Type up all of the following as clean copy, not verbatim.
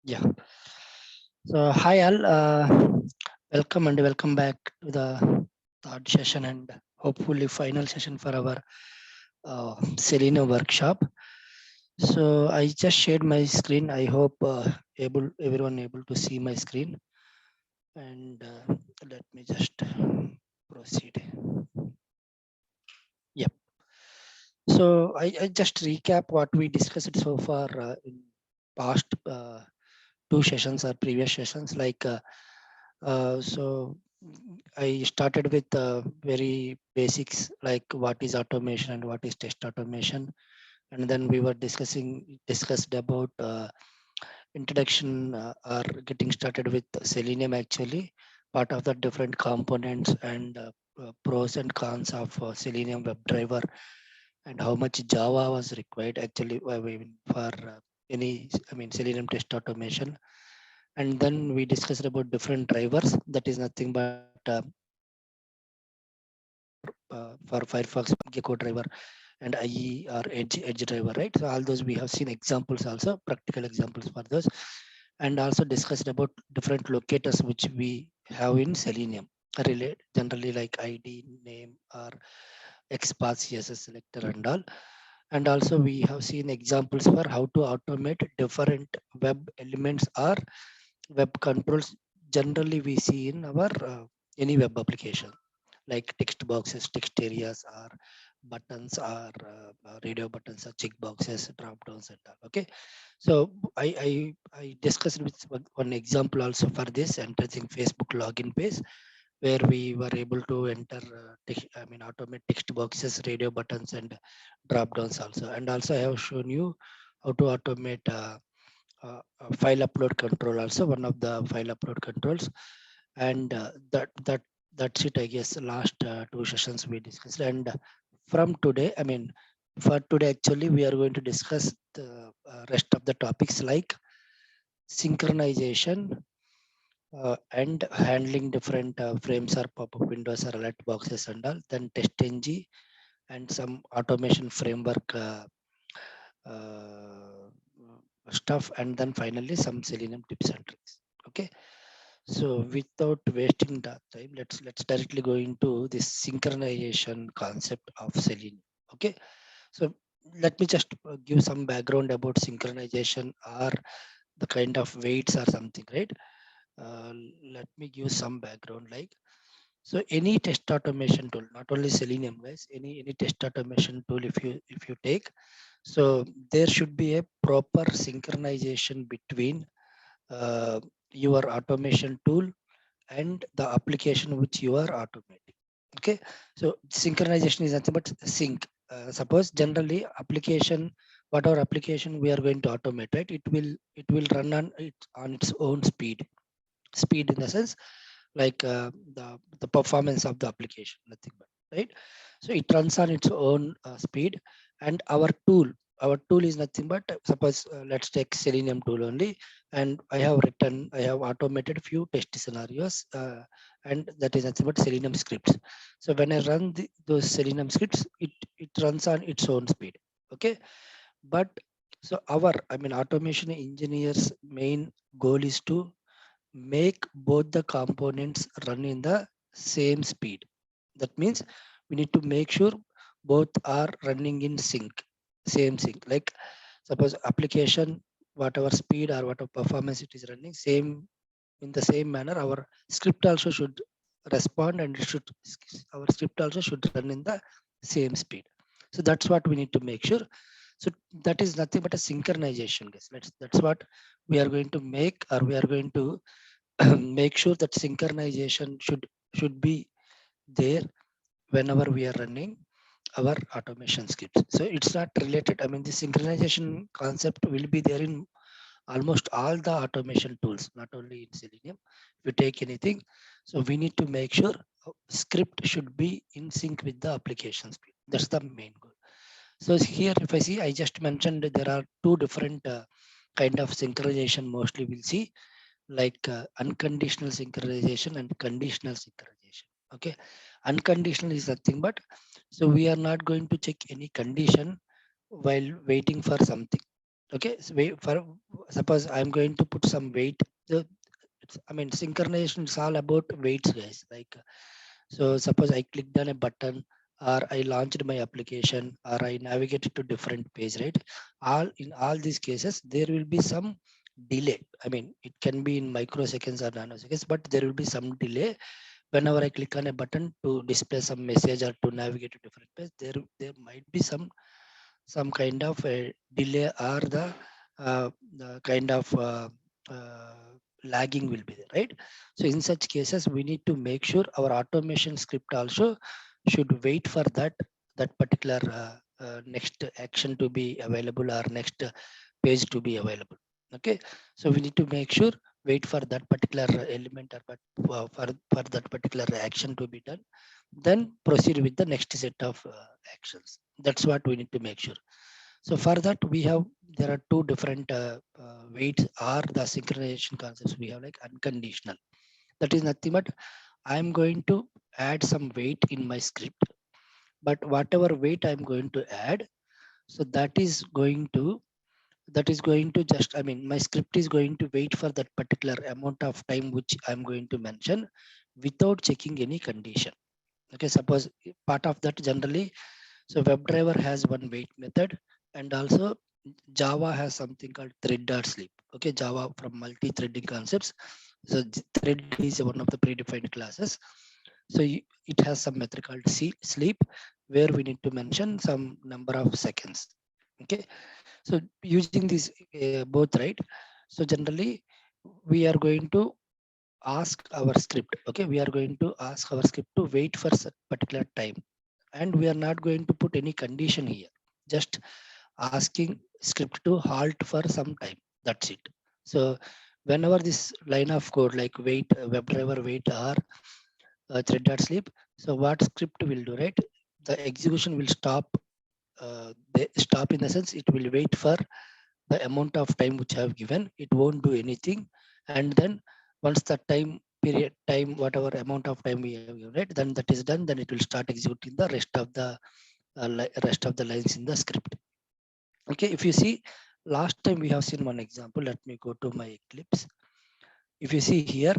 Yeah. So hi all, welcome and welcome back to the third session and hopefully final session for our Selenium workshop. So I just shared my screen. I hope everyone able to see my screen. And let me just proceed. Yep. So I just recap what we discussed so far in past two sessions or previous sessions. So I started with very basics like what is automation and what is test automation, and then we were discussed about introduction or getting started with Selenium actually, part of the different components and pros and cons of Selenium WebDriver and how much Java was required actually for Selenium test automation. And then we discussed about different drivers. That is nothing but for Firefox Gecko driver and IE or Edge driver, right? So all those we have seen examples also, practical examples for those, and also discussed about different locators which we have in Selenium, relate generally like ID, name, or XPath CSS selector and all. And also we have seen examples for how to automate different web elements or web controls generally we see in our any web application like text boxes, text areas, or buttons, or radio buttons, or check boxes, drop downs, and all. Okay, so I discussed with one example also for this entering Facebook login page where we were able to enter automate text boxes, radio buttons, and drop downs also. And also I have shown you how to automate file upload control also, one of the file upload controls. And that's it, I guess. Last two sessions we discussed. And from today, for today actually we are going to discuss the rest of the topics like synchronization and handling different frames or pop-up windows or alert boxes and all, then TestNG and some automation framework uh, stuff, and then finally some Selenium tips and tricks. Okay, so without wasting that time, let's directly go into this synchronization concept of Selenium. Okay, so let me just give some background about synchronization or the kind of weights or something, right? Uh, Let me give some background. Like, so any test automation tool, not only Selenium, guys, any test automation tool, if you take, so there should be a proper synchronization between uh, your automation tool and the application which you are automating. Okay, so synchronization is nothing but sync. Suppose generally application, whatever application we are going to automate, right? It will run on its own speed in the sense like the performance of the application, nothing but, right? So it runs on its own speed, and our tool is nothing but suppose let's take Selenium tool only, and I have automated few test scenarios, and that is nothing but Selenium scripts. So when I run those Selenium scripts, it runs on its own speed. Okay, but so our automation engineers main goal is to make both the components run in the same speed. That means we need to make sure both are running in same sync. Like suppose application, whatever speed or whatever performance it is running, same in the same manner, our script also should respond, and our script also should run in the same speed. So that's what we need to make sure. So that is nothing but a synchronization, guys. That's what we are going to make, or we are going to make sure that synchronization should be there whenever we are running our automation scripts. So it's not related. The synchronization concept will be there in almost all the automation tools, not only in Selenium. If you take anything, so we need to make sure script should be in sync with the application speed. That's the main goal. So here, if I see, I just mentioned that there are two different kind of synchronization mostly we'll see, like unconditional synchronization and conditional synchronization. Okay, unconditional is nothing but, so we are not going to check any condition while waiting for something. Okay, so suppose I'm going to put some weight. I mean, synchronization is all about weights, guys. Like, so suppose I clicked on a button, or I launched my application, or I navigated to different page, right? All in all these cases, there will be some delay. I mean, it can be in microseconds or nanoseconds, but there will be some delay whenever I click on a button to display some message or to navigate to different page. There might be some kind of a delay, or the kind of lagging will be there, right? So in such cases, we need to make sure our automation script also should wait for that particular next action to be available, or next page to be available. Okay, so we need to make sure wait for that particular element, or for that particular action to be done, then proceed with the next set of actions. That's what we need to make sure. So for that, there are two different weights or the synchronization concepts. We have like unconditional. That is nothing but I'm going to add some weight in my script, but whatever weight I'm going to add, so that is going to just, I mean, my script is going to wait for that particular amount of time which I'm going to mention without checking any condition. Okay, suppose part of that generally, so WebDriver has one wait method, and also Java has something called thread.sleep. Okay, Java from multi-threading concepts. So thread is one of the predefined classes. So it has some method called sleep, where we need to mention some number of seconds. Okay, so using these both, right? So generally, we are going to ask our script. Okay, we are going to ask our script to wait for particular time, and we are not going to put any condition here. Just asking script to halt for some time. That's it. So whenever this line of code like wait, WebDriver wait, or thread.sleep, so what script will do, right? The execution will stop. They stop in the sense it will wait for the amount of time which I have given. It won't do anything, and then once the time, whatever amount of time we have given, right, then that is done. Then it will start executing the rest of the lines in the script. Okay, if you see, last time we have seen one example. Let me go to my Eclipse. If you see here,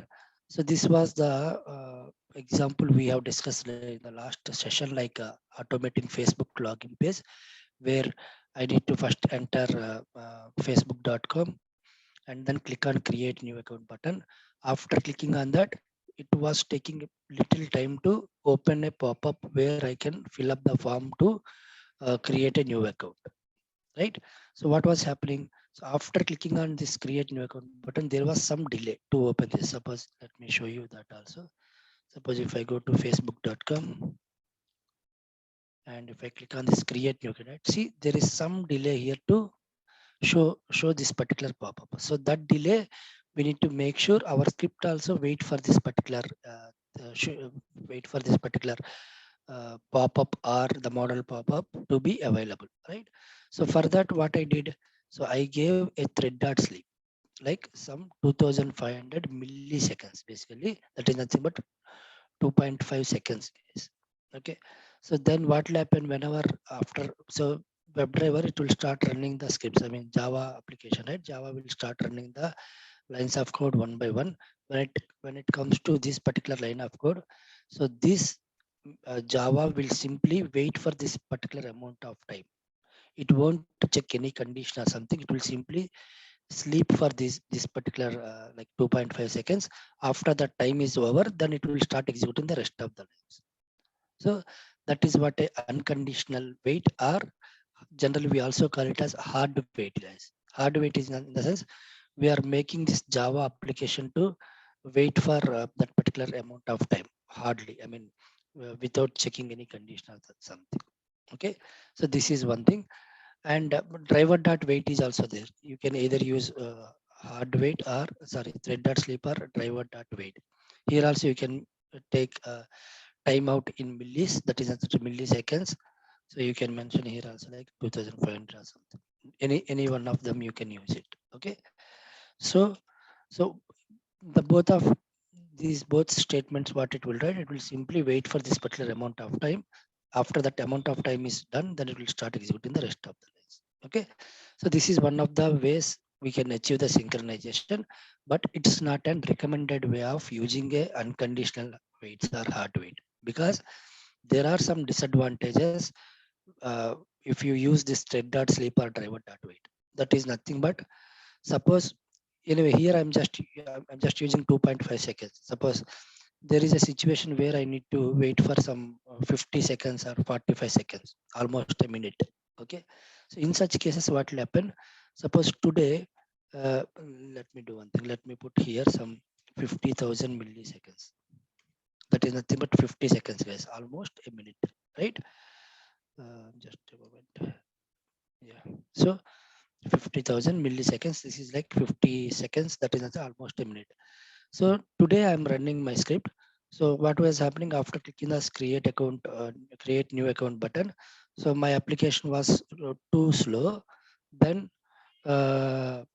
so this was the example we have discussed in the last session, like automating Facebook login page, where I need to first enter facebook.com and then click on create new account button. After clicking on that, it was taking a little time to open a pop-up where I can fill up the form to create a new account, right? So what was happening? So after clicking on this create new account button, there was some delay to open this. Suppose, let me show you that also. Suppose if I go to facebook.com, and if I click on this create new account, right? See, there is some delay here to show this particular pop-up. So that delay, we need to make sure our script also wait for this particular wait for this particular pop-up or the model pop-up to be available, right? So for that, what I did, so I gave a thread.sleep like some 2500 milliseconds. Basically, that is nothing but 2.5 seconds, guys. Okay, so then what will happen whenever after, so WebDriver, it will start running the scripts. I mean, Java application, right? Java will start running the lines of code one by one. When it comes to this particular line of code, so this Java will simply wait for this particular amount of time. It won't check any condition or something. It will simply sleep for this particular like 2.5 seconds. After that time is over, then it will start executing the rest of the lines. So that is what a unconditional wait, or generally we also call it as hard wait, guys. Hard wait is in the sense we are making this Java application to wait for that particular amount of time hardly. I mean, without checking any condition or something. Okay, so this is one thing. And driver dot wait is also there. You can either use hard wait, or sorry, thread dot sleep, or driver dot wait. Here also you can take timeout in millis, that is at milliseconds. So you can mention here also like 2500 or something. Any one of them you can use it. Okay, so so the both of these both statements, what it will write, it will simply wait for this particular amount of time. After that amount of time is done, then it will start executing the rest of the lines. Okay, so this is one of the ways we can achieve the synchronization, but it's not an recommended way of using a unconditional waits or hard wait, because there are some disadvantages if you use this thread dot sleep or driver dot wait. That is nothing but, suppose, anyway, here I'm just using 2.5 seconds. Suppose there is a situation where I need to wait for some 50 seconds or 45 seconds, almost a minute. Okay. So in such cases, what will happen? Suppose today, let me do one thing. Let me put here some 50,000 milliseconds. That is nothing but 50 seconds, guys, almost a minute, right? Just a moment. Yeah. So 50,000 milliseconds. This is like 50 seconds. That is almost a minute. So today I'm running my script. So what was happening after clicking this create account, create new account button? So my application was too slow. Then what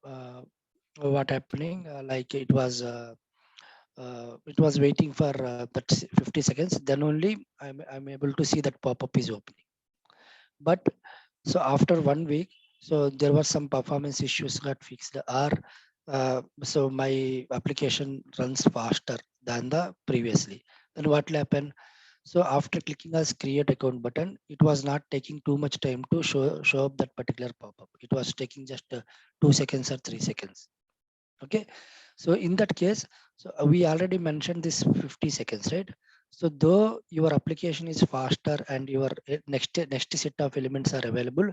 happening? Like it was waiting for that 50 seconds. Then only I'm able to see that pop-up is opening. But so after 1 week, so there was some performance issues got fixed, or so my application runs faster than the previously. Then what will happen? So after clicking as create account button, it was not taking too much time to show up that particular pop-up. It was taking just 2 seconds or 3 seconds. Okay. So in that case, so we already mentioned this 50 seconds, right? So though your application is faster and your next set of elements are available,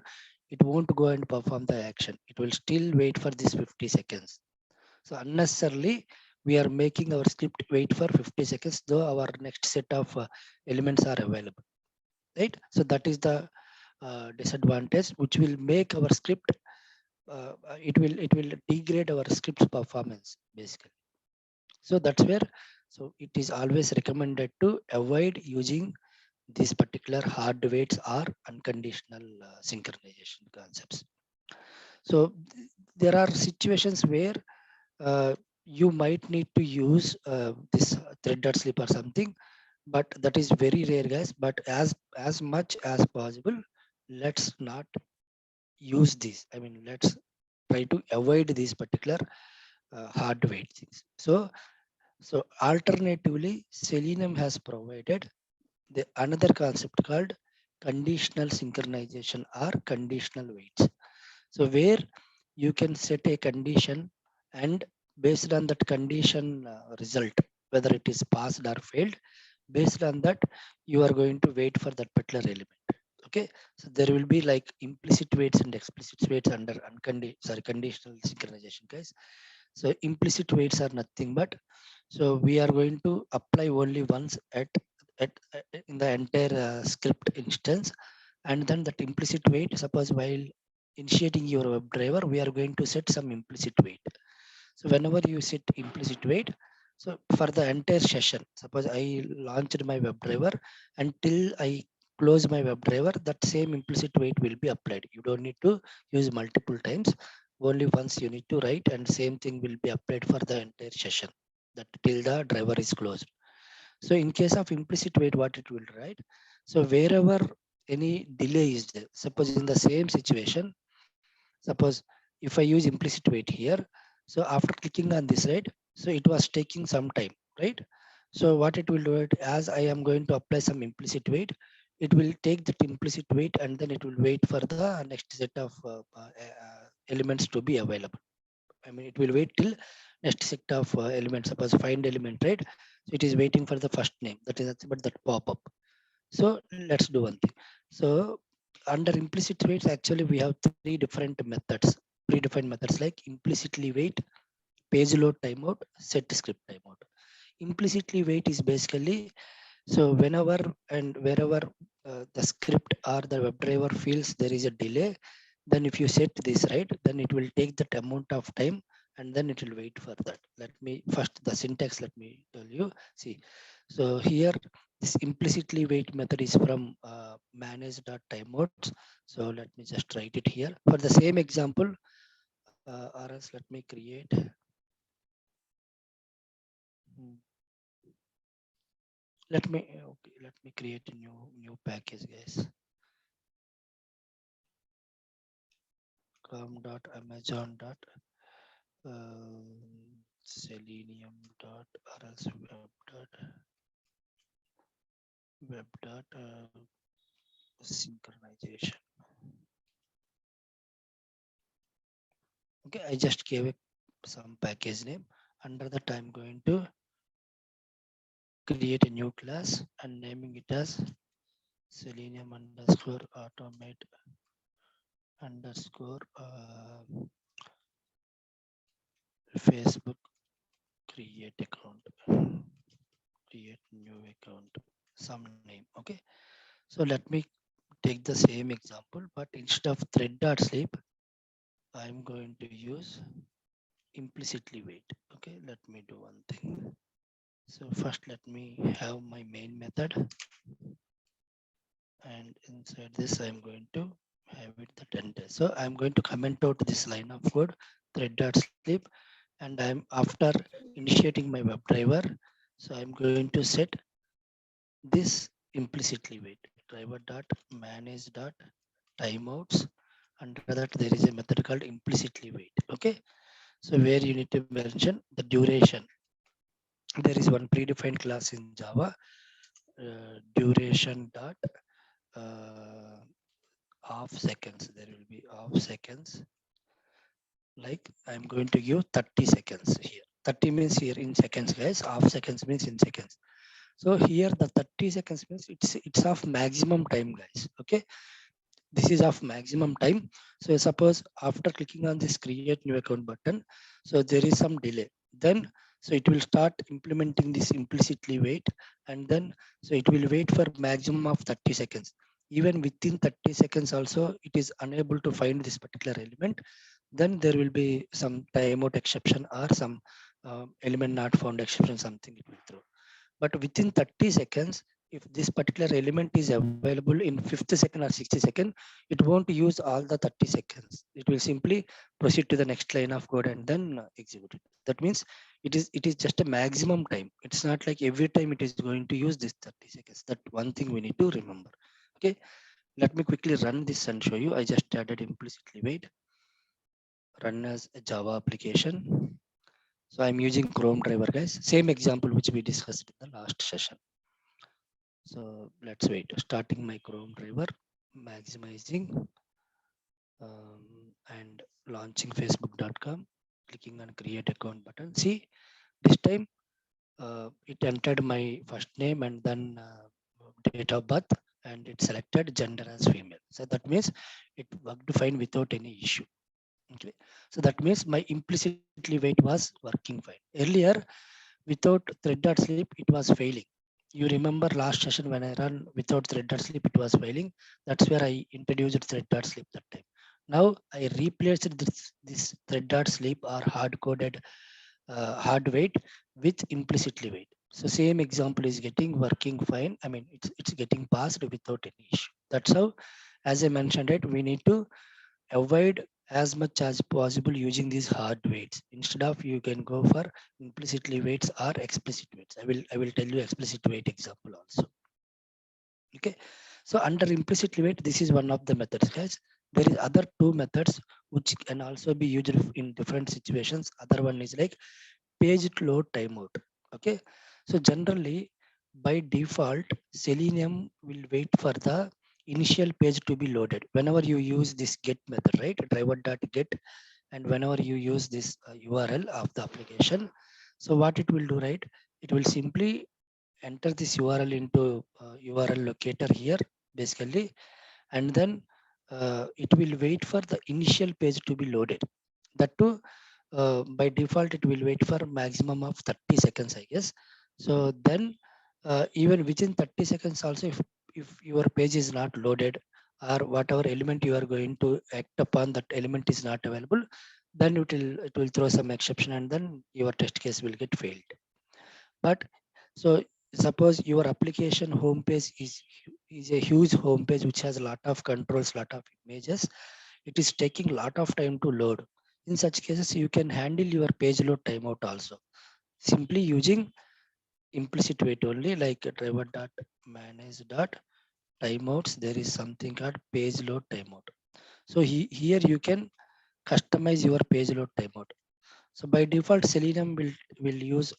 it won't go and perform the action. It will still wait for this 50 seconds. So unnecessarily we are making our script wait for 50 seconds, though our next set of elements are available, right? So that is the disadvantage, which will make our script, it will degrade our script's performance basically. So that's where, so it is always recommended to avoid using these particular hard waits or unconditional synchronization concepts. So there are situations where uh, you might need to use this thread dot sleep or something, but that is very rare, guys. But as much as possible, let's not use this. I mean, let's try to avoid these particular hard weight things. So alternatively, Selenium has provided the another concept called conditional synchronization or conditional weights. So where you can set a condition, and based on that condition result, whether it is passed or failed, based on that you are going to wait for that particular element. Okay. So there will be like implicit weights and explicit weights under conditional synchronization, guys. So implicit weights are nothing but, so we are going to apply only once at in the entire script instance, and then that implicit weight, suppose while initiating your WebDriver, we are going to set some implicit weight. So whenever you set implicit weight, so for the entire session, suppose I launched my WebDriver, until I close my WebDriver, that same implicit weight will be applied. You don't need to use multiple times. Only once you need to write, and same thing will be applied for the entire session, that till the driver is closed. So in case of implicit weight, what it will write? So wherever any delay is there, suppose in the same situation, suppose if I use implicit weight here, so after clicking on this, right? So it was taking some time, right? So what it will do it, as I am going to apply some implicit weight, it will take that implicit weight and then it will wait for the next set of elements to be available. I mean, it will wait till next set of elements. Suppose find element, right? So it is waiting for the first name. That is nothing but that pop up. So let's do one thing. So under implicit weights, actually we have three different methods, predefined methods like implicitly wait, page load timeout, set script timeout. Implicitly wait is basically, so whenever and wherever the script or the WebDriver feels there is a delay, then if you set this right, then it will take that amount of time and then it will wait for that. Let me first the syntax, let me tell you. See, so here this implicitly wait method is from manage.timeouts. So let me just write it here. For the same example, or else let me create. Hmm, let me okay, let me create a new package, guys. Com.amazon. Selenium dot or else web dot synchronization. Okay, I just gave it some package name. Under that, I'm going to create a new class and naming it as selenium underscore automate underscore Facebook create account, create new account, some name. Okay, so let me take the same example, but instead of thread dot sleep, I'm going to use implicitly wait. Okay, let me do one thing. So first let me have my main method, and inside this I'm going to have it the tender. So I'm going to comment out this line of code thread dot sleep, and I'm after initiating my WebDriver. So I'm going to set this implicitly wait driver dot manage dot timeouts. Under that there is a method called implicitly wait. Okay, so where you need to mention the duration. There is one predefined class in Java, duration dot uh, half seconds. There will be half seconds. Like I'm going to give 30 seconds here. 30 means here in seconds, guys. Half seconds means in seconds. So here the 30 seconds means it's of maximum time, guys. Okay, this is of maximum time. So suppose after clicking on this create new account button, so there is some delay. Then so it will start implementing this implicitly wait, and then so it will wait for maximum of 30 seconds. Even within 30 seconds also it is unable to find this particular element, then there will be some timeout exception or some element not found exception, something it will throw. But within 30 seconds, if this particular element is available in 50 second or 60 second, it won't use all the 30 seconds. It will simply proceed to the next line of code and then execute it. That means it is just a maximum time. It's not like every time it is going to use this 30 seconds. That one thing we need to remember. Okay, let me quickly run this and show you. I just added implicitly wait, run as a Java application. So I'm using Chrome driver, guys. Same example which we discussed in the last session. So let's wait. Starting my Chrome driver, maximizing, and launching facebook.com, clicking on create account button. See, this time it entered my first name and then date of birth, and it selected gender as female. So that means it worked fine without any issue. Okay. So that means my implicitly wait was working fine. Earlier, without thread dot sleep, it was failing. You remember last session when I run without thread dot sleep, it was failing. That's where I introduced thread dot sleep that time. Now I replaced this thread dot sleep or hard coded hard wait with implicitly wait. So same example is getting working fine. I mean, it's getting passed without any issue. That's how, as I mentioned it, we need to avoid as much as possible using these hard weights. Instead of you can go for implicitly weights or explicit weights. I will tell you explicit weight example also. Okay, so under implicitly weight, this is one of the methods, guys. There is other two methods which can also be used in different situations. Other one is like page load timeout. Okay, so generally by default Selenium will wait for the initial page to be loaded whenever you use this get method, right? Driver.get, and whenever you use this URL of the application. So what it will do, right? It will simply enter this URL into URL locator here basically, and then it will wait for the initial page to be loaded. That too, by default it will wait for maximum of 30 seconds, I guess. So then even within 30 seconds also, if your page is not loaded or whatever element you are going to act upon, that element is not available, then it will throw some exception and then your test case will get failed. But so suppose your application homepage is a huge homepage which has a lot of controls, lot of images. It is taking a lot of time to load. In such cases, you can handle your page load timeout also. Simply using implicit wait only, like driver dot manage dot timeouts. There is something called page load timeout. So here you can customize your page load timeout. So by default, Selenium will use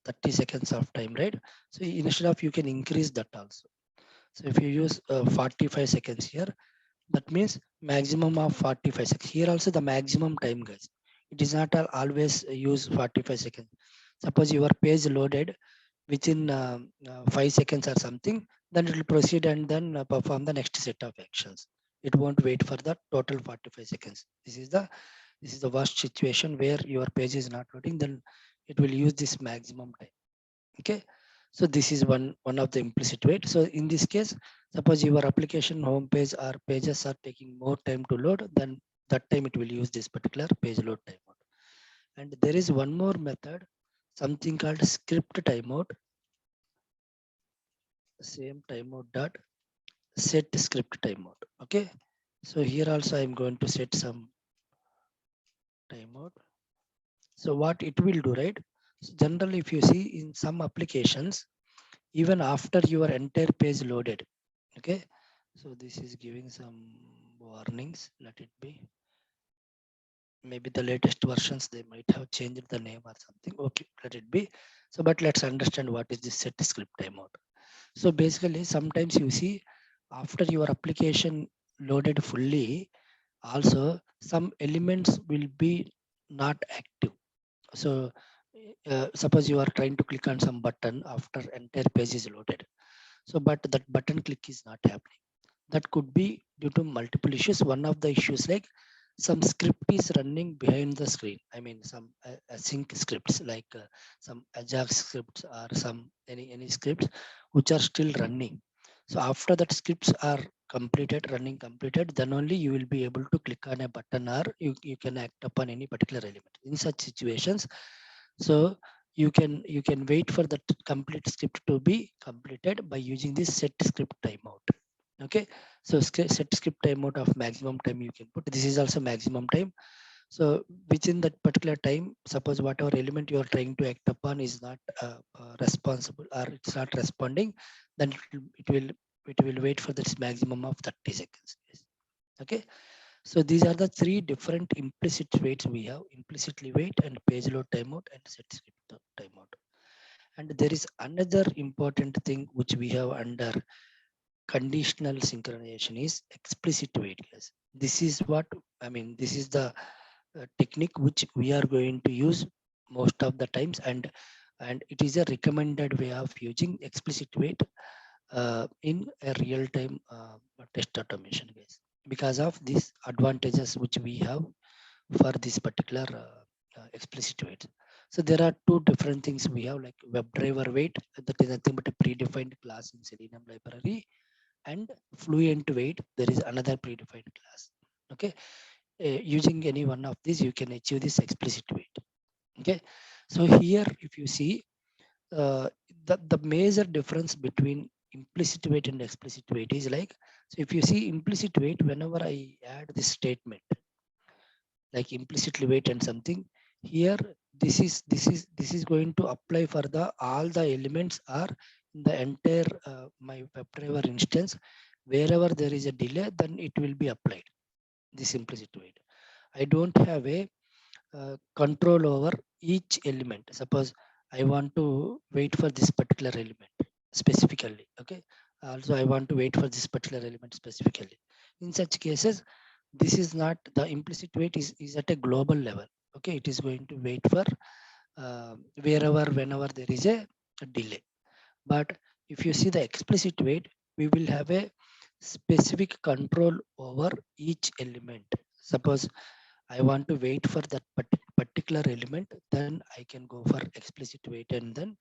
30 seconds of time, right? So instead of, you can increase that also. So if you use 45 seconds here, that means maximum of 45 seconds. Here also the maximum time, guys. It is not always use 45 seconds. Suppose your page loaded within 5 seconds or something, then it will proceed and then perform the next set of actions. It won't wait for the total 45 seconds. This is the worst situation where your page is not loading, then it will use this maximum time. Okay, so this is one of the implicit wait. So in this case, suppose your application home page or pages are taking more time to load, then that time it will use this particular page load timeout. And there is one more method, something called script timeout. Same timeout dot set script timeout. Okay, so here also I'm going to set some timeout. So what it will do, right? So generally, if you see in some applications, even after your entire page loaded, okay. So this is giving some warnings. Let it be. Maybe the latest versions they might have changed the name or something. Okay, let it be. So, but let's understand what is this set script timeout. So basically, sometimes you see after your application loaded fully, also some elements will be not active. So suppose you are trying to click on some button after entire page is loaded. So but that button click is not happening. That could be due to multiple issues. One of the issues, like some script is running behind the screen. I mean some async scripts, like some Ajax scripts or some any scripts which are still running. So after that scripts are running completed, then only you will be able to click on a button, or you can act upon any particular element. In such situations, so you can wait for the complete script to be completed by using this set script timeout. Okay, so set script timeout of maximum time you can put. This is also maximum time. So within that particular time, suppose whatever element you are trying to act upon is not responsible, or it's not responding, then it will wait for this maximum of 30 seconds. Okay, so these are the three different implicit waits we have: implicitly wait and page load timeout and set script timeout. And there is another important thing which we have under conditional synchronization is explicit wait. Yes, this is what I mean. This is the technique which we are going to use most of the times, and it is a recommended way of using explicit wait in a real time test automation, guys, because of these advantages which we have for this particular explicit wait. So there are two different things we have, like WebDriver wait, that is nothing but a predefined class in Selenium library, and Fluent wait, there is another predefined class. Okay, using any one of these, you can achieve this explicit wait. Okay, so here if you see the major difference between implicit wait and explicit wait is like, so if you see implicit wait, whenever I add this statement like implicitly wait and something here, this is going to apply for the all the elements are in the entire my WebDriver instance. Wherever there is a delay, then it will be applied, this implicit wait. I don't have a control over each element. Suppose I want to wait for this particular element specifically. Okay, also I want to wait for this particular element specifically. In such cases, this is not the implicit wait is at a global level. Okay, it is going to wait for wherever whenever there is a delay. But if you see the explicit wait, we will have a specific control over each element. Suppose I want to wait for that particular element, then I can go for explicit wait and then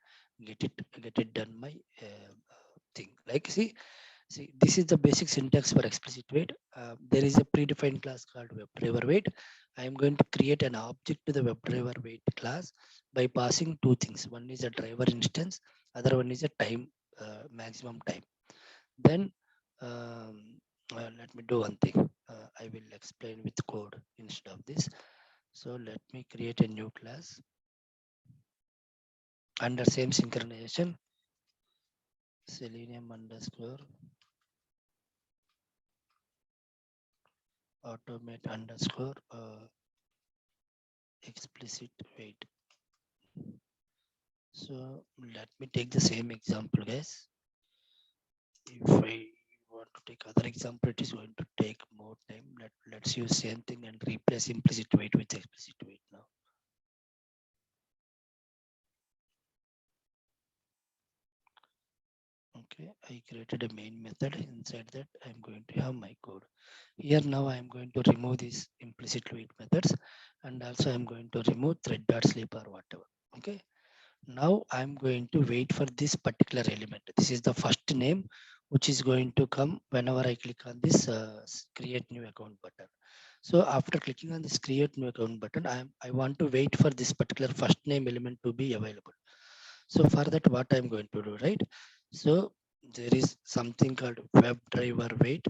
get it done my thing. Like see, this is the basic syntax for explicit wait. There is a predefined class called WebDriver wait. I am going to create an object to the WebDriver wait class by passing two things. One is a driver instance, other one is a time, maximum time. Then let me do one thing. I will explain with code instead of this. So let me create a new class under same synchronization, Selenium underscore automate underscore explicit weight. So let me take the same example, guys. If I want to take other example, it is going to take more time. Let's use same thing and replace implicit weight with explicit weight now. Okay, I created a main method. Inside that, I'm going to have my code. Here now I'm going to remove these implicit weight methods, and also I'm going to remove thread dot sleep or whatever. Okay. Now I'm going to wait for this particular element. This is the first name which is going to come whenever I click on this create new account button. So after clicking on this create new account button, I want to wait for this particular first name element to be available. So for that, what I'm going to do, right? So there is something called WebDriver wait.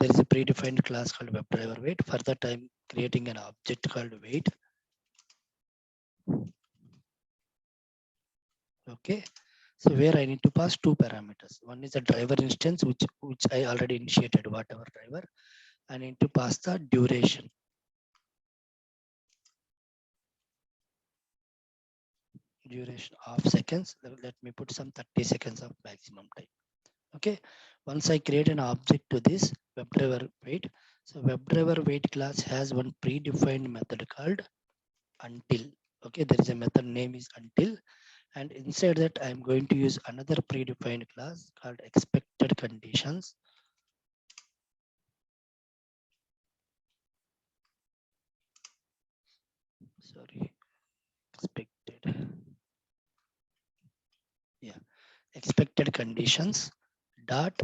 There is a predefined class called WebDriver wait. For that, I'm creating an object called wait. Okay. So where I need to pass two parameters. One is a driver instance, which I already initiated, whatever driver. I need to pass the duration. Duration of seconds. Let me put some 30 seconds of maximum time. Okay. Once I create an object to this WebDriver wait. So WebDriver wait class has one predefined method called until. Okay, there is a method name is until, and inside that I'm going to use another predefined class called expected conditions. Sorry, expected. Yeah, expected conditions dot.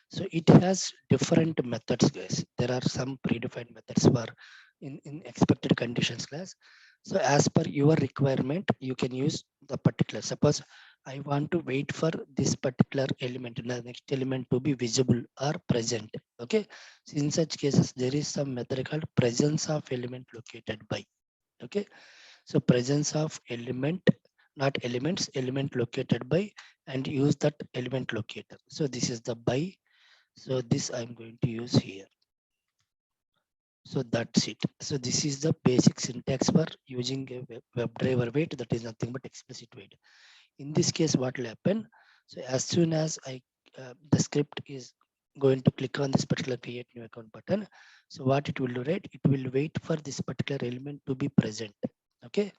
So it has different methods, guys. There are some predefined methods for in expected conditions class. So as per your requirement, you can use the particular. Suppose I want to wait for this particular element, the next element to be visible or present. Okay. So in such cases, there is some method called presence of element located by. Okay. So presence of element, not elements, element located by, and use that element locator. So this is the by. So this I'm going to use here. So that's it. So this is the basic syntax for using a WebDriver wait. That is nothing but explicit wait. In this case, what will happen? So as soon as the script is going to click on this particular create new account button. So what it will do, right? It will wait for this particular element to be present. Okay.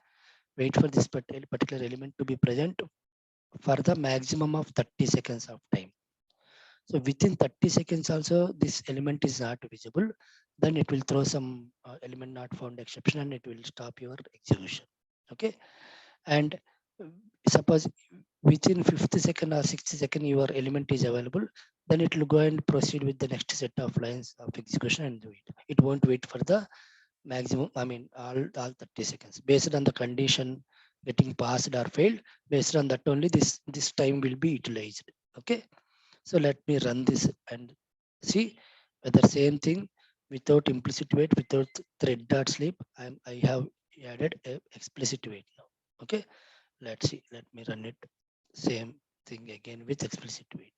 Wait for this particular element to be present for the maximum of 30 seconds of time. So within 30 seconds also, this element is not visible, then it will throw some element not found exception and it will stop your execution. Okay. And suppose within 50 second or 60 second your element is available, then it will go and proceed with the next set of lines of execution and do it. It won't wait for the maximum, I mean, all 30 seconds. Based on the condition getting passed or failed, based on that only this time will be utilized. Okay. So let me run this and see whether same thing without implicit wait, without thread dot sleep, I have added a explicit wait now. Okay, let's see. Let me run it. Same thing again with explicit wait.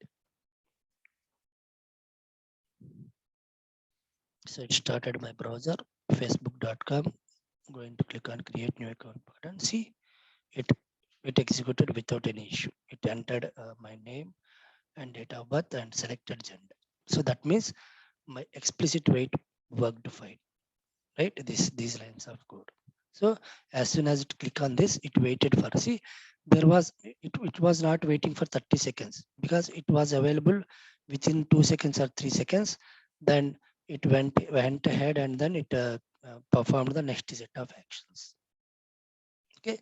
So it started my browser, facebook.com. Going to click on create new account button. See, it it executed without any issue. It entered my name and date of birth and selected gender. So that means my explicit wait worked fine, right? These lines of code. So as soon as it click on this, it waited for, see, it was not waiting for 30 seconds because it was available within 2 seconds or 3 seconds. Then it went ahead and then it performed the next set of actions. Okay.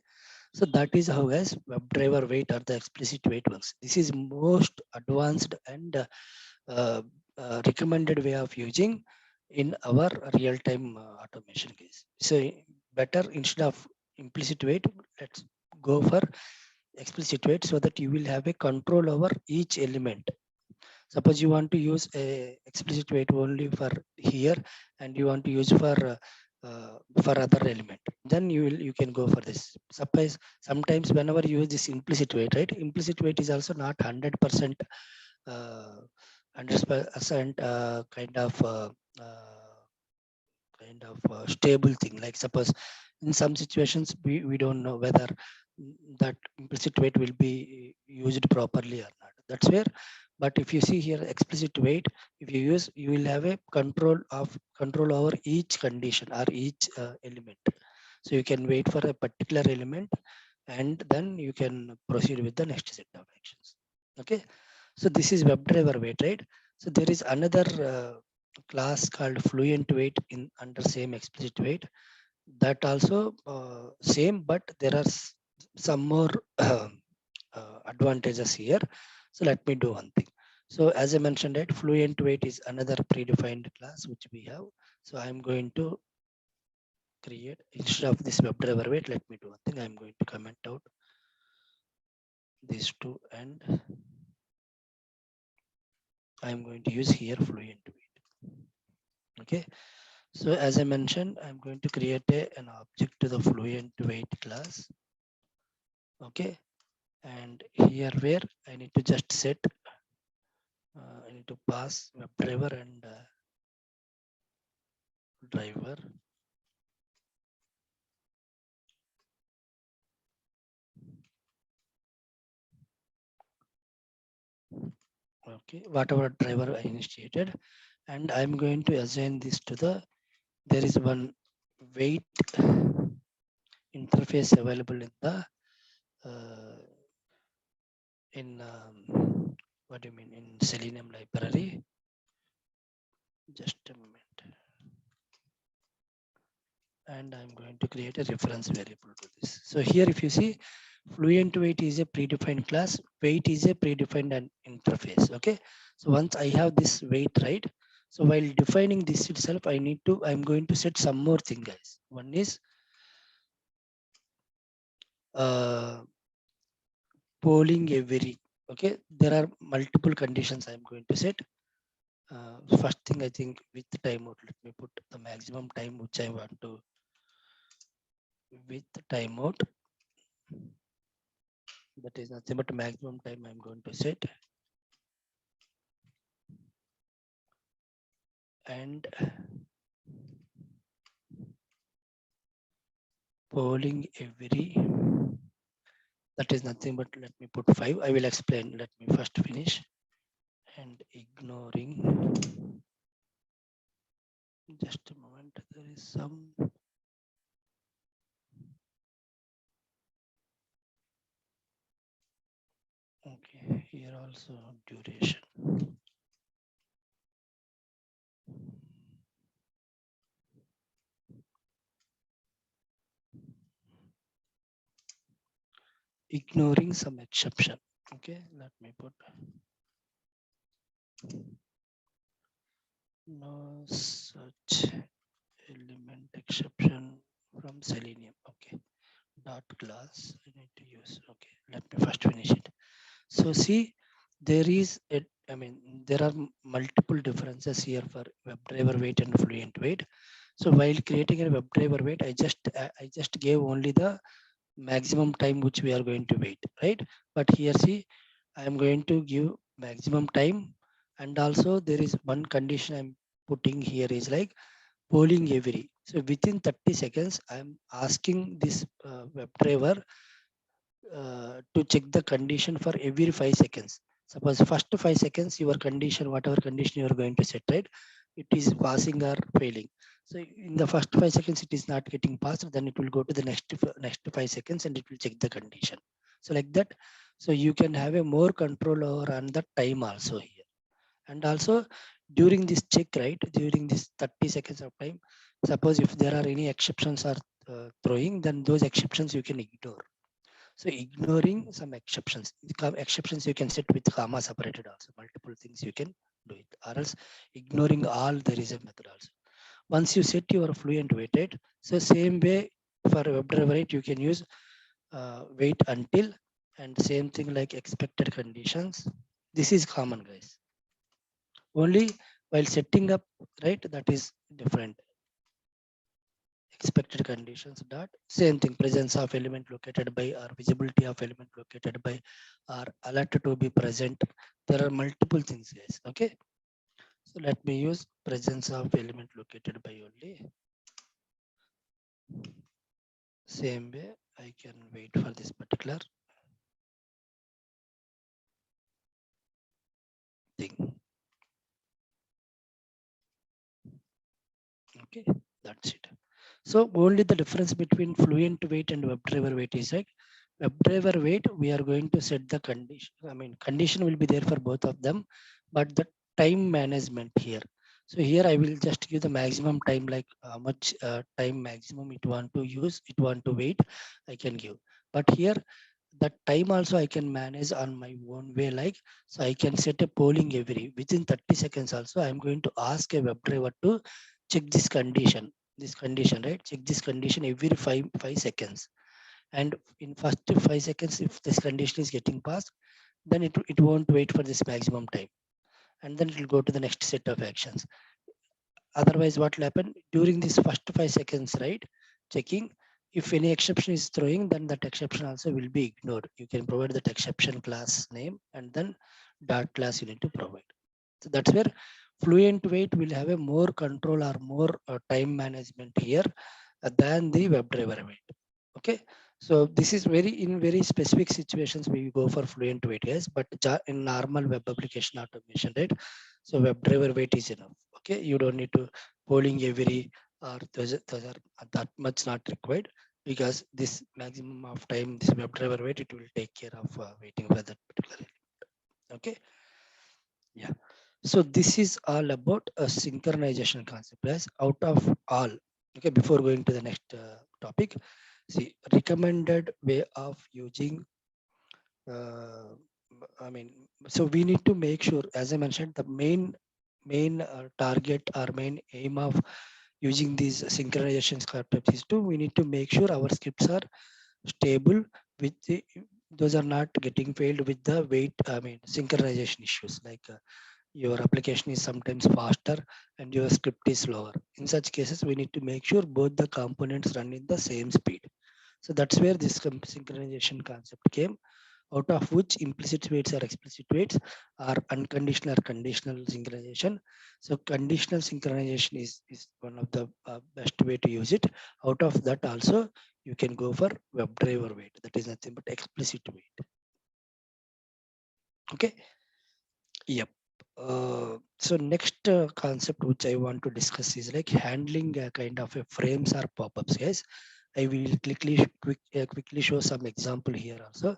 So that is how, guys, WebDriver wait or the explicit wait works. This is most advanced and recommended way of using in our real-time automation case. So better, instead of implicit wait, let's go for explicit wait so that you will have a control over each element. Suppose you want to use a explicit wait only for here and you want to use for other element, then you can go for this. Suppose sometimes whenever you use this implicit wait, right? Implicit wait is also not 100% 100% kind of kind of stable thing. Like suppose in some situations we don't know whether that implicit weight will be used properly or not. That's where, but if you see here explicit weight, if you use, you will have a control over each condition or each element. So you can wait for a particular element and then you can proceed with the next set of actions. Okay. So this is WebDriver wait, right? So there is another class called fluent wait in under same explicit wait. That also same, but there are some more advantages here. So let me do one thing. So as I mentioned, right, fluent wait is another predefined class which we have. So I'm going to create instead of this WebDriver wait. Let me do one thing. I'm going to comment out these two and I'm going to use here fluent wait. Okay. So as I mentioned, I'm going to create an object to the fluent wait class. Okay. And here where I need to just set, I need to pass WebDriver and driver. Okay. Whatever driver I initiated. And I'm going to assign this to the, there is one wait interface available in the uh, in what do you mean in Selenium library. Just a moment. And I'm going to create a reference variable to this. So here if you see, fluent wait is a predefined class, wait is a predefined an interface. Okay. So once I have this wait, right? So while defining this itself, I'm going to set some more thing, guys. One is uh, polling every, okay. There are multiple conditions I'm going to set. First thing I think with timeout, let me put the maximum time which I want to with timeout. That is nothing but maximum time I'm going to set. And polling every, that is nothing but let me put 5. I will explain. Let me first finish. And ignoring, just a moment, there is some, okay, here also duration. Ignoring some exception. Okay, let me put no such element exception from Selenium. Okay, dot class I need to use. Okay, let me first finish it. So see, there is a, I mean, there are multiple differences here for WebDriver wait and fluent wait. So while creating a WebDriver wait, I just gave only the maximum time which we are going to wait, right? But here see, I am going to give maximum time, and also there is one condition I'm putting here is like polling every. So within 30 seconds, I'm asking this WebDriver to check the condition for every 5 seconds. Suppose first 5 seconds, your condition, whatever condition you are going to set, right? It is passing or failing. So in the first 5 seconds, it is not getting passed, then it will go to the next 5 seconds and it will check the condition. So like that, so you can have a more control over on the time also here. And also during this check, right? During this 30 seconds of time, suppose if there are any exceptions are throwing, then those exceptions you can ignore. So ignoring some exceptions, exceptions you can set with comma separated also. Multiple things you can do it, or else ignoring all there is a method also. Once you set your fluent weighted, so same way for WebDriver rate you can use wait until and same thing like expected conditions. This is common, guys. Only while setting up, right? That is different. Expected conditions dot same thing, presence of element located by or visibility of element located by or alert to be present. There are multiple things, guys. Okay, so let me use presence of element located by only. Same way, I can wait for this particular thing. Okay, that's it. So only the difference between fluent wait and WebDriver wait is like WebDriver wait, we are going to set the condition. I mean, condition will be there for both of them, but the time management here. So here I will just give the maximum time, like how much time maximum it want to use, it want to wait, I can give. But here that time also I can manage on my own way, like so I can set a polling every within 30 seconds also. I'm going to ask a WebDriver to check this condition, right? Check this condition every five seconds. And in first 5 seconds, if this condition is getting passed, then it won't wait for this maximum time. And then it will go to the next set of actions. Otherwise, what will happen during this first 5 seconds, right? Checking if any exception is throwing, then that exception also will be ignored. You can provide that exception class name and then dot class you need to provide. So that's where Fluent Wait will have a more control or more time management here than the WebDriver Wait. Okay, so this is very in very specific situations we go for Fluent Wait, guys. But in normal web application automation, right? So WebDriver Wait is enough. Okay, you don't need to polling every or those are that much not required because this maximum of time this WebDriver Wait it will take care of waiting for that particular. Okay, yeah. So this is all about a synchronization concept, guys. Out of all, okay. Before going to the next topic, see recommended way of using. Uh, I mean, so we need to make sure, as I mentioned, the main target or main aim of using these synchronization concepts is to we need to make sure our scripts are stable with the those are not getting failed with the weight. I mean, synchronization issues like. Your application is sometimes faster and your script is slower. In such cases, we need to make sure both the components run in the same speed. So that's where this synchronization concept came, out of which implicit waits or explicit waits are unconditional or conditional synchronization. So conditional synchronization is one of the best way to use it. Out of that also, you can go for WebDriver wait. That is nothing but explicit wait. Okay. Yep. So next concept which I want to discuss is like handling a kind of a frames or pop-ups, guys. I will quickly show some example here also.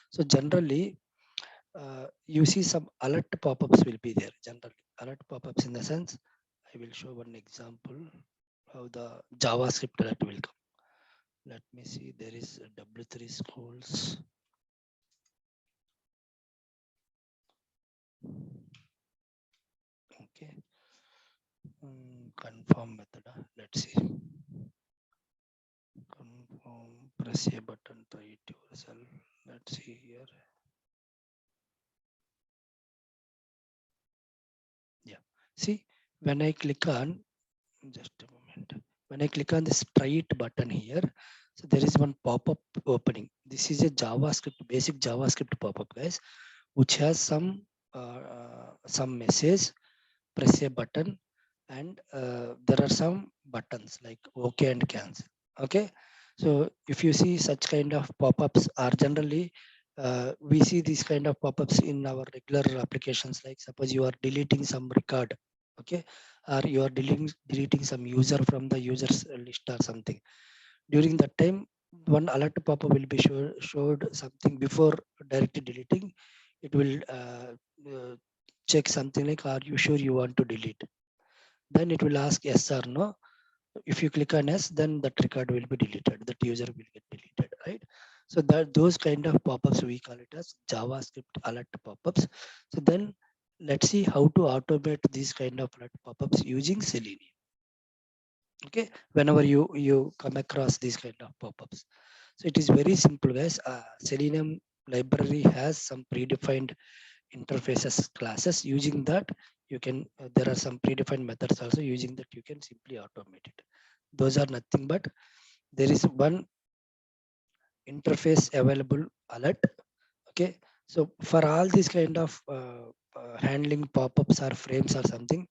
So generally, you see some alert pop-ups will be there. Generally, alert pop-ups in the sense, I will show one example how the JavaScript alert will come. Let me see. There is a W3 schools. Okay. Confirm method. Let's see. Confirm, press a button, try it yourself. Let's see here. Yeah. See, when I click on, just a moment. When I click on this try it button here, so there is one pop-up opening. This is a JavaScript, basic JavaScript pop-up, guys, which has some message, press a button, and there are some buttons like OK and cancel. Okay, so if you see such kind of pop-ups are generally we see these kind of pop-ups in our regular applications, like suppose you are deleting some record, okay, or you are deleting some user from the users list or something. During that time, one alert pop-up will be showed something before directly deleting. It will check something like, are you sure you want to delete? Then it will ask yes or no. If you click on yes, then that record will be deleted. That user will get deleted, right? So that those kind of pop-ups we call it as JavaScript alert pop-ups. So then let's see how to automate these kind of alert pop-ups using Selenium. Okay, whenever you come across these kind of pop-ups, so it is very simple, guys. Selenium library has some predefined interfaces classes. Using that, you can there are some predefined methods also. Using that, you can simply automate it. Those are nothing but there is one interface available alert. Okay, so for all these kind of handling pop-ups or frames or something,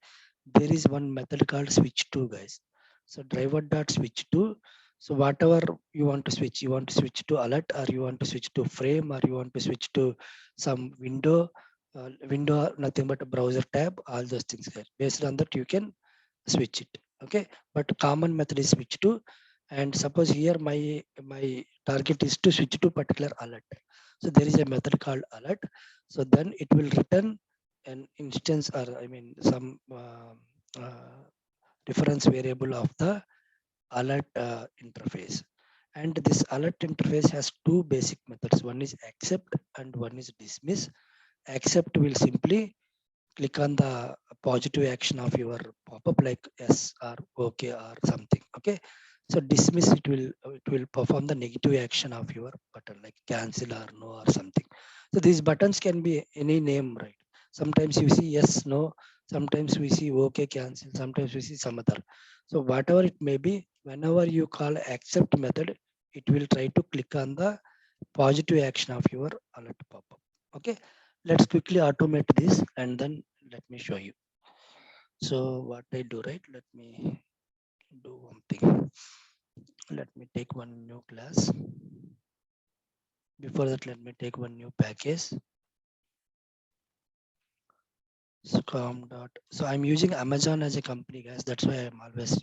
there is one method called switch to, guys. So driver dot switch to. So whatever you want to switch to alert, or you want to switch to frame, or you want to switch to some window, nothing but a browser tab, all those things there. Based on that, you can switch it. Okay, but common method is switch to, and suppose here my target is to switch to particular alert. So there is a method called alert. So then it will return an instance, or I mean some reference variable of the alert interface. And this alert interface has two basic methods. One is accept and one is dismiss. Accept will simply click on the positive action of your pop-up, like yes or okay or something. Okay, so dismiss, it will perform the negative action of your button, like cancel or no or something. So these buttons can be any name, right? Sometimes you see yes, no, sometimes we see okay, cancel, sometimes we see some other. So whatever it may be, whenever you call accept method, it will try to click on the positive action of your alert pop-up. Okay, let's quickly automate this and then let me show you. So what I do, right, let me do one thing. Let me take one new class. Before that, let me take one new package. Scrum dot. So I'm using Amazon as a company, guys. That's why I'm always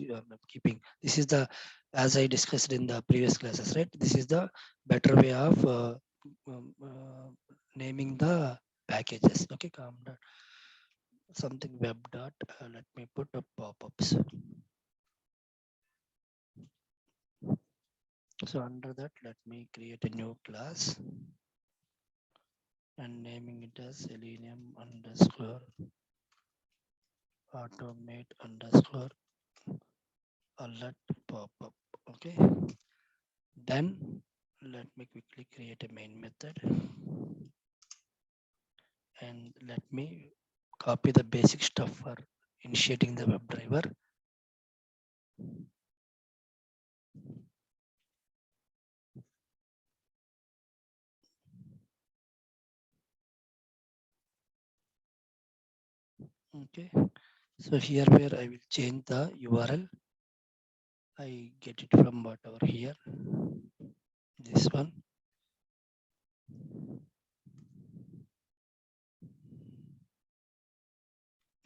keeping. This is the, as I discussed in the previous classes, right? This is the better way of um, uh, naming the packages. Okay, calm dot something web dot. Let me put up pop-ups. So under that, let me create a new class and naming it as selenium underscore automate underscore alert pop-up. Okay, then let me quickly create a main method and let me copy the basic stuff for initiating the WebDriver. Okay, so here where I will change the URL. I get it from whatever here, this one.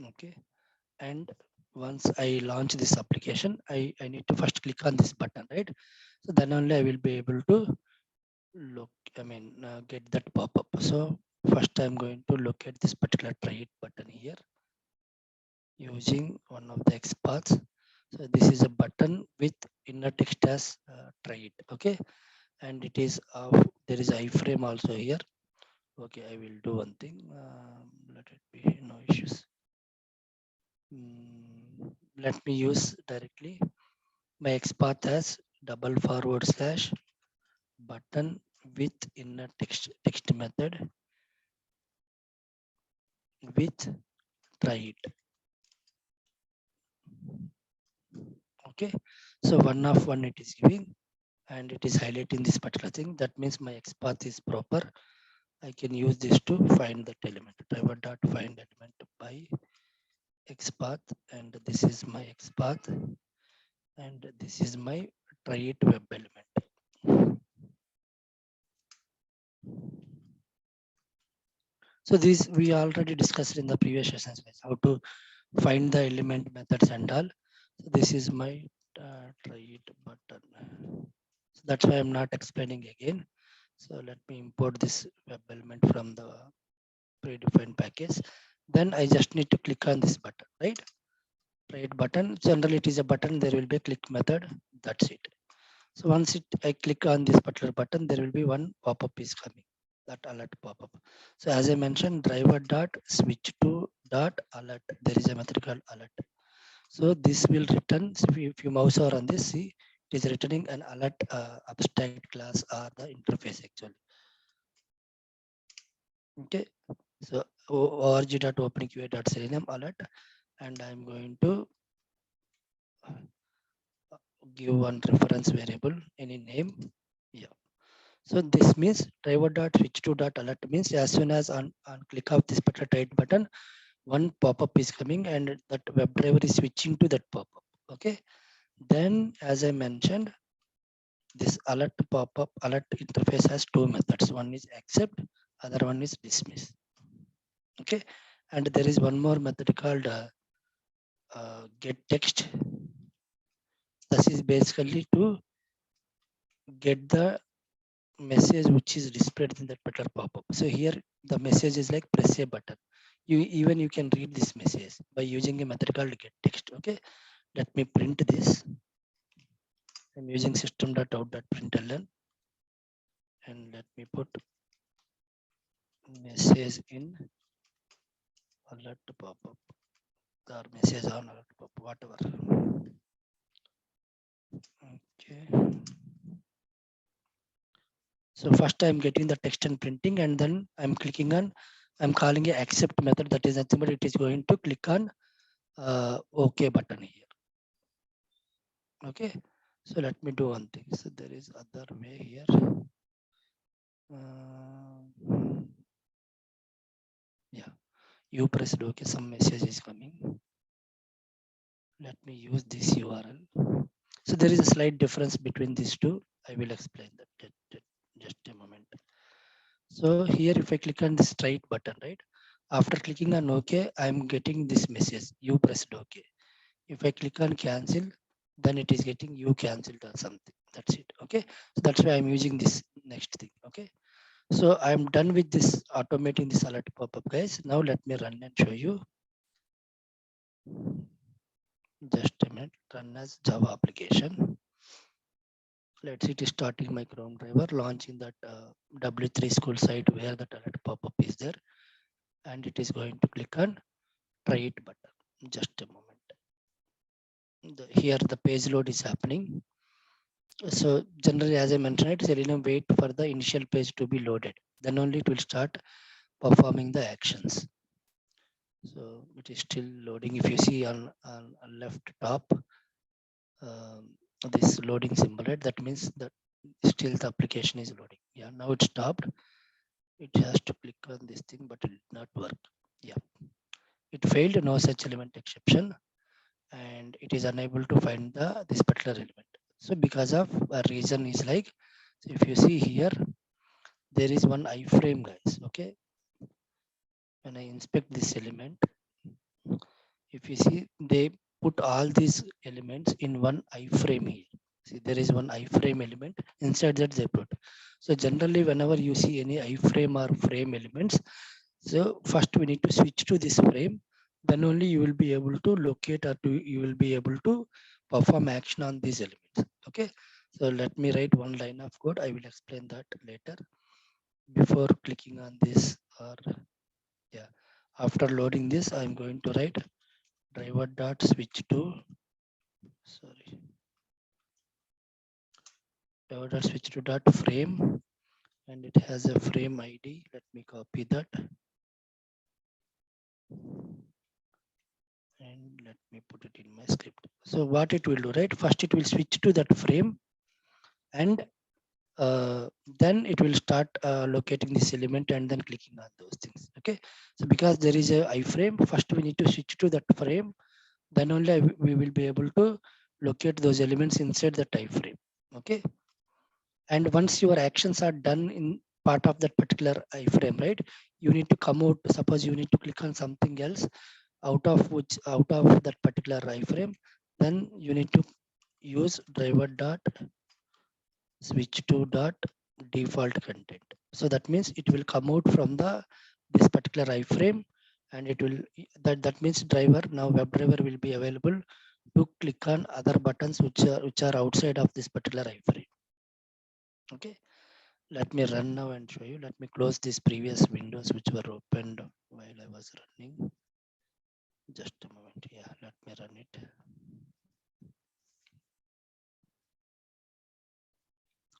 Okay, and once I launch this application, I need to first click on this button, right? So then only I will be able to look, get that pop-up. So first I'm going to look at this particular try it button here using one of the XPaths. So this is a button with inner text as try it. Okay, and it is there is iframe also here. Okay, I will do one thing. Let it be no issues. Let me use directly my XPath as double forward slash button with inner text method with try it. Okay, so one of one it is giving, and it is highlighting this particular thing. That means my XPath is proper. I can use this to find that element. Driver dot find element by XPath, and this is my XPath, and this is my try it web element. So this we already discussed in the previous sessions, guys, how to find the element methods and all. So this is my try it button. So that's why I'm not explaining again. So let me import this web element from the predefined package. Then I just need to click on this button, right? Try it button. Generally, it is a button. There will be a click method. That's it. So once I click on this particular button, there will be one pop-up is coming. That alert pop-up. So as I mentioned, driver dot switch to dot alert. There is a method called alert. So this will return, so if you mouse over on this, see, it is returning an alert abstract class or the interface actually. Okay, so org.openqa.selenium alert, and I'm going to give one reference variable, any name. Yeah. So this means driver dot switch to dot alert means as soon as on click of this particular right button, one pop-up is coming and that web driver is switching to that pop-up. Okay. Then as I mentioned, this alert pop-up alert interface has two methods. One is accept, other one is dismiss. Okay, and there is one more method called get text. This is basically to get the message which is displayed in that particular pop-up. So here the message is like press a button. You can read this message by using a method called get text. Okay, let me print this. I'm using system.out.println and let me put message in alert pop-up or message on alert pop, whatever. Okay. So first I'm getting the text and printing, and then I'm clicking on, I'm calling a accept method. That is nothing but it is going to click on OK button here. Okay. So let me do one thing. So there is other way here. Yeah, you pressed OK. Some message is coming. Let me use this URL. So there is a slight difference between these two. I will explain that. Just a moment. So here, if I click on this right button, right? After clicking on OK, I'm getting this message. You pressed OK. If I click on cancel, then it is getting you cancelled or something. That's it. Okay. So that's why I'm using this next thing. Okay. So I'm done with this automating this alert pop-up, guys. Now let me run and show you. Just a minute. Run as Java application. Let's see, it is starting my Chrome driver, launching that W3 school site where the alert pop-up is there, and it is going to click on try it button. Just a moment. Here the page load is happening. So generally, as I mentioned, it Selenium wait for the initial page to be loaded. Then only it will start performing the actions. So it is still loading. If you see on left top, this loading symbol, right? That means that still the application is loading. Yeah, now it stopped. It has to click on this thing, but it did not work. Yeah, it failed. No such element exception, and it is unable to find the this particular element. So because of a reason is like, so if you see here, there is one iframe, guys. Okay, when I inspect this element, if you see, they put all these elements in one iframe here. See, there is one iframe element inside that they put. So generally, whenever you see any iframe or frame elements, so first we need to switch to this frame. Then only you will be able to locate or you will be able to perform action on these elements. Okay. So let me write one line of code. I will explain that later. Before clicking on this, or yeah, after loading this, I'm going to write driver dot switch to, sorry, driver dot switch to dot frame, and it has a frame ID. Let me copy that and let me put it in my script. So what it will do, right? First it will switch to that frame, and then it will start locating this element and then clicking on those things. Okay. So because there is a iframe, first we need to switch to that frame. Then only we will be able to locate those elements inside the iframe. Okay. And once your actions are done in part of that particular iframe, right? You need to come out. Suppose you need to click on something else out of that particular iframe, then you need to use driver dot switch to dot default content. So that means it will come out from the this particular iframe, and it will that means driver, now web driver will be available to click on other buttons which are outside of this particular iframe. Okay, let me run now and show you. Let me close these previous windows which were opened while I was running. Just a moment. Yeah, let me run it.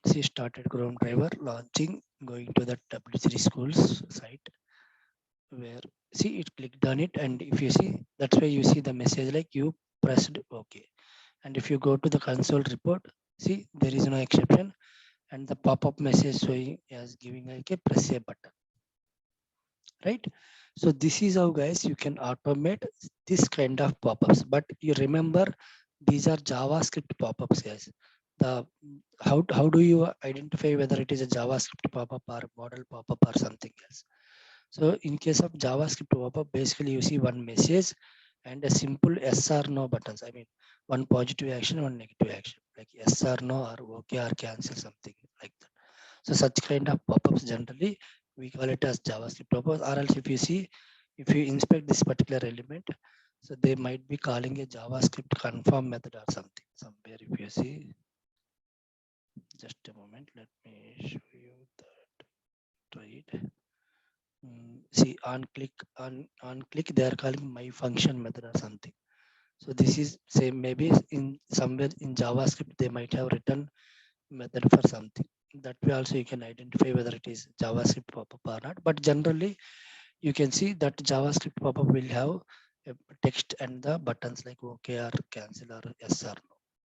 See, started Chrome driver launching, going to the W3 schools site where, see, it clicked on it, and if you see, that's why you see the message like you pressed OK. And if you go to the console report, see, there is no exception, and the pop-up message showing as giving like a press a button, right? So this is how, guys, you can automate this kind of pop-ups. But you remember, these are JavaScript pop-ups, guys. the how do you identify whether it is a JavaScript pop-up or model pop-up or something else? So in case of JavaScript pop-up, basically you see one message and a simple yes or no buttons. I mean, one positive action, one negative action, like yes or no or okay or cancel, something like that. So such kind of pop-ups generally we call it as JavaScript pop-ups. Or else if you see, if you inspect this particular element, so they might be calling a JavaScript confirm method or something. Somewhere if you see, just a moment, let me show you that, right. See, on click they are calling my function method or something. So this is same, maybe in somewhere in JavaScript they might have written method for something. That way also you can identify whether it is JavaScript pop-up or not. But generally you can see that JavaScript pop-up will have a text and the buttons like okay or cancel or yes or no.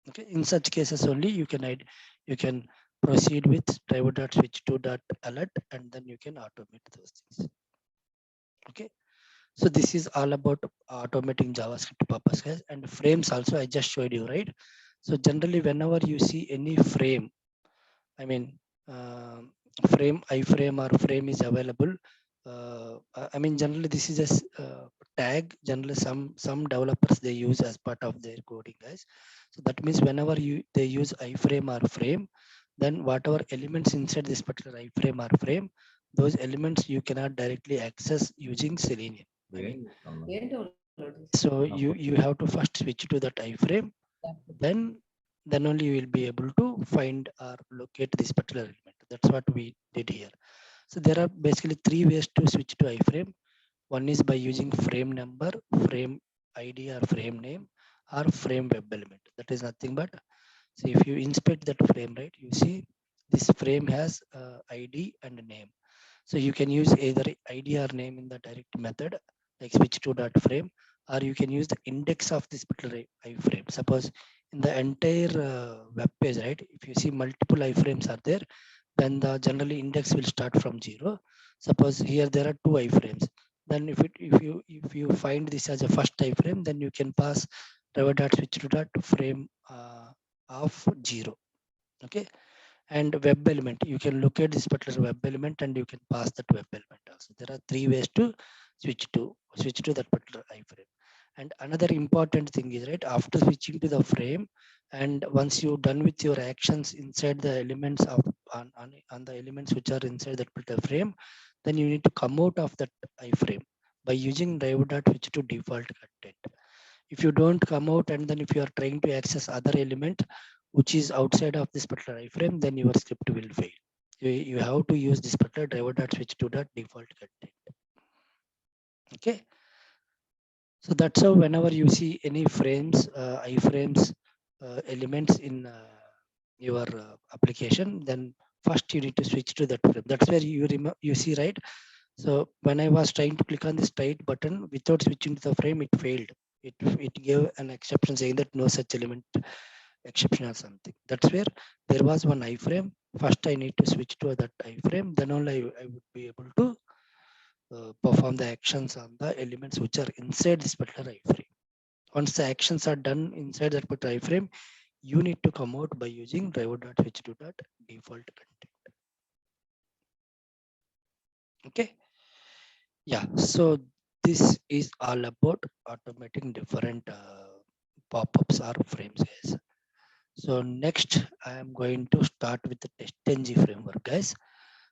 Okay, in such cases only you can proceed with driver dot switch to dot alert, and then you can automate those things. Okay, so this is all about automating JavaScript purpose, guys. And frames also I just showed you, right? So generally whenever you see any frame, I mean, frame, iframe or frame is available. I mean, generally this is a tag. Generally, some developers they use as part of their coding, guys. So that means whenever you they use iframe or frame, then whatever elements inside this particular iframe or frame, those elements you cannot directly access using Selenium. I mean, so you have to first switch to that iframe, then only you will be able to find or locate this particular element. That's what we did here. So there are basically three ways to switch to iframe. One is by using frame number, frame id or frame name, or frame web element. That is nothing but, see, if you inspect that frame, right, you see this frame has id and name. So you can use either ID or name in the direct method, like switch to dot frame, or you can use the index of this particular iframe. Suppose in the entire web page, right, if you see multiple iframes are there, then the generally index will start from 0. Suppose here there are two iframes. Then if you find this as a first iframe, then you can pass driver dot switch to dot frame of 0. Okay, and web element, you can look at this particular web element and you can pass that web element also. There are three ways to switch to that particular iframe. And another important thing is, right, after switching to the frame, and once you're done with your actions inside the elements of on the elements which are inside that particular frame, then you need to come out of that iframe by using driver dot switch to default content. If you don't come out, and then if you are trying to access other element which is outside of this particular iframe, then your script will fail. You have to use this particular driver dot switch to dot default content. Okay, so that's how whenever you see any frames, iframes elements in your application, then first you need to switch to that frame. That's where you see, right. So when I was trying to click on this right button without switching to the frame, it failed. It gave an exception saying that no such element exception or something. That's where there was one iframe. First, I need to switch to that iframe. Then only I would be able to perform the actions on the elements which are inside this particular iframe. Once the actions are done inside that particular iframe, you need to come out by using driver dot switch to dot default content. Okay. Yeah, so this is all about automating different pop-ups or frames, guys. So next, I am going to start with the TestNG framework, guys.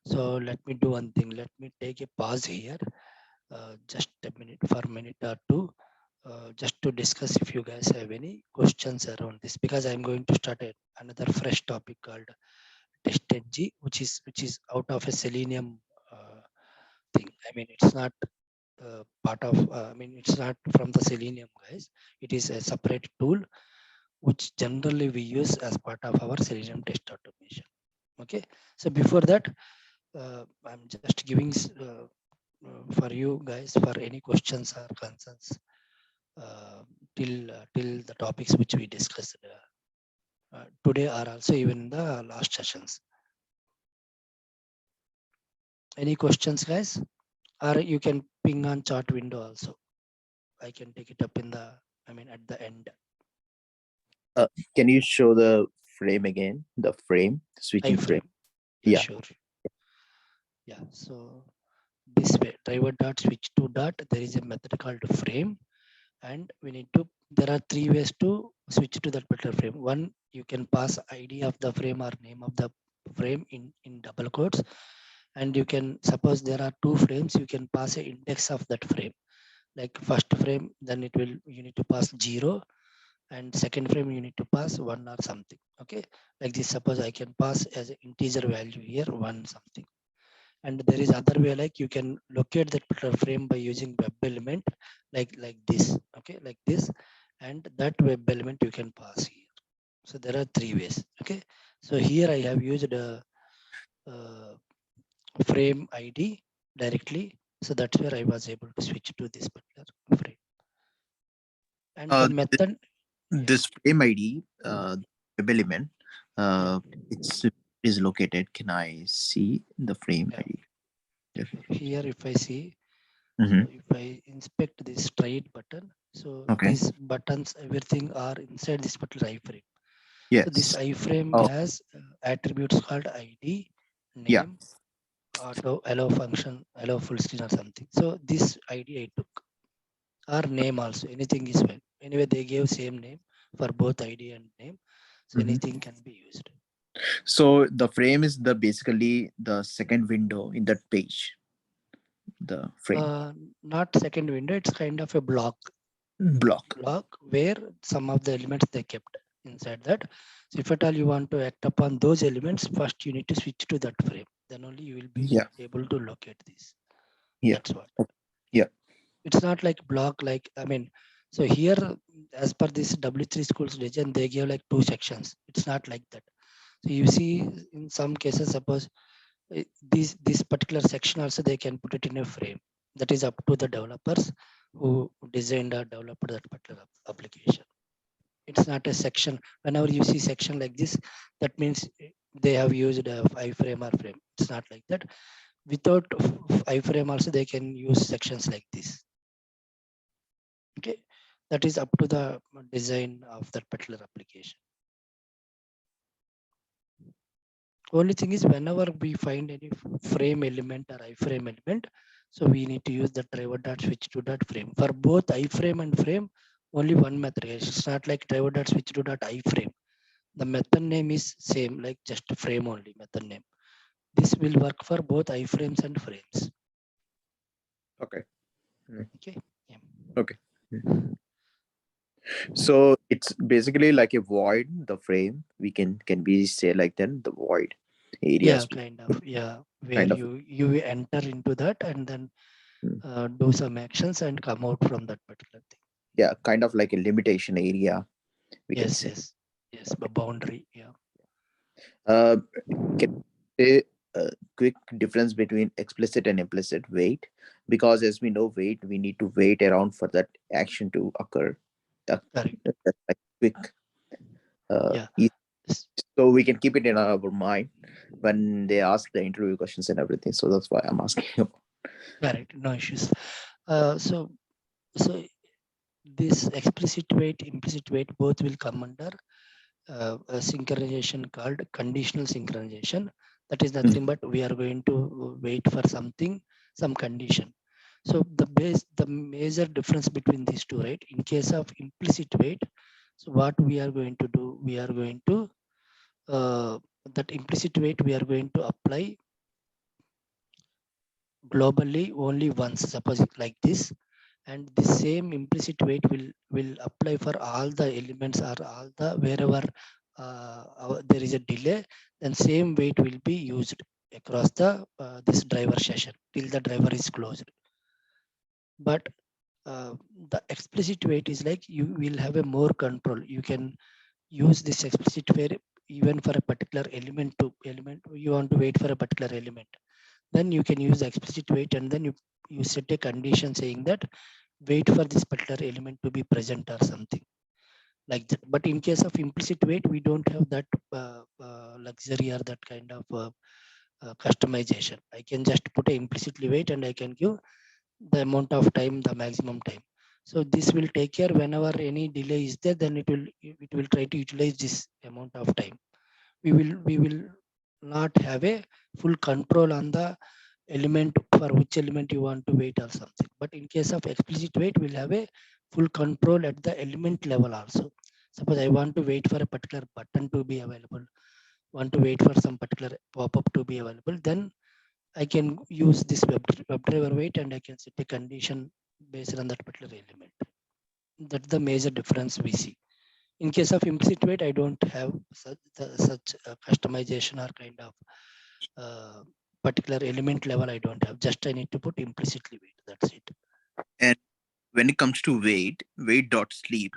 So let me do one thing. Let me take a pause here, just a minute, for a minute or two, just to discuss if you guys have any questions around this, because I'm going to start another fresh topic called TestNG, which is out of a Selenium thing. I mean, it's not part of I mean, it's not from the Selenium, guys. It is a separate tool which generally we use as part of our Selenium test automation. Okay, so before that, I'm just giving for you guys for any questions or concerns till the topics which we discussed today, or also even in the last sessions. Any questions, guys? Or you can ping on chat window also. I can take it up in the, I mean, at the end. Can you show the frame again. The frame, switching frame. iframe. Yeah, Yeah. sure. Yeah. So this way, driver dot switch to dot. There is a method called frame, and we need to. There are three ways to switch to that particular frame. One, you can pass ID of the frame or name of the frame in double quotes, and you can suppose there are two frames. You can pass a index of that frame. Like first frame, then it will you need to pass 0, and second frame you need to pass 1 or something. Okay, like this, suppose I can pass as an integer value here 1 something. And there is other way, like you can locate that particular frame by using web element, like this. Okay, like this, and that web element you can pass here. So there are three ways. Okay, so here I have used a, uh frame id directly, so that's where I was able to switch to this particular frame. And the Uh, this, method, yeah, this frame ID, web element, yeah, it's is located. Can I see the frame yeah, ID? Yep. sure. Here, if I see, so Mm-hmm. if I inspect this straight button, so Okay. these buttons, everything are inside this particular iframe. So this Yes. iframe Oh, has attributes called ID, yeah. name, auto, allow function, allow full screen or something. So this ID I took, or name also, anything is fine. Anyway, they gave same name for both ID and name, so Mm-hmm. anything can be used. So the frame is the basically the second window in that page. The frame Uh, Not second window, it's kind of a block. block where some of the elements they kept inside that. So if at all you want to act upon those elements, first you need to switch to that frame. Then only you will be Yeah. able to locate this. Yeah. That's what. Okay. Yeah. It's not like block like I mean. So here, as per this W3 schools region, they give like two sections. It's not like that. So you see, in some cases, suppose this particular section also they can put it in a frame. That is up to the developers who designed or developed that particular application. It's not a section. Whenever you see section like this, that means they have used a iframe or frame. It's not like that. Without iframe also they can use sections like this. Okay, that is up to the design of that particular application. Only thing is, whenever we find any frame element or iframe element, so we need to use the driver dot switch to dot frame. For both iframe and frame, only one method. It's not like driver dot switch to dot iframe. The method name is same, like just frame only method name. This will work for both iframes and frames. Okay. Mm. Okay. Yeah. Okay. Mm. So it's basically like a void. The frame we can be say like then the void Yeah, areas kind of. Yeah, where kind of. you enter into that and then Mm. do some actions and come out from that particular thing. Yeah, kind of like a limitation area we can Yes, say. yes, yes. The Okay. boundary. Yeah. Uh, can you say a quick difference between explicit and implicit wait? Because as we know, wait we need to wait around for that action to occur. Uh, Correct. that's like quick. Yeah. So we can keep it in our mind when they ask the interview questions and everything. So that's why I'm asking you. Correct. No issues. So this explicit wait, implicit wait, both will come under a synchronization called conditional synchronization. That is nothing but we are going to wait for something, some condition. So the major difference between these two, right? In case of implicit wait, so what we are going to do, we are going to that implicit wait we are going to apply globally only once. Suppose like this, and the same implicit weight will apply for all the elements or all the wherever there is a delay, then same weight will be used across the this driver session till the driver is closed. But uh, the explicit weight is like you will have a more control. You can use this explicit weight even for a particular element to element. You want to wait for a particular element, then you can use the explicit wait, and then you set a condition saying that wait for this particular element to be present or something like that. But in case of implicit wait, we don't have that luxury or that kind of customization. I can just put a implicitly wait and I can give the amount of time, the maximum time. So this will take care whenever any delay is there, then it will try to utilize this amount of time. we will not have a full control on the element for which element you want to wait or something. But in case of explicit wait, we'll have a full control at the element level also. Suppose I want to wait for a particular button to be available, want to wait for some particular pop-up to be available, then I can use this web driver wait and I can set a condition based on that particular element. That's the major difference we see. In case of implicit wait, I don't have such customization or kind of uh, particular element level. I don't have. Just I need to put implicitly wait. That's it. And when it comes to wait dot sleep.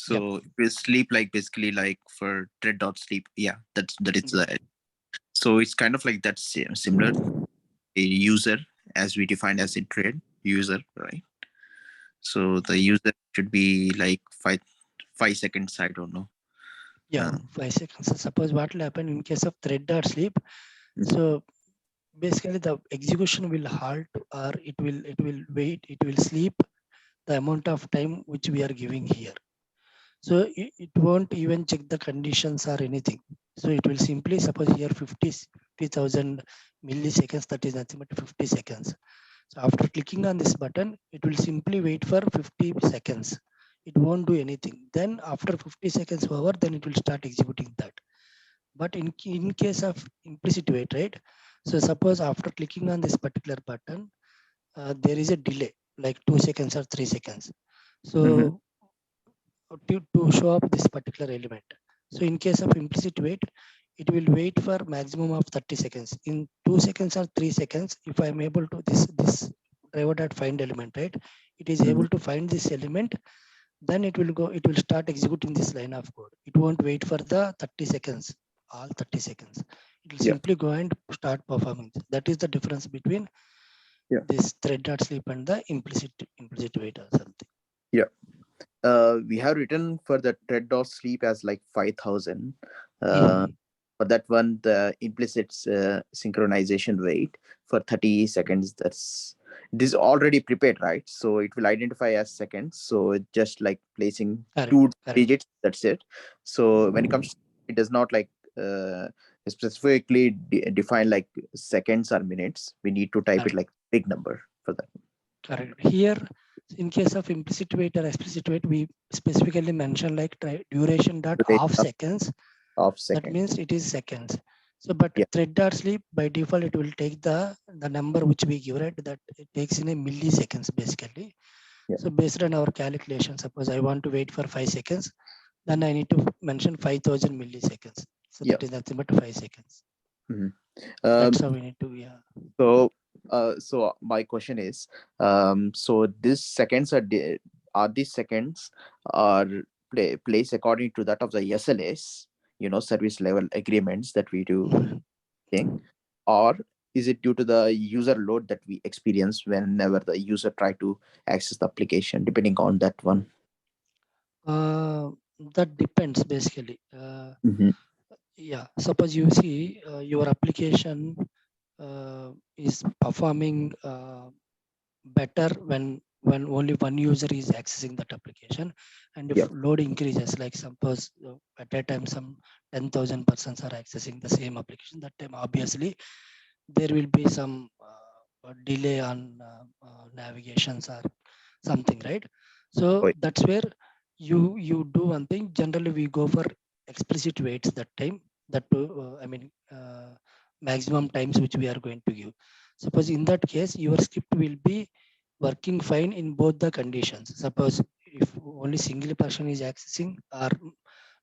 Yep. So it will sleep like basically like for thread dot sleep. Yeah, that is Yep. the. So it's kind of like that similar a user as we define as a thread user, right? So the Yep. user should be like 5 seconds. I don't know. Yeah. Uh, 5 seconds. So suppose what will happen in case of thread dot sleep. mhm, So basically the execution will halt or it will wait. It will sleep the amount of time which we are giving here. So it won't even check the conditions or anything. So it will simply suppose here 50,000 milliseconds, that is nothing but 50 seconds. So after clicking on this button, it will simply wait for 50 seconds. It won't do anything. Then after 50 seconds over, then it will start executing that. But in case of implicit wait, right? So suppose after clicking on this particular button, there is a delay like 2 seconds or 3 seconds. mhm, So to show up this particular element. So in case of implicit wait, it will wait for maximum of 30 seconds. In 2 seconds or 3 seconds, if I am able to this driver dot find element, right? It is mhm. able to find this element, then it will start executing this line of code. It won't wait for the 30 seconds, all 30 seconds. It will Yeah, simply go and start performing. That is the difference between yeah, this thread dot sleep and the implicit wait or something. yeah. We have written for the thread dot sleep as like 5,000. Uh, Mhm. for that one, the implicit synchronization wait for 30 seconds. This is already prepared, right? So it will identify as seconds. So it just like placing Correct, two correct. digits. That's it. So when it comes, to, it does not like specifically define like seconds or minutes. We need to type it Correct. like big number for that. Correct. Here, in case of implicit wait or explicit wait, we specifically mention like duration dot Duration half seconds. of That seconds. means it is seconds. So, but Yeah, thread dot sleep by default it will take the number which we give it, that it takes in a milliseconds basically. yeah, So based on our calculation, suppose I want to wait for 5 seconds, then I need to mention 5,000 milliseconds. So yeah. that is nothing but 5 seconds. Mhm. That's Um, how we need to, yeah. so, so my question is, so these seconds are these seconds are placed according to that of the SLAs, service level agreements that we do, thing, or is it due to the user load that we experience whenever the user try to access the application, depending on that one? Uh, that depends basically. Mm-hmm. Yeah, suppose you see your application is performing better when only one user is accessing that application, and if Yeah. load increases, like suppose at a time some 10,000 persons are accessing the same application, that time obviously there will be some delay on navigations or something, right? So Oh, that's where you do one thing. Generally we go for explicit waits that time, that I mean maximum times which we are going to give. Suppose in that case your script will be working fine in both the conditions. Suppose if only single person is accessing, or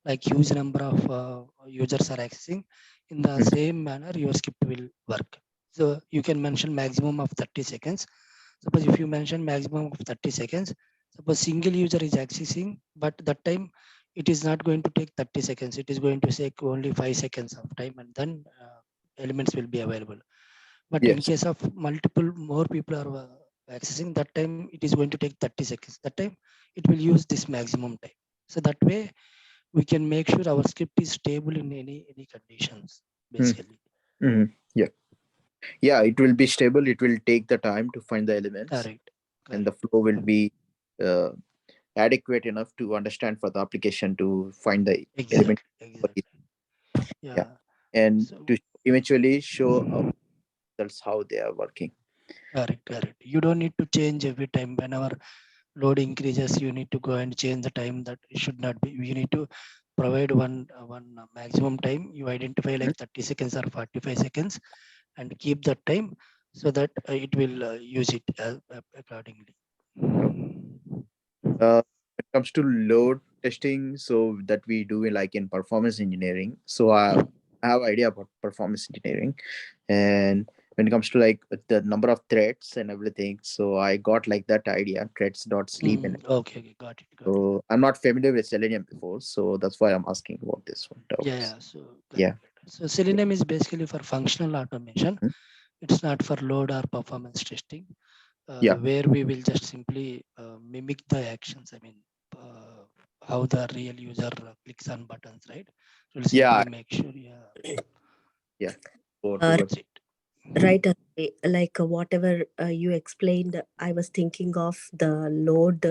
like huge number of users are accessing, in the mhm, same manner your script will work. So you can mention maximum of 30 seconds. Suppose if you mention maximum of 30 seconds, suppose single user is accessing, but that time it is not going to take 30 seconds. It is going to take only 5 seconds of time, and then elements will be available. But in yes. case of multiple more people are accessing, that time it is going to take 30 seconds. That time it will use this maximum time. So that way we can make sure our script is stable in any conditions basically. Mm-hmm. Yeah. Yeah, it will be stable. It will take the time to find the elements, Correct. and the Correct. flow will be uh, adequate enough to understand for the application to find the element. Exactly. Exactly. Yeah, Yeah. and So to eventually show results how they are working. correct, correct. You don't need to change every time. Whenever load increases, you need to go and change the time. That it should not be. You need to provide one maximum time. You identify Mhm. like 30 seconds or 45 seconds and keep that time so that it will use it accordingly. Okay. When it comes to load testing, so that we do in like in performance engineering. So I have idea about performance engineering, and when it comes to like the number of threads and everything, so I got like that idea threads dot sleep, and Okay, okay, got it, got it. so I'm not familiar with Selenium before, so that's why I'm asking about this one Yeah, doubts. yeah. So correct, Yeah. correct. So Selenium is basically for functional automation. Mhm. It's not for load or performance testing, Yeah. where we will just simply mimic the actions. I mean, uh, how the real user clicks on buttons, right? We'll Yeah. simply make sure. Yeah, Yeah. Or towards. that's it. Right, like whatever you explained, I was thinking of the load,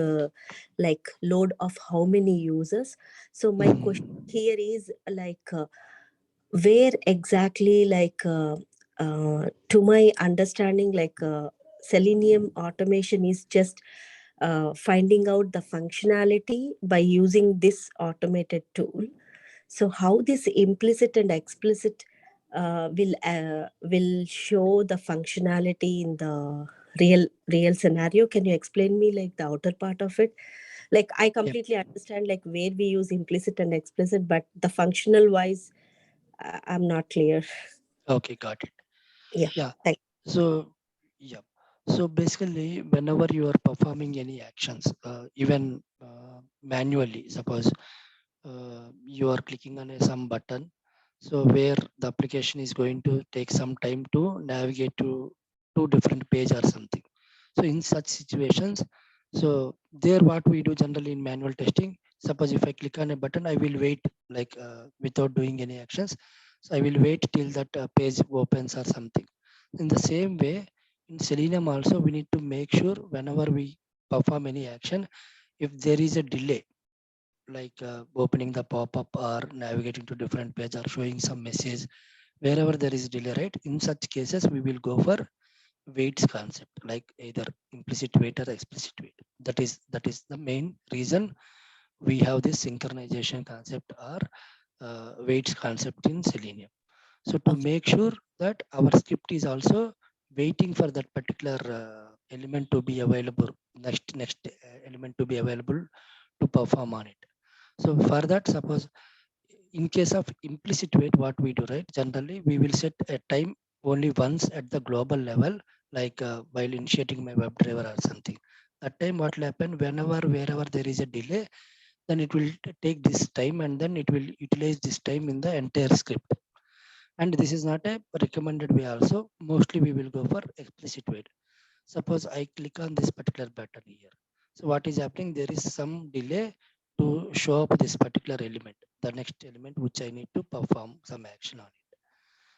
like load of how many users. So my question Mhm. here is like, where exactly, like, to my understanding, like, Selenium automation is just finding out the functionality by using this automated tool. So how this implicit and explicit will show the functionality in the real scenario? Can you explain me like the outer part of it? Like I Yep. completely understand like where we use implicit and explicit, but the functional wise, I'm not clear. Okay, got it. Yeah, Yeah. thank. So, yeah. So basically, whenever you are performing any actions, even manually, suppose you are clicking on some button, so where the application is going to take some time to navigate to two different page or something. So in such situations, so there what we do generally in manual testing, suppose if I click on a button, I will wait like without doing any actions. So I will wait till that page opens or something. In the same way, in Selenium also, we need to make sure whenever we perform any action, if there is a delay, like opening the pop-up or navigating to different page or showing some message, wherever there is delay, right? In such cases, we will go for weights concept, like either implicit weight or explicit weight. That is the main reason we have this synchronization concept or weights concept in Selenium. So to Okay, make sure that our script is also waiting for that particular element to be available, next element to be available to perform on it. So for that, suppose in case of implicit weight, what we do, right? Generally, we will set a time only once at the global level, like while initiating my WebDriver or something. That time, what will happen wherever there is a delay, then it will take this time and then it will utilize this time in the entire script. And this is not a recommended way also. Mostly we will go for explicit way. Suppose I click on this particular button here. So what is happening? There is some delay to show up this particular element, the next element which I need to perform some action on it.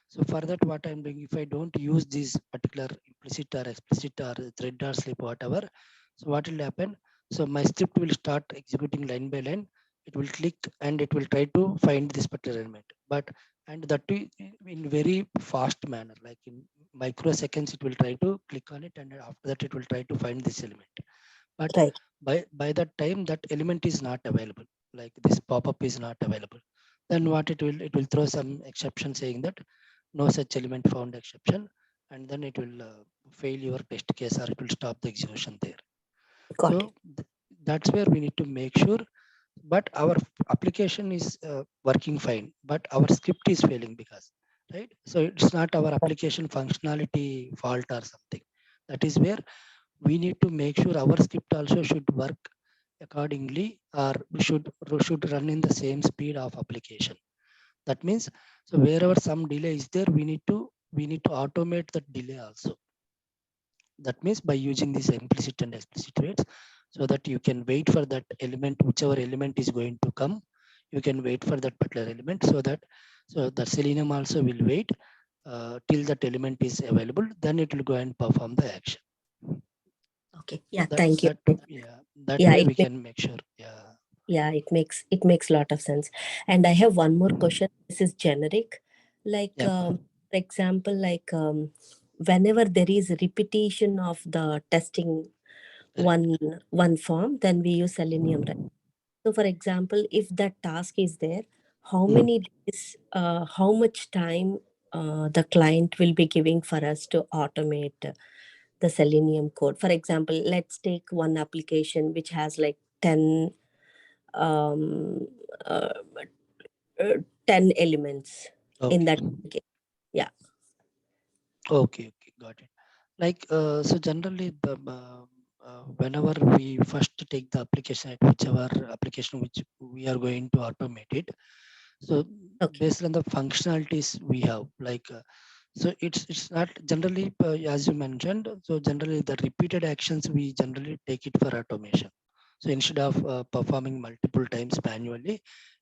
So for that, what I'm doing, if I don't use this particular implicit or explicit or thread or slip, whatever, so what will happen? So my script will start executing line by line. It will click and it will try to find this particular element. But and that too in very fast manner, like in microseconds, it will try to click on it, and after that, it will try to find this element. But right, by that time, that element is not available, like this pop-up is not available. Then what it will throw some exception saying that no such element found exception, and then it will fail your test case or it will stop the execution there. So got it. that's where we need to make sure. But our application is working fine, but our script is failing because, right? So it's not our application functionality fault or something. That is where we need to make sure our script also should work accordingly, or should run in the same speed of application. That means, so wherever some delay is there, we need to automate that delay also. That means by using these implicit and explicit weights, so that you can wait for that element, whichever element is going to come, you can wait for that particular element, so the Selenium also will wait till that element is available, then it will go and perform the action. Okay, yeah, that thank you. that Yeah, that Yeah, way it we makes can make sure. Yeah. Yeah, it makes a lot of sense. And I have one more question. This is generic. Like, Yeah. for example, like, whenever there is repetition of the testing Correct. one form, then we use Selenium, right? So, for example, if that task is there, how Mhm. many days, how much time the client will be giving for us to automate the Selenium code? For example, let's take one application which has like 10 um, uh, 10 elements in Okay. that application. Yeah. Okay. Okay. Got it. Like, so generally, whenever we first take the application at whichever application which we are going to automate it, so Okay. based on the functionalities we have, like, so it's not generally, as you mentioned. So generally, the repeated actions we generally take it for automation. So instead of performing multiple times manually,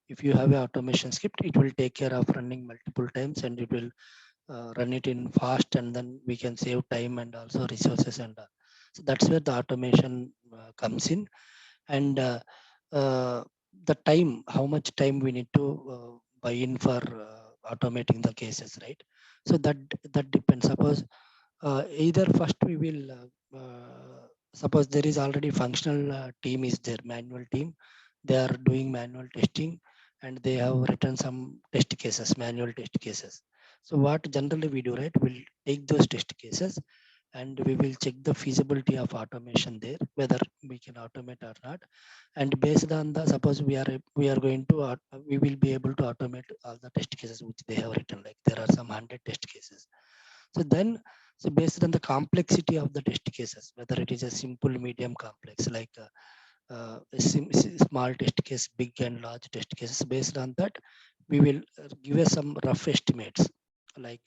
if you have a automation script, it will take care of running multiple times, and it will run it in fast, and then we can save time and also resources and so that's where the automation comes in. And uh, the time, how much time we need to buy in for automating the cases, right? So that depends. Suppose either first we will suppose there is already functional team is there, manual team, they are doing manual testing, and they have written some test cases, manual test cases. So what generally we do, right, we'll take those test cases and we will check the feasibility of automation there, whether we can automate or not. And based on the, suppose we are going to we will be able to automate all the test cases which they have written, like there are some 100 test cases. So then, so based on the complexity of the test cases, whether it is a simple, medium, complex, like small test case, big and large test cases, based on that, we will give us some rough estimates. Like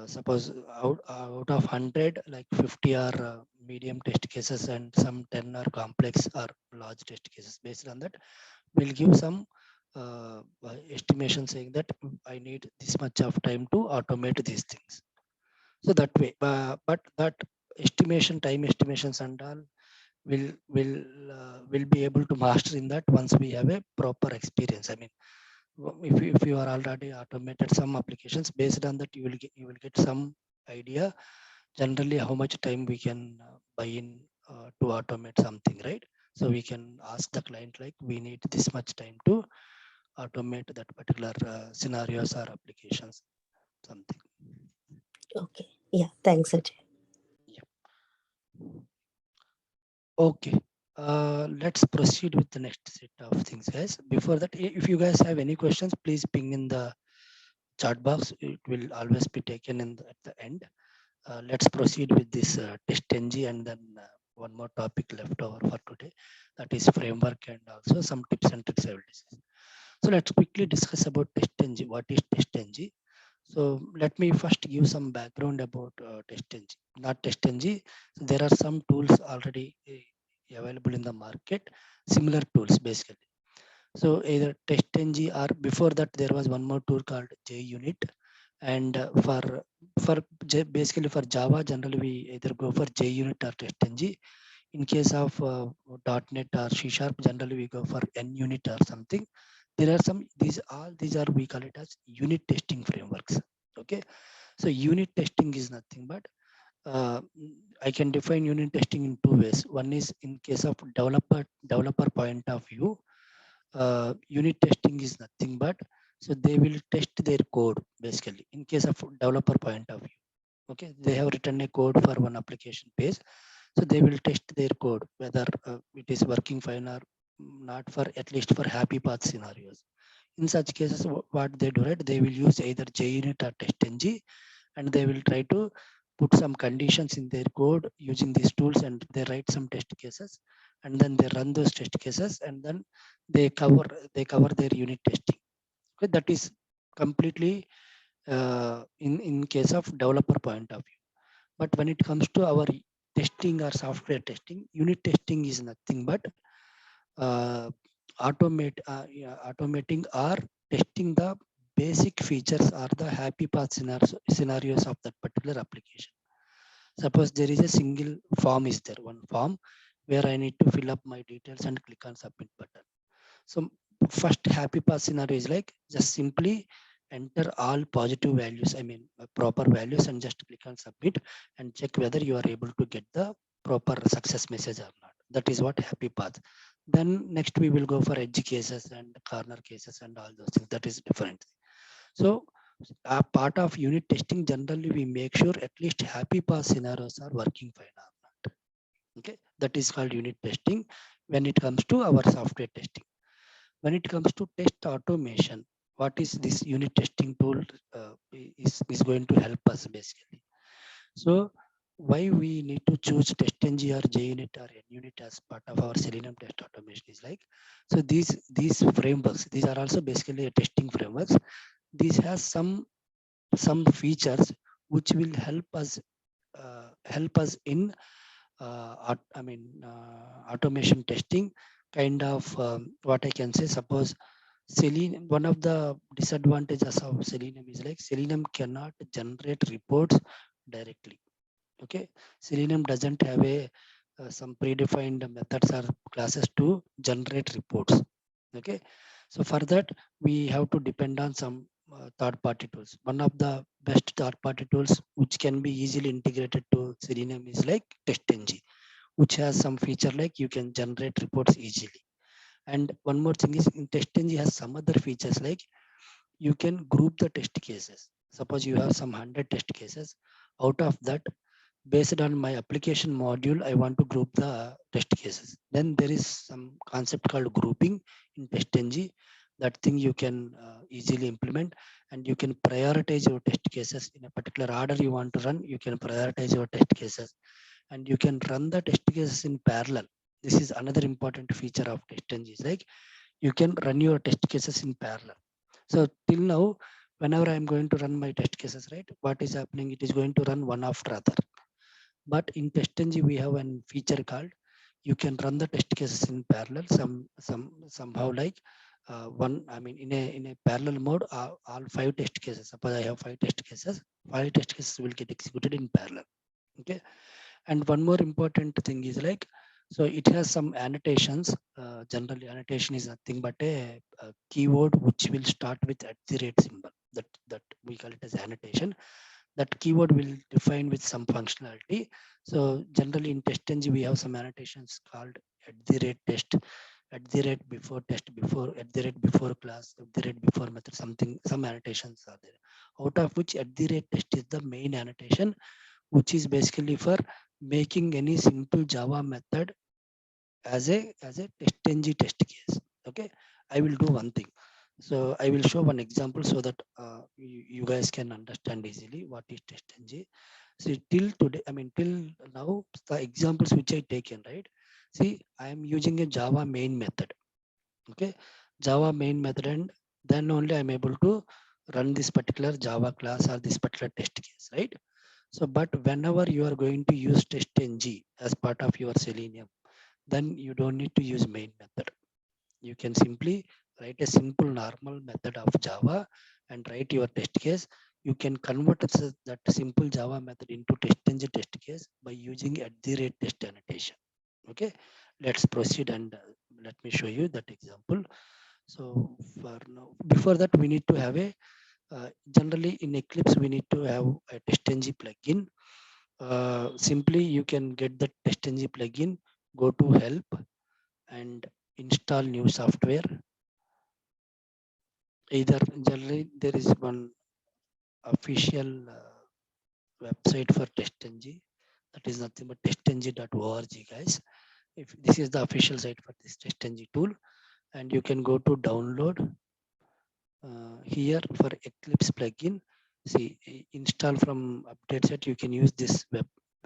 suppose out of 100, like 50 are medium test cases and some 10 are complex or large test cases. Based on that, we'll give some estimation saying that I need this much of time to automate these things. So that way, but that estimation, time estimations and all will be able to master in that once we have a proper experience. I mean, if you are already automated some applications, based on that you will get some idea generally how much time we can buy in to automate something, right? So we can ask the client like we need this much time to automate that particular scenarios or applications, something. Okay. Yeah. Thanks, Ajay. Yeah. Okay. Let's proceed with the next set of things, guys. Before that, if you guys have any questions, please ping in the chat box. It will always be taken in at the end. Let's proceed with this test ng, and then one more topic left over for today, that is framework and also some tips and tricks I will discuss. So let's quickly discuss about test ng. What is test ng? So let me first give some background about TestNG. Not TestNG. There are some tools already available in the market, similar tools basically. So either TestNG, or before that there was one more tool called JUnit. And basically for Java, generally we either go for JUnit or TestNG. In case of .NET or C Sharp, generally we go for NUnit or something. There are some, these are, we call it as unit testing frameworks. Okay, so unit testing is nothing but uh, I can define unit testing in two ways. One is in case of developer point of view. Unit testing is nothing but, so they will test their code basically in case of developer point of view. Okay, they have written a code for one application page, so they will test their code whether it is working fine or not, for at least for happy path scenarios. In such cases, what they do, right, they will use either JUnit or TestNG, and they will try to put some conditions in their code using these tools, and they write some test cases, and then they run those test cases, and then they cover their unit testing. Okay, that is completely in case of developer point of view. But when it comes to our testing or software testing, unit testing is nothing but uh, yeah, automating or testing the basic features or the happy path scenarios of that particular application. Suppose there is a single form is there, one form where I need to fill up my details and click on submit button. So first happy path scenario is like just simply enter all positive values, I mean proper values, and just click on submit and check whether you are able to get the proper success message or not. That is what happy path. Then next we will go for edge cases and corner cases and all those things. That is different. So a part of unit testing, generally we make sure at least happy path scenarios are working fine or not. Okay, that is called unit testing when it comes to our software testing. When it comes to test automation, what is this unit testing tool is going to help us basically. So why we need to choose TestNG or JUnit or NUnit as part of our Selenium test automation is like, so these frameworks, these are also basically a testing frameworks. These has some features which will help us in automation testing kind of, what I can say. Suppose Selenium, one of the disadvantages of Selenium is like Selenium cannot generate reports directly. Okay, Selenium doesn't have a some predefined methods or classes to generate reports. Okay, so for that we have to depend on some third-party tools. One of the best third-party tools which can be easily integrated to Selenium is like TestNG, which has some feature like you can generate reports easily. And one more thing is in TestNG has some other features like you can group the test cases. Suppose you have some 100 test cases. Out of that, based on my application module, I want to group the test cases. Then there is some concept called grouping in TestNG. That thing you can easily implement, and you can prioritize your test cases in a particular order you want to run. You can prioritize your test cases, and you can run the test cases in parallel. This is another important feature of TestNG. Is like you can run your test cases in parallel. So till now, whenever I'm going to run my test cases, right, what is happening? It is going to run one after other. But in TestNG, we have a feature called you can run the test cases in parallel. Somehow like one. I mean, in a parallel mode, all five test cases. Suppose I have five test cases. Five test cases will get executed in parallel. Okay. And one more important thing is like, so it has some annotations. Generally, annotation is nothing but a keyword which will start with at the rate symbol. That we call it as annotation. That keyword will define with some functionality. So generally in TestNG, we have some annotations called at the rate test, at the rate before test, before, at the rate before class, at the rate before method, something, some annotations are there. Out of which at the rate test is the main annotation, which is basically for making any simple Java method as a TestNG test case. Okay, I will do one thing. So I will show one example so that you guys can understand easily what is TestNG. See, till today, I mean till now, the examples which I taken, right? See, I am using a Java main method. Okay, Java main method, and then only I'm able to run this particular Java class or this particular test case, right? So, but whenever you are going to use TestNG as part of your Selenium, then you don't need to use main method. You can simply write a simple normal method of Java and write your test case. You can convert that simple Java method into TestNG test case by using at the rate test annotation. Okay, let's proceed, and let me show you that example. So for now, before that, we need to have a generally in Eclipse we need to have a TestNG plugin. Simply you can get the TestNG plugin, go to help and install new software. Either generally there is one official website for TestNG, that is nothing but testng.org, guys. If this is the official site for this TestNG tool, and you can go to download here for Eclipse plugin. See, install from update set. You can use this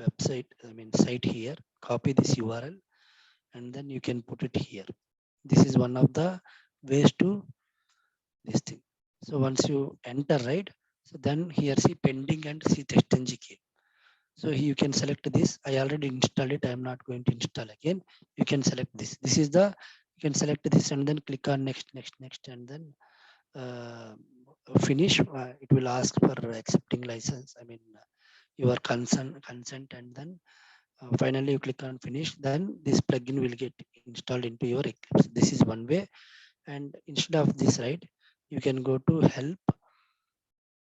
website, I mean site here. Copy this URL and then you can put it here. This is one of the ways to this thing. So once you enter, right, so then here see pending and see TestNG key. So you can select this. I already installed it. I am not going to install again. You can select this. This is the, you can select this and then click on next, and then uh, finish. It will ask for accepting license. I mean your consent, and then Finally you click on finish, then this plugin will get installed into your Eclipse. This is one way. And instead of this, right, you can go to help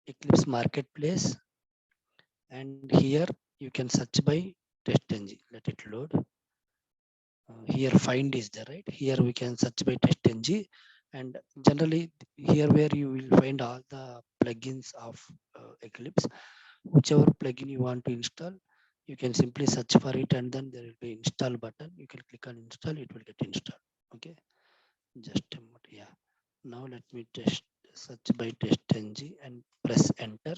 Eclipse marketplace, and here you can search by testng. Let it load. Here find is there, right? Here we can search by testng, and generally here where you will find all the plugins of Eclipse. Whichever plugin you want to install, you can simply search for it, and then there will be install button. You can click on install, it will get installed. Okay, just a moment. Yeah, now let me test search by testng and press enter.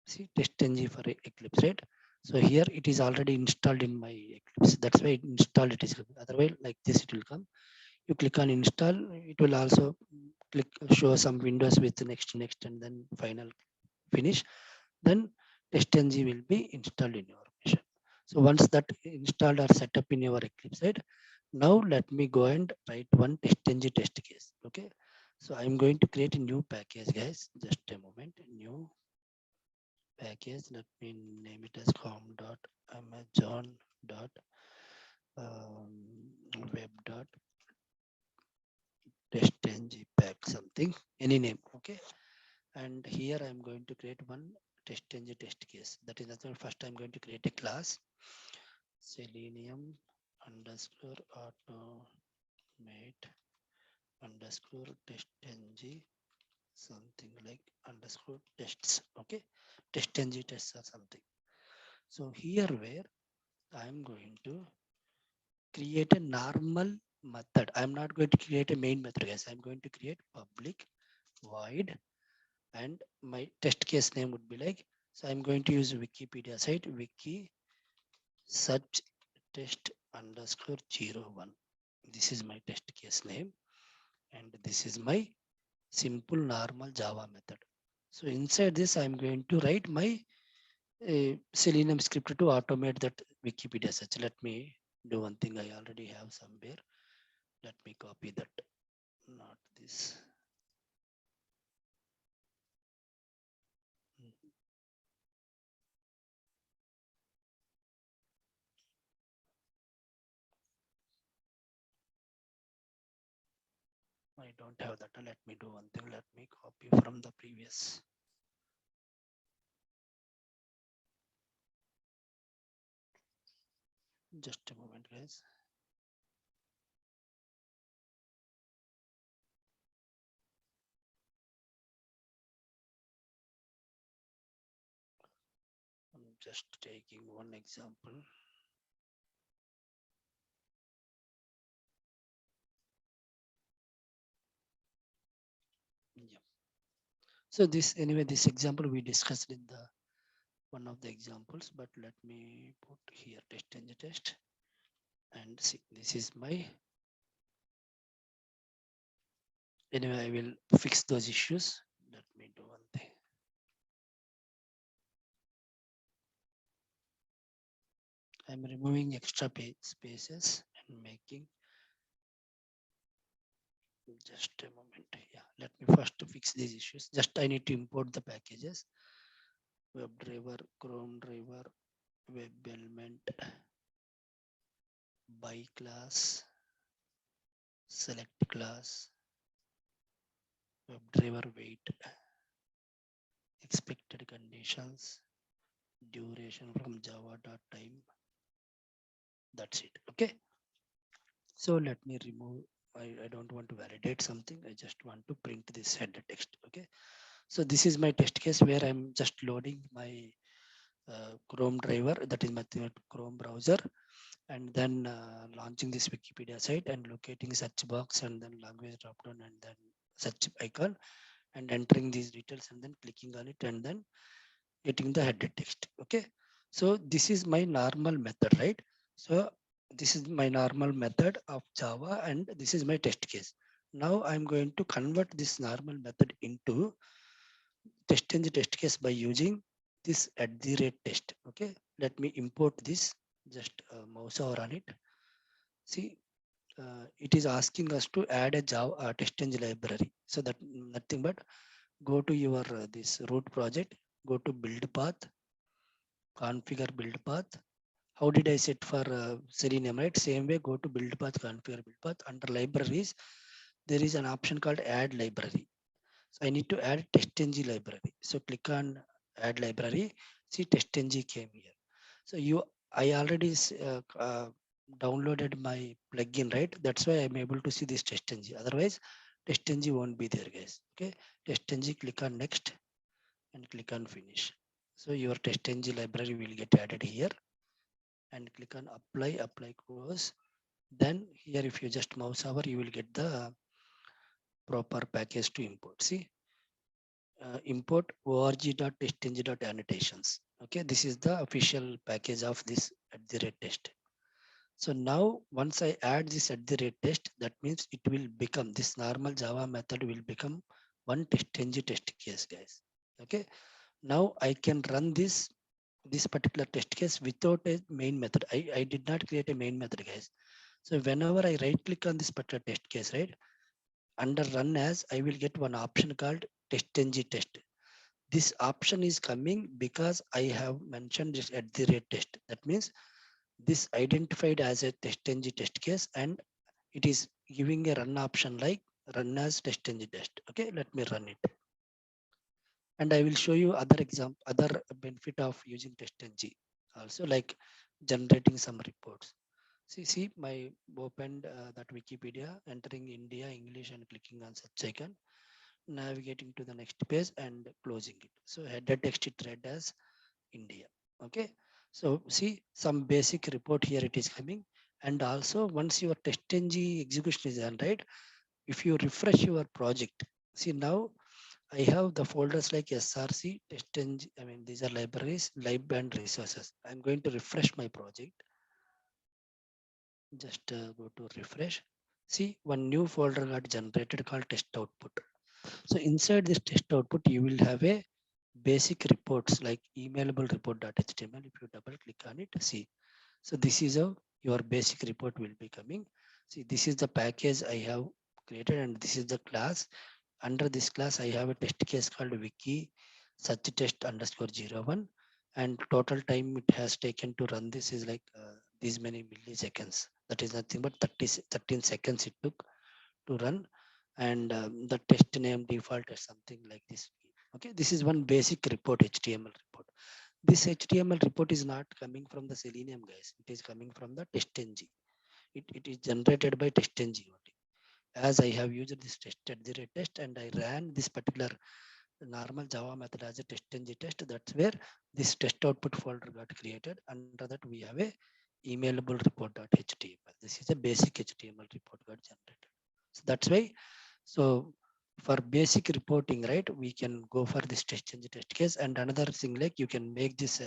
See, testng for Eclipse, right? So here it is already installed in my Eclipse. That's why it installed it is. Otherwise, like this, it will come. You click on install. It will also click show some windows with next, and then final finish. Then testng will be installed in your machine. So once that installed or set up in your Eclipse, right? Now let me go and write one testng test case. Okay. So I'm going to create a new package, guys. Just a moment. New package. Let me name it as com.amazon dot web dot testng pack something, any name. Okay. And here I'm going to create one testng test case. That is nothing. First I'm going to create a class selenium underscore automate underscore testng something like underscore tests. Okay, testng tests or something. So here where I'm going to create a normal method. I'm not going to create a main method, guys. I'm going to create public void, and my test case name would be like, so I'm going to use Wikipedia site wiki search test underscore 01. This is my test case name, and this is my simple normal Java method. So inside this I'm going to write my Selenium script to automate that Wikipedia search. Let me do one thing. I already have somewhere. Let me copy that. Not this. I don't have that. Let me do one thing. Let me copy from the previous. Just a moment, guys. I'm just taking one example. Yeah. So this anyway, this example we discussed in the one of the examples, but let me put here test test and see. This is my anyway. I will fix those issues. Let me do one thing. I'm removing extra page spaces and making just a moment. Yeah, let me first fix these issues. Just I need to import the packages: WebDriver, Chrome driver, web element, by class, select class, WebDriver weight, expected conditions, duration from java.time. That's it. Okay. So let me remove. I don't want to validate something. I just want to print this header text. Okay. So this is my test case where I'm just loading my Chrome driver, that is my Chrome browser, and then launching this Wikipedia site and locating search box and then language dropdown and then search icon and entering these details and then clicking on it and then getting the header text. Okay. So this is my normal method, right? So this is my normal method of Java and this is my test case. Now I'm going to convert this normal method into testng test case by using this @test. Okay, let me import this. Just mouse over on it. See, it is asking us to add a Java testng library. So that nothing but go to your this root project, go to build path, configure build path. How did I set for Selenium, right? Same way, go to build path, configure build path. Under libraries, there is an option called add library. So I need to add testng library. So click on add library. See testng came here. So I already downloaded my plugin, right? That's why I'm able to see this testng. Otherwise, testng won't be there, guys. Okay, testng. Click on next and click on finish. So your testng library will get added here, and click on apply close. Then here, if you just mouse over, you will get the proper package to import. See, import org.testng.annotations. Okay, this is the official package of this at the rate test. So now once I add this at the rate test, that means it will become this normal Java method will become one testng test case, guys. Okay, now I can run this particular test case without a main method. I did not create a main method, guys. So whenever I right click on this particular test case, right, under run as, I will get one option called testng test. This option is coming because I have mentioned this at the rate test. That means this identified as a testng test case, and it is giving a run option like run as testng test. Okay, let me run it. And I will show you other example, other benefit of using testng also, like generating some reports. See, my opened that Wikipedia, entering India, English, and clicking on search icon, navigating to the next page and closing it. So header text it read as India. Okay. So see some basic report here it is coming. And also once your testng execution is done, right? If you refresh your project, see now I have the folders like src, testng, I mean these are libraries, lib and resources. I'm going to refresh my project. Just go to refresh. See one new folder got generated called test output. So inside this test output, you will have a basic reports like emailable report.html. If you double click on it, see. So this is how your basic report will be coming. See, this is the package I have created, and this is the class. Under this class, I have a test case called wiki search test underscore 01, and total time it has taken to run this is like these many milliseconds. That is nothing but 13 seconds it took to run, and the test name default is something like this. Okay, this is one basic report, HTML report. This HTML report is not coming from the Selenium, guys. It is coming from the testng. It is generated by testng only. As I have used this test at the rate test and I ran this particular normal Java method as a testng test, that's where this test output folder got created. Under that we have a emailable report.html. This is a basic HTML report got generated. So that's why, so for basic reporting, right, we can go for this testng test case. And another thing, like you can make this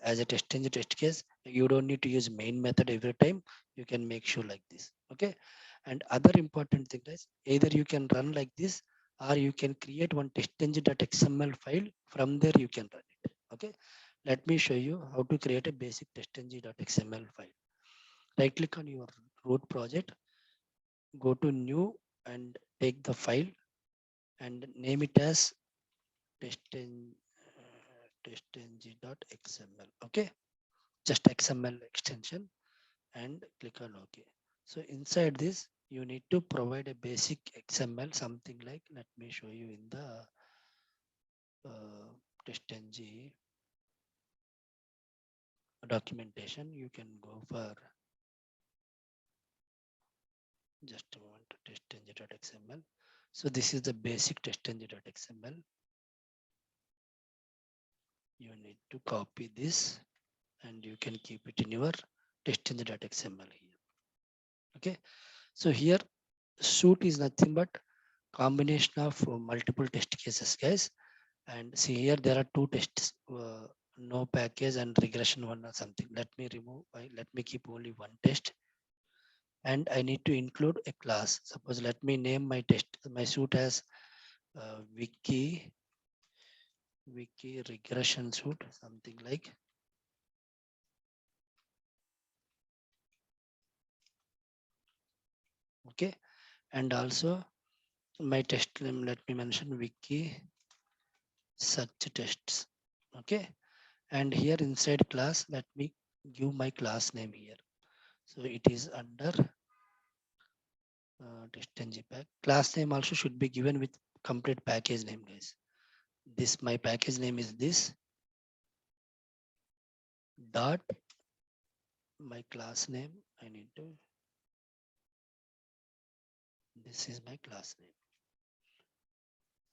as a testng test case. You don't need to use main method every time. You can make sure like this. Okay. And other important thing is either you can run like this, or you can create one testng.xml file. From there you can run it. Okay. Let me show you how to create a basic testng.xml file. Right click on your root project, go to new and take the file and name it as testng, testng.xml. Okay, just XML extension and click on OK. So inside this, you need to provide a basic XML, something like, let me show you in the testng documentation. You can go for just a moment, testng.xml. So this is the basic testng.xml. You need to copy this and you can keep it in your testng.xml here. Okay, so here suit is nothing but combination of multiple test cases, guys. And see here there are two tests, no package and regression one or something. Let me remove, let me keep only one test, and I need to include a class. Suppose let me name my test, my suit as wiki regression suit, something like. Okay, and also my test name, let me mention wiki search tests. Okay, And here inside class, let me give my class name here. So it is under test ng pack. Class name also should be given with complete package name, guys. This my package name is this dot my class name. I need to, this is my class name.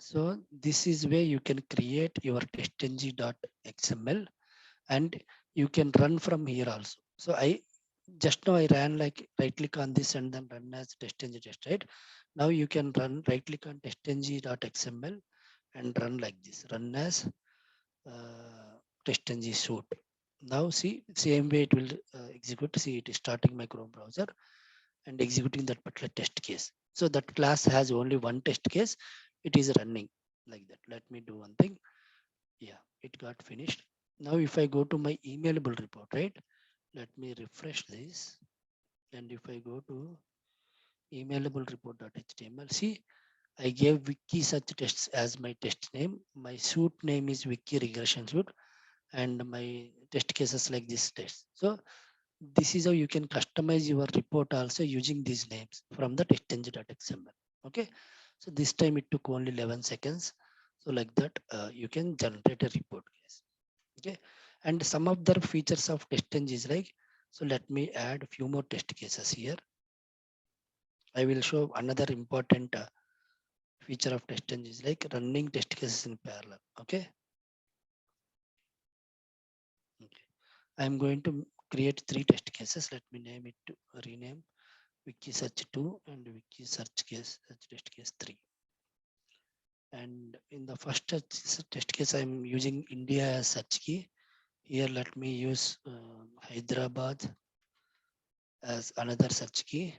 So this is where you can create your testng.xml and you can run from here also. So I just now I ran like right click on this and then run as testng test, right? Now you can run right click on testng.xml and run like this, run as testng suite. Now see, same way it will execute. See, it is starting my Chrome browser and executing that particular test case. So that class has only one test case. It is running like that. Let me do one thing. Yeah, it got finished. Now if I go to my emailable report, right? Let me refresh this. And if I go to emailable report.html, see, I gave wiki search tests as my test name. My suite name is wiki regression suite and my test cases like this test. So this is how you can customize your report also using these names from the testng.xml. Okay. So this time it took only 11 seconds. So like that, you can generate a report, guys. Okay. And some of the features of testng is like, so let me add a few more test cases here. I will show another important feature of testng is like running test cases in parallel. Okay. Okay. I'm going to create 3 test cases. Let me name it to rename wiki search 2 and wiki search case search test case 3. And in the first test case, I'm using India as search key. Here, let me use Hyderabad as another search key.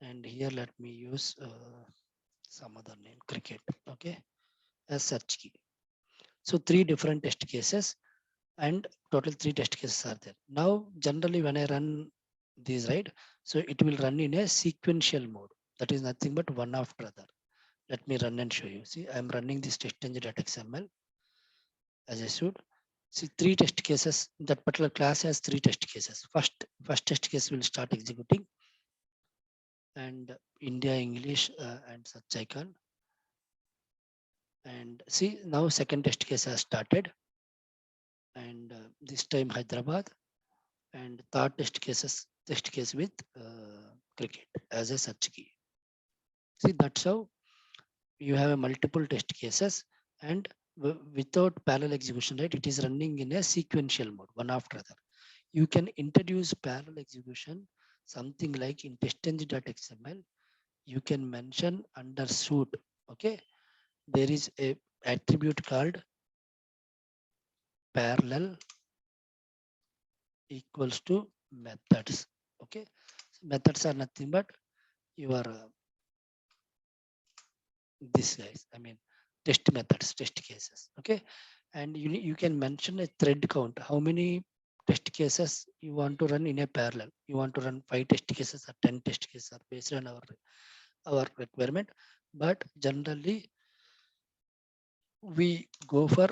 And here, let me use some other name, cricket, okay, as search key. So 3 different test cases and total 3 test cases are there. Now, generally when I run these, right, so it will run in a sequential mode. That is nothing but one after other. Let me run and show you. See, I'm running this testng.xml as I should. See, 3 test cases. That particular class has 3 test cases. First test case will start executing, and India English and such icon. And see, now second test case has started, and this time Hyderabad, and third test case with cricket as a search key. See, that's how you have a multiple test cases, and without parallel execution, right, it is running in a sequential mode, one after other. You can introduce parallel execution, something like in testng.xml. You can mention under suite, okay, there is a attribute called parallel equals to methods. Okay, so methods are nothing but your this guys, I mean test methods, test cases. Okay, and you can mention a thread count, how many test cases you want to run in a parallel. You want to run 5 test cases or 10 test cases based on our requirement, but generally we go for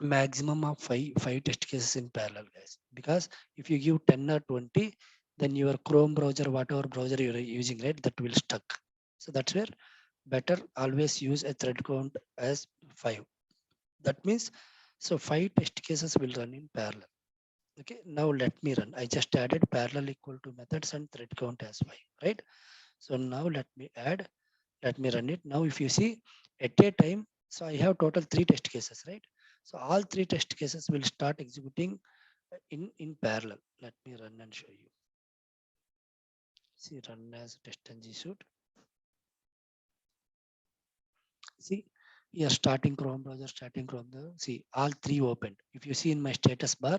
maximum of five test cases in parallel, guys, because if you give 10 or 20, then your Chrome browser, whatever browser you're using, right, that will stuck. So that's where better always use a thread count as 5. That means, so 5 test cases will run in parallel. Okay, now let me run. I just added parallel equal to methods and thread count as 5, right? So now let me add, let me run it. Now if you see at a time, so I have total 3 test cases, right? So all 3 test cases will start executing in parallel. Let me run and show you. See, run as test and suite. See, we are starting Chrome browser, starting Chrome browser. See, all 3 opened. If you see in my status bar,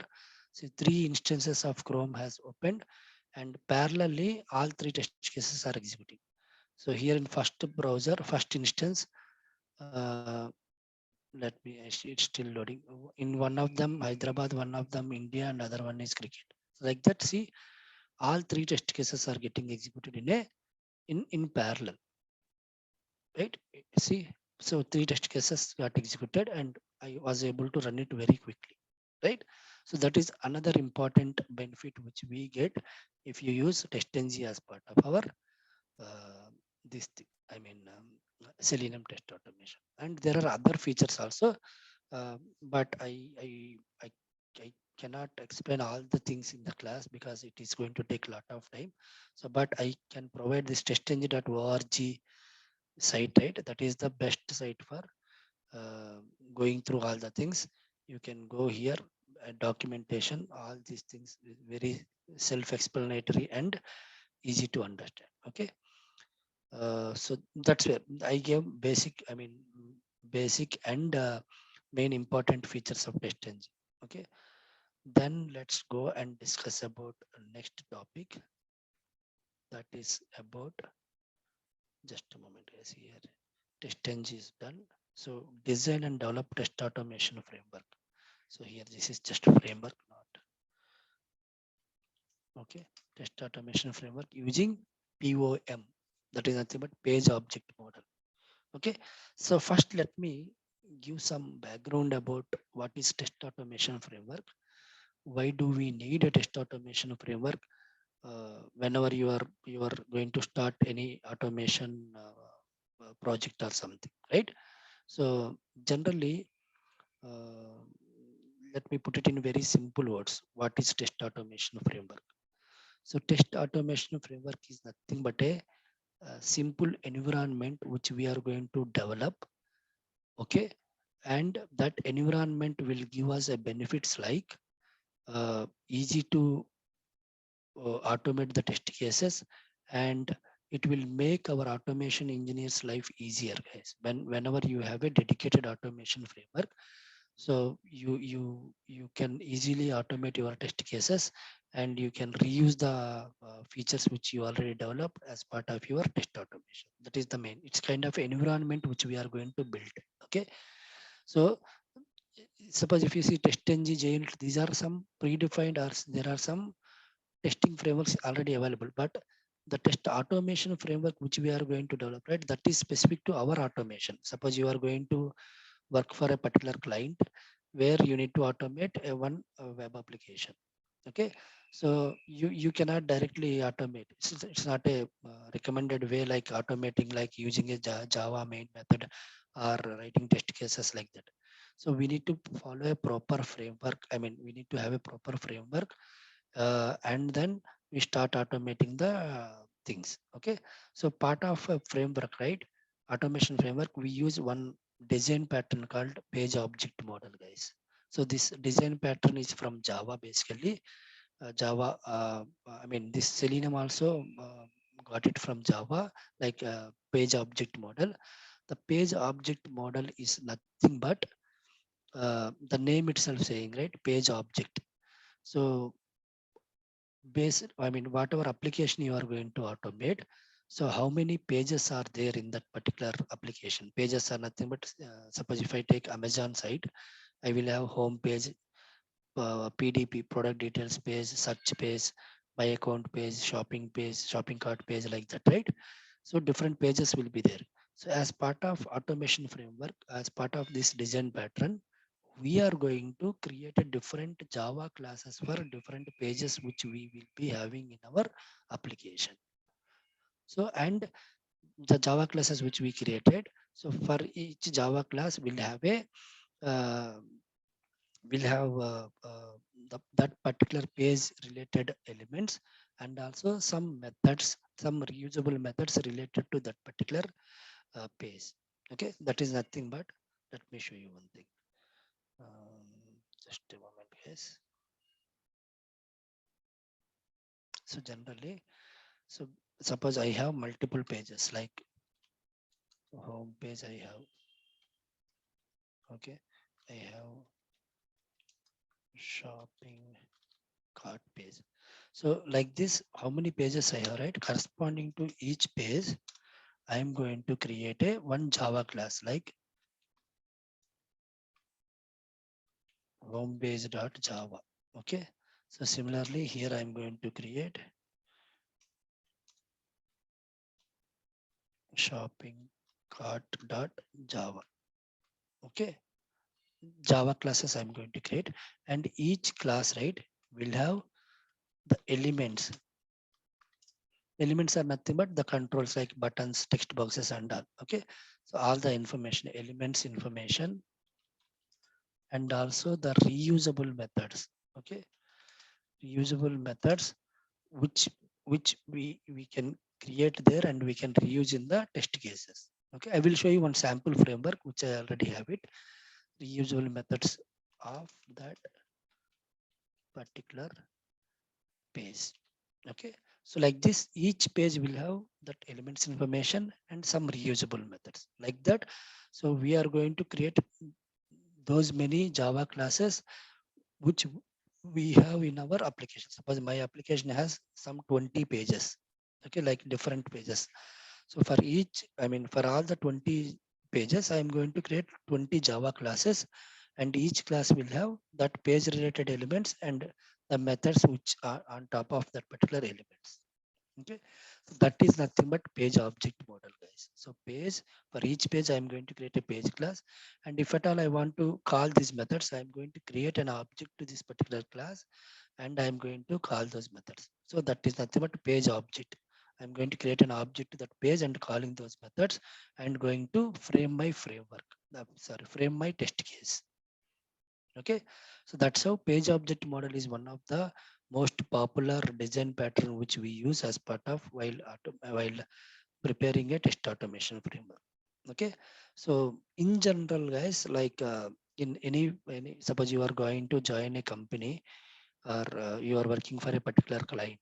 see 3 instances of Chrome has opened, and parallelly all 3 test cases are executing. So here in first browser, first instance, let me, it's still loading. In one of them, Hyderabad, one of them, India, and other one is cricket. So like that, see, all 3 test cases are getting executed in parallel, right? See, so 3 test cases got executed, and I was able to run it very quickly, right? So that is another important benefit which we get if you use TestNG as part of our uh, this thing. I mean, Selenium test automation. And there are other features also, but I cannot explain all the things in the class because it is going to take a lot of time. So, but I can provide this testng.org site, right? That is the best site for uh, going through all the things. You can go here, documentation, all these things is very self-explanatory and easy to understand. Okay, so that's where I gave basic. I mean, basic and main important features of test engine. Okay, then let's go and discuss about next topic. That is about, just a moment, guys. Here, test engine is done. So design and develop test automation framework. So here, this is just a framework, not okay. Test automation framework using POM. That is nothing but page object model. Okay. So first, let me give some background about what is test automation framework. Why do we need a test automation framework? Whenever you are going to start any automation project or something, right? So generally, uh, let me put it in very simple words. What is test automation framework? So test automation framework is nothing but a simple environment which we are going to develop. Okay, and that environment will give us a benefits like easy to automate the test cases, and it will make our automation engineers life easier, guys. Whenever you have a dedicated automation framework, so you can easily automate your test cases, and you can reuse the features which you already developed as part of your test automation. That is the main, it's kind of environment which we are going to build. Okay, so suppose if you see TestNG, JUnit, these are some predefined, or there are some testing frameworks already available, but the test automation framework which we are going to develop, right, that is specific to our automation. Suppose you are going to work for a particular client where you need to automate a one web application. Okay, so you cannot directly automate. It's not a recommended way like automating, like using a Java main method or writing test cases like that. So we need to follow a proper framework. I mean, we need to have a proper framework, and then we start automating the things. Okay, so part of a framework, right, automation framework, we use one design pattern called page object model, guys. So this design pattern is from Java basically. Java, I mean, this Selenium also got it from Java, like page object model. The page object model is nothing but the name itself saying, right, page object. So based, I mean, whatever application you are going to automate, so how many pages are there in that particular application? Pages are nothing but suppose if I take Amazon site, I will have home page, PDP, product details page, search page, my account page, shopping page, shopping cart page, like that, right? So different pages will be there. So as part of automation framework, as part of this design pattern, we are going to create a different Java classes for different pages which we will be having in our application. So, and the Java classes which we created, so for each Java class uh, will have that particular page related elements, and also some methods, some reusable methods related to that particular page. Okay, that is nothing but, let me show you one thing. Just a moment, guys. So generally, so suppose I have multiple pages, like home page I have, okay, I have shopping cart page. So like this, how many pages I have, right? Corresponding to each page, I am going to create a one Java class like home page dot Java. Okay. So similarly here I am going to create shopping cart dot Java. Okay. Java classes I'm going to create, and each class, right, will have the elements. Elements are nothing but the controls like buttons, text boxes, and all. Okay, so all the information, elements information, and also the reusable methods. Okay, reusable methods which we can create there and we can reuse in the test cases. Okay, I will show you one sample framework which I already have it. Reusable methods of that particular page. Okay, so like this each page will have that elements information and some reusable methods like that. So we are going to create those many Java classes which we have in our application. Suppose my application has some 20 pages, okay, like different pages. So for each, I mean, for all the 20 pages, I am going to create 20 Java classes, and each class will have that page related elements and the methods which are on top of that particular elements. Okay, so that is nothing but page object model, guys. So page, for each page I am going to create a page class, and if at all I want to call these methods, I am going to create an object to this particular class and I am going to call those methods. So that is nothing but page object. I'm going to create an object to that page and calling those methods and going to frame my framework, sorry, frame my test case. Okay, so that's how page object model is one of the most popular design pattern which we use as part of while preparing a test automation framework. Okay, so in general, guys, like in any suppose you are going to join a company or you are working for a particular client.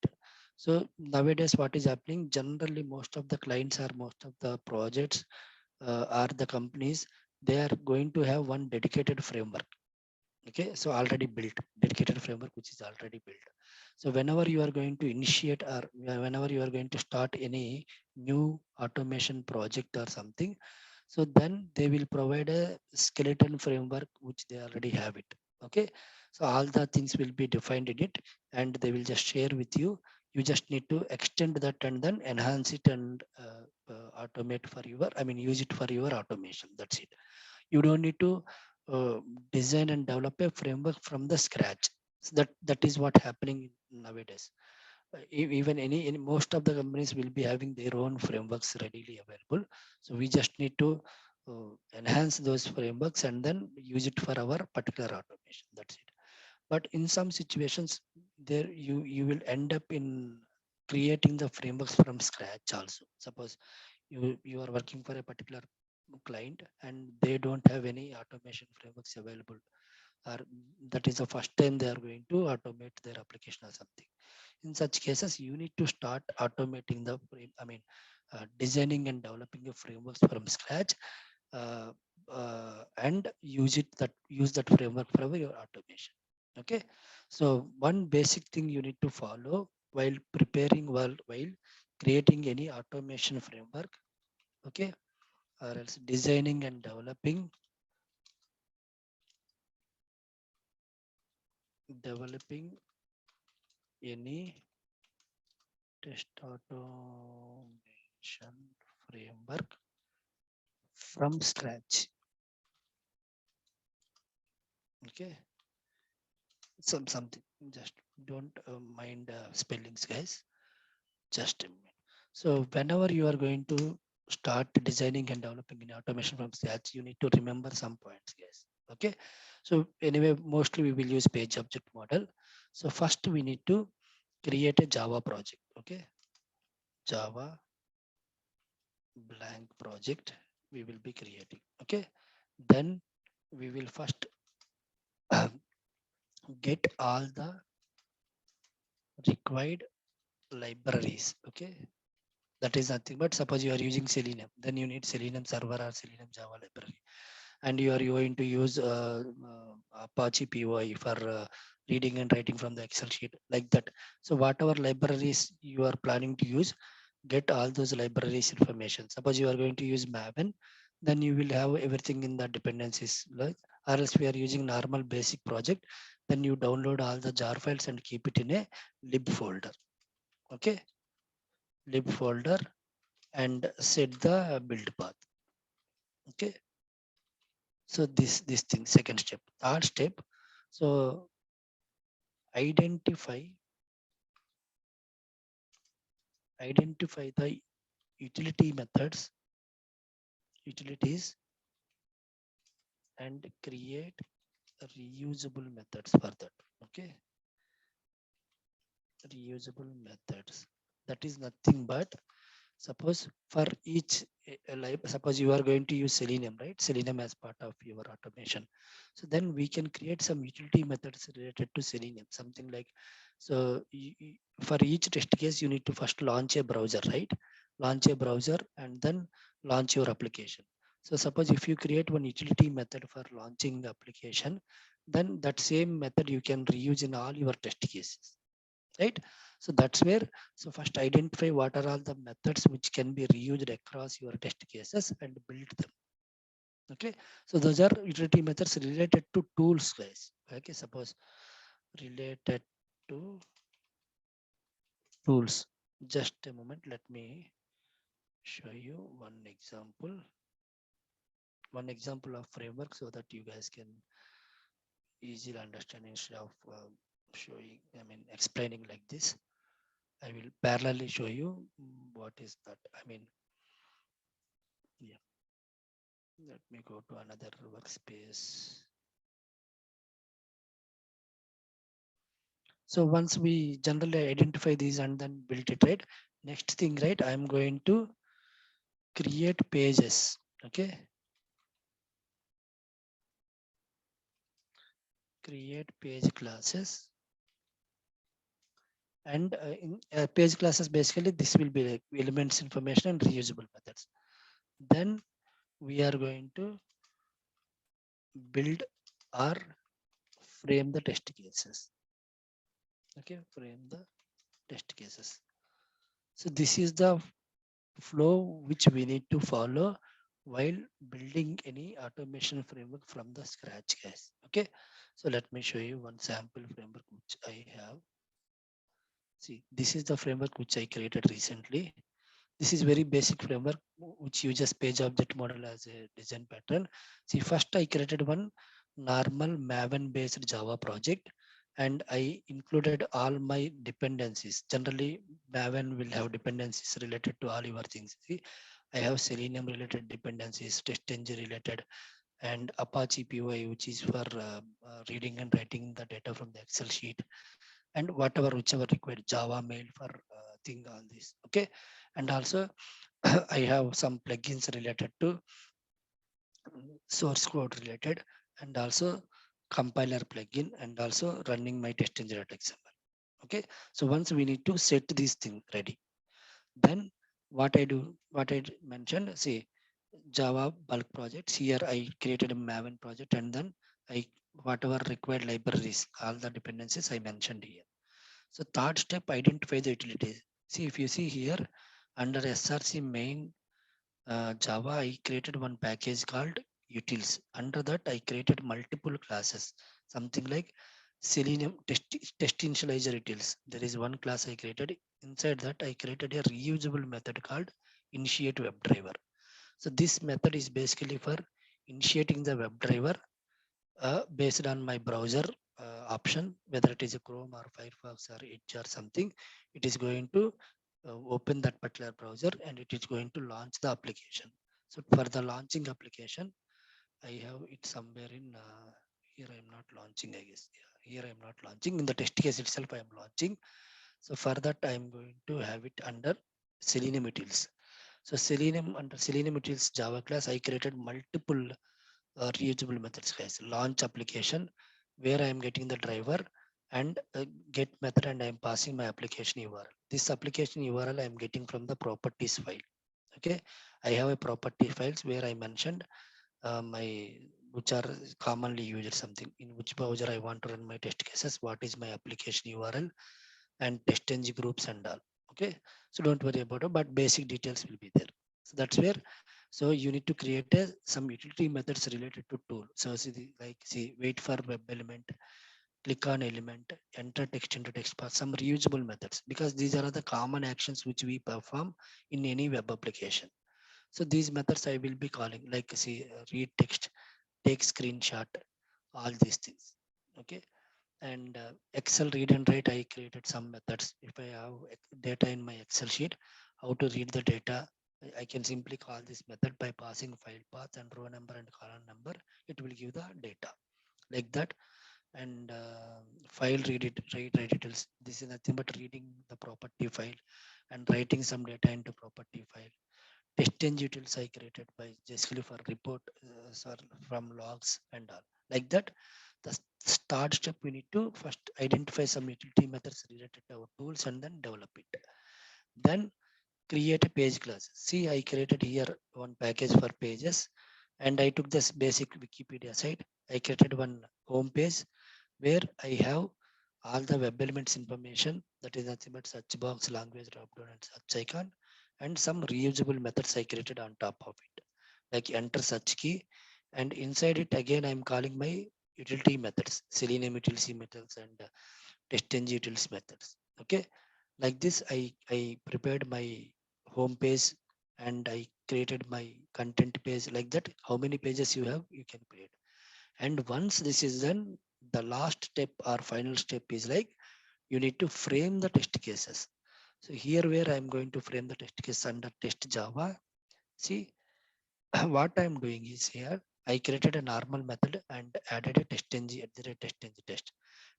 So nowadays what is happening, generally most of the clients or most of the projects are the companies, they are going to have one dedicated framework. Okay, so already built dedicated framework which is already built. So whenever you are going to initiate or whenever you are going to start any new automation project or something, so then they will provide a skeleton framework which they already have it. Okay, so all the things will be defined in it and they will just share with you. You just need to extend that and then enhance it and automate for your, I mean, use it for your automation. That's it. You don't need to uh, design and develop a framework from the scratch. So that is what happening nowadays. Even any most of the companies will be having their own frameworks readily available. So we just need to enhance those frameworks and then use it for our particular automation. That's it. But in some situations, there you will end up in creating the frameworks from scratch also. Suppose you are working for a particular client and they don't have any automation frameworks available, or that is the first time they are going to automate their application or something. In such cases you need to start automating I mean, designing and developing a frameworks from scratch, uh, and use that framework for your automation. Okay, so one basic thing you need to follow while preparing, while creating any automation framework. Okay, or else designing and developing any test automation framework from scratch. Okay, something, just don't mind spellings, guys. Just a minute. So whenever you are going to start designing and developing an automation from scratch, you need to remember some points, guys. Okay, so anyway, mostly we will use page object model. So first we need to create a Java project. Okay, Java blank project we will be creating. Okay, then we will first get all the required libraries. Okay, that is nothing but suppose you are using Selenium, then you need Selenium server or Selenium Java library, and you are going to use Apache PY for reading and writing from the Excel sheet like that. So whatever libraries you are planning to use, get all those libraries information. Suppose you are going to use Maven, then you will have everything in the dependencies. Like, or else we are using normal basic project, then you download all the jar files and keep it in a lib folder. Okay, lib folder, and set the build path. Okay, So this thing, second step. Third step, so identify identify the utility methods, utilities, and create reusable methods for that. Okay, reusable methods. That is nothing but, suppose for each like suppose you are going to use selenium, right? Selenium as part of your automation. So then we can create some utility methods related to selenium, something like, so for each test case you need to first launch a browser, right? Launch a browser and then launch your application. So suppose if you create one utility method for launching the application, then that same method you can reuse in all your test cases, right? So that's where, so first identify what are all the methods which can be reused across your test cases and build them. Okay, so those are utility methods related to tools, guys. Okay, suppose related to tools. Just a moment, let me show you one example of framework so that you guys can easily understand instead of showing, I mean explaining like this. I will parallelly show you what is that. I mean, yeah. Let me go to another workspace. So once we generally identify these and then build it, right? Next thing, right? I'm going to create pages. Okay. Create page classes. And in page classes, basically, this will be like elements, information, and reusable methods. Then we are going to build or frame the test cases. Okay, frame the test cases. So this is the flow which we need to follow while building any automation framework from the scratch, guys. Okay, so let me show you one sample framework which I have. See, this is the framework which I created recently. This is very basic framework which uses page object model as a design pattern. See, first I created one normal Maven based Java project and I included all my dependencies. Generally, Maven will have dependencies related to all your things. See, I have Selenium related dependencies, TestNG related, and Apache PY, which is for reading and writing the data from the Excel sheet, and whatever whichever required Java mail for thing all this. Okay, and also I have some plugins related to source code related, and also compiler plugin, and also running my test engine.xml. Okay, so once we need to set this thing ready, then what I mentioned, see, Java bulk projects. Here I created a Maven project and then I whatever required libraries, all the dependencies I mentioned here. So third step, identify the utilities. See, if you see here under SRC main Java, I created one package called utils. Under that, I created multiple classes, something like Selenium test initializer utils. There is one class I created. Inside that, I created a reusable method called initiate WebDriver. So this method is basically for initiating the WebDriver based on my browser option, whether it is a Chrome or Firefox or Edge or something. It is going to open that particular browser and it is going to launch the application. So for the launching application, I have it somewhere in here. I am not launching, I guess. Yeah, here I am not launching. In the test case itself, I am launching. So for that, I am going to have it under Selenium utils. So Selenium, under Selenium utils Java class, I created multiple reusable methods, guys. Launch application where I am getting the driver and get method and I am passing my application URL. This application URL I am getting from the properties file. Okay, I have a property files where I mentioned my which are commonly used, something in which browser I want to run my test cases, what is my application URL and test ng groups and all. Okay, so don't worry about it, but basic details will be there. So that's where, so you need to create some utility methods related to tool. So see like see wait for web element, click on element, enter text into text path, some reusable methods, because these are the common actions which we perform in any web application. So these methods I will be calling, like see read text, take screenshot, all these things. Okay. And Excel read and write, I created some methods. If I have data in my Excel sheet, how to read the data, I can simply call this method by passing file path and row number and column number. It will give the data like that. And file read it, write details. This is nothing but reading the property file and writing some data into property file. Test and utils I created by basically for report, from logs and all like that. The start step, we need to first identify some utility methods related to our tools and then develop it. Then create a page class. See, I created here one package for pages, and I took this basic Wikipedia site. I created one home page where I have all the web elements information, that is nothing but search box, language dropdown, and search icon, and some reusable methods I created on top of it, like enter search key, and inside it again I'm calling my utility methods, Selenium utility methods and test utils methods. Okay, like this I prepared my home page and I created my content page like that. How many pages you have, you can create. And once this is done, the last step or final step is like you need to frame the test cases. So here where I'm going to frame the test case under test Java. See, what I'm doing is here I created a normal method and added a test ng at the rate test ng test.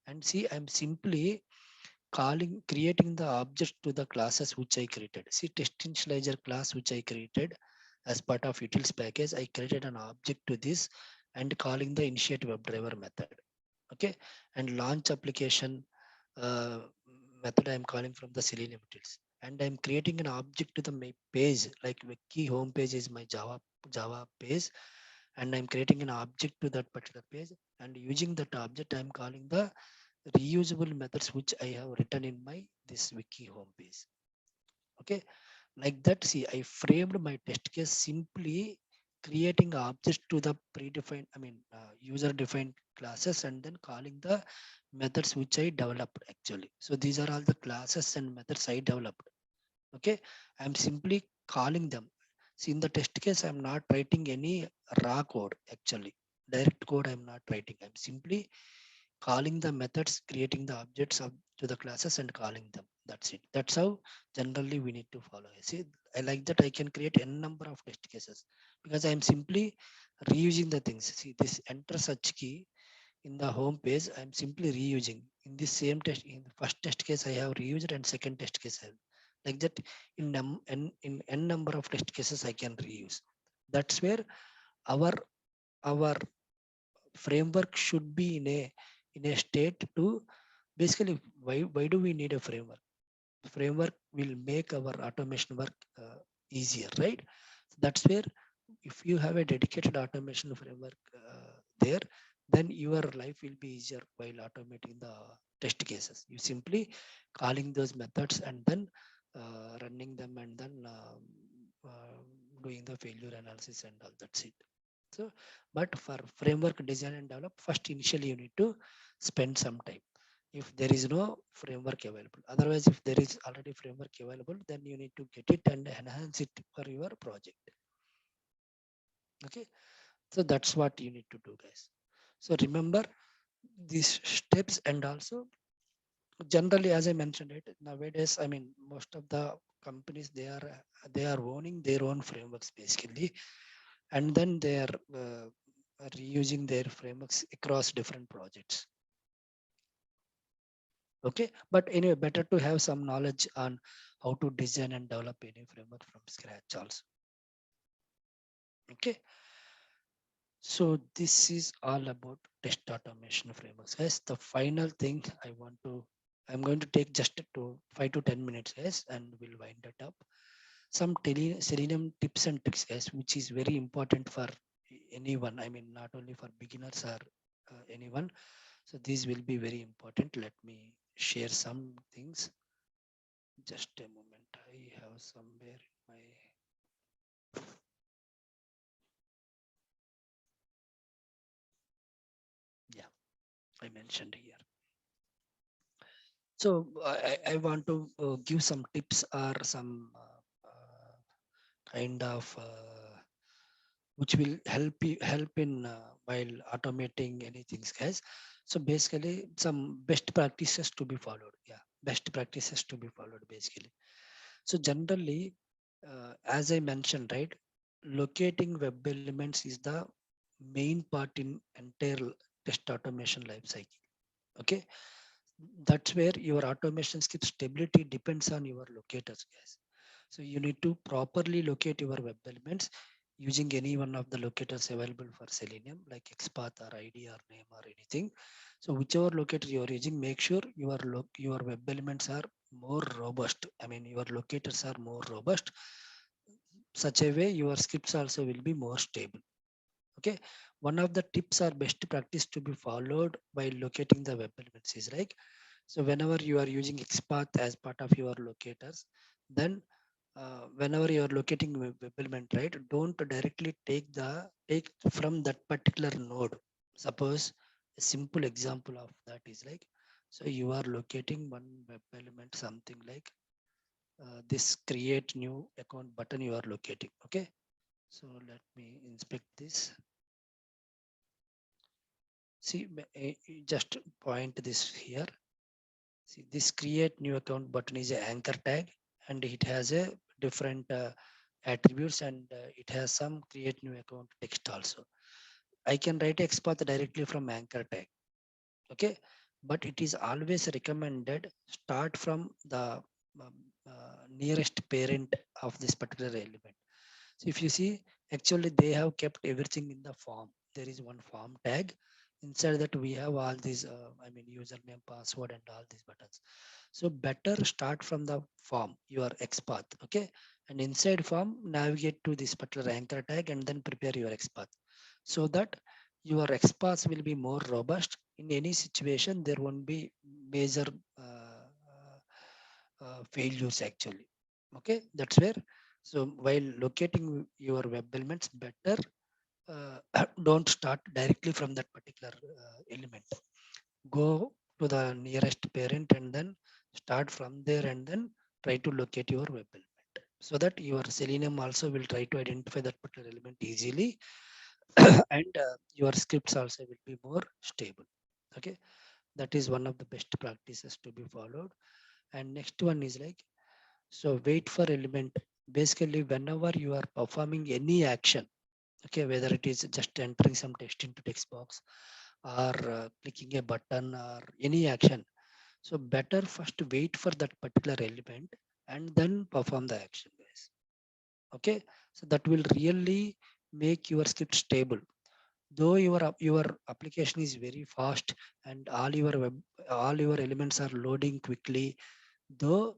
And see, I'm simply creating the object to the classes which I created. See, test initializer class which I created as part of utils package, I created an object to this and calling the initiate WebDriver method. Okay, and launch application uh, method I'm calling from the Selenium utils, and I'm creating an object to the my page, like wiki home page is my Java page, and I'm creating an object to that particular page, and using that object I'm calling the reusable methods which I have written in my this wiki home page. Okay, like that. See, I framed my test case simply creating objects to the predefined, user defined classes and then calling the methods which I developed actually. So these are all the classes and methods I developed. Okay, I'm simply calling them. See, in the test case, I'm not writing any raw code actually. Direct code I'm not writing. I'm simply calling the methods, creating the objects of to the classes and calling them. That's it. That's how generally we need to follow. See, I like that I can create n number of test cases because I'm simply reusing the things. See, this enter search key in the home page, I'm simply reusing. In this same test, in the first test case, I have reused and second test case, I have. Like that in n number of test cases, I can reuse. That's where our our framework should be in a state to basically why do we need a framework? Framework will make our automation work easier, right? That's where if you have a dedicated automation framework there, then your life will be easier while automating the test cases. You simply calling those methods and then running them and then uh, doing the failure analysis and all. That's it. So, but for framework design and develop, first initially you need to spend some time. If there is no framework available, otherwise if there is already framework available, then you need to get it and enhance it for your project. Okay, so that's what you need to do, guys. So remember these steps. And also generally, as I mentioned it, nowadays, I mean, most of the companies, they are owning their own frameworks basically, and then they are reusing their frameworks across different projects. Okay, but anyway, better to have some knowledge on how to design and develop any framework from scratch also. Okay, so this is all about test automation frameworks, guys. The final thing I'm going to take just to 5 to 10 minutes, guys, and we'll wind it up. Some Selenium tips and tricks, guys, which is very important for anyone. I mean, not only for beginners or anyone. So these will be very important. Let me share some things. Just a moment. I have somewhere in my, yeah, I mentioned here. So I want to give some tips or some kind of which will help in while automating anything, guys. So basically some best practices to be followed. Yeah, best practices to be followed basically. So generally, as I mentioned, right, locating web elements is the main part in entire test automation life cycle. Okay, that's where your automation skip stability depends on your locators, guys. So you need to properly locate your web elements using any one of the locators available for Selenium, like XPath or ID or name or anything. So whichever locator you are using, make sure your web elements are more robust. I mean, your locators are more robust. Such a way, your scripts also will be more stable. Okay, one of the tips or best practice to be followed while locating the web elements is like, so whenever you are using XPath as part of your locators, then whenever you are locating web element, right, don't directly take from that particular node. Suppose a simple example of that is like, so you are locating one web element, something like this create new account button you are locating. Okay, so let me inspect this. See, just point this here. See, this create new account button is a anchor tag, and it has a different attributes, and it has some create new account text also. I can write XPath directly from anchor tag. Okay, but it is always recommended start from the um, nearest parent of this particular element. So if you see, actually they have kept everything in the form. There is one form tag. Inside that we have all these, I mean, username, password, and all these buttons. So better start from the form, your XPath, okay? And inside form, navigate to this particular anchor tag and then prepare your XPath. So that your XPaths will be more robust. In any situation, there won't be major failures actually. Okay, that's where. So while locating your web elements, better don't start directly from that particular element. Go to the nearest parent and then start from there and then try to locate your web element, so that your Selenium also will try to identify that particular element easily. And your scripts also will be more stable. Okay, that is one of the best practices to be followed. And next one is like, so wait for element. Basically, whenever you are performing any action, okay, whether it is just entering some text into text box or clicking a button or any action, so better first wait for that particular element and then perform the action, guys. Okay, so that will really make your script stable. Though your application is very fast and all your elements are loading quickly, though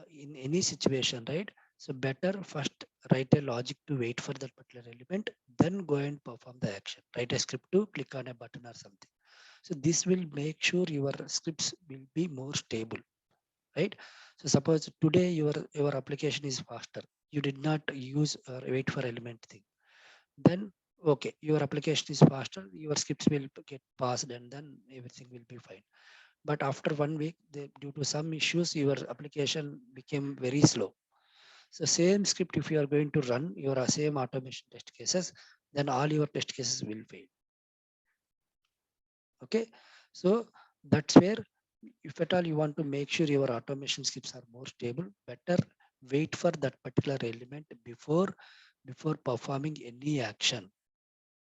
in any situation, right, so better first write a logic to wait for that particular element, then go and perform the action, write a script to click on a button or something. So this will make sure your scripts will be more stable, right? So suppose today your application is faster, you did not use or wait for element thing, then okay, your application is faster, your scripts will get passed and then everything will be fine. But after 1 week, due to some issues, your application became very slow. So same script, if you are going to run your same automation test cases, then all your test cases will fail. Okay, so that's where, if at all you want to make sure your automation scripts are more stable, better wait for that particular element before performing any action.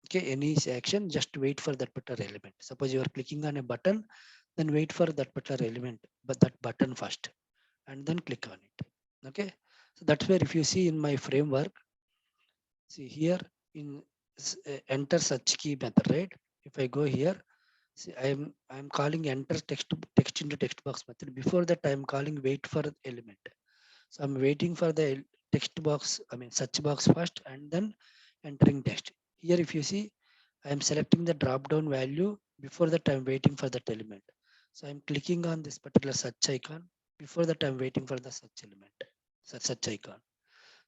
Okay, any action, just wait for that particular element. Suppose you are clicking on a button, then wait for that particular element, but that button first, and then click on it. Okay, so that's where, if you see in my framework, see here in enter search key method, right? If I go here, see, I'm calling enter text into text box method. Before that, I'm calling wait for element. So I'm waiting for the text box, I mean search box first, and then entering text. Here, if you see, I'm selecting the drop down value. Before that, I'm waiting for that element. So I'm clicking on this particular search icon. Before that, I'm waiting for the search element, search icon.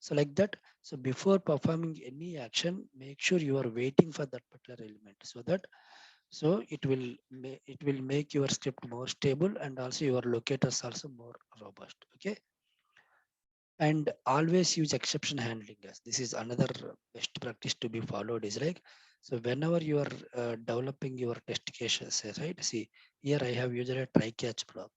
So like that. So before performing any action, make sure you are waiting for that particular element, so that, so it will make your script more stable and also your locators also more robust. Okay. And always use exception handling, guys. This is another best practice to be followed. Is like, so whenever you are developing your test cases, right? See, here I have used a try catch block.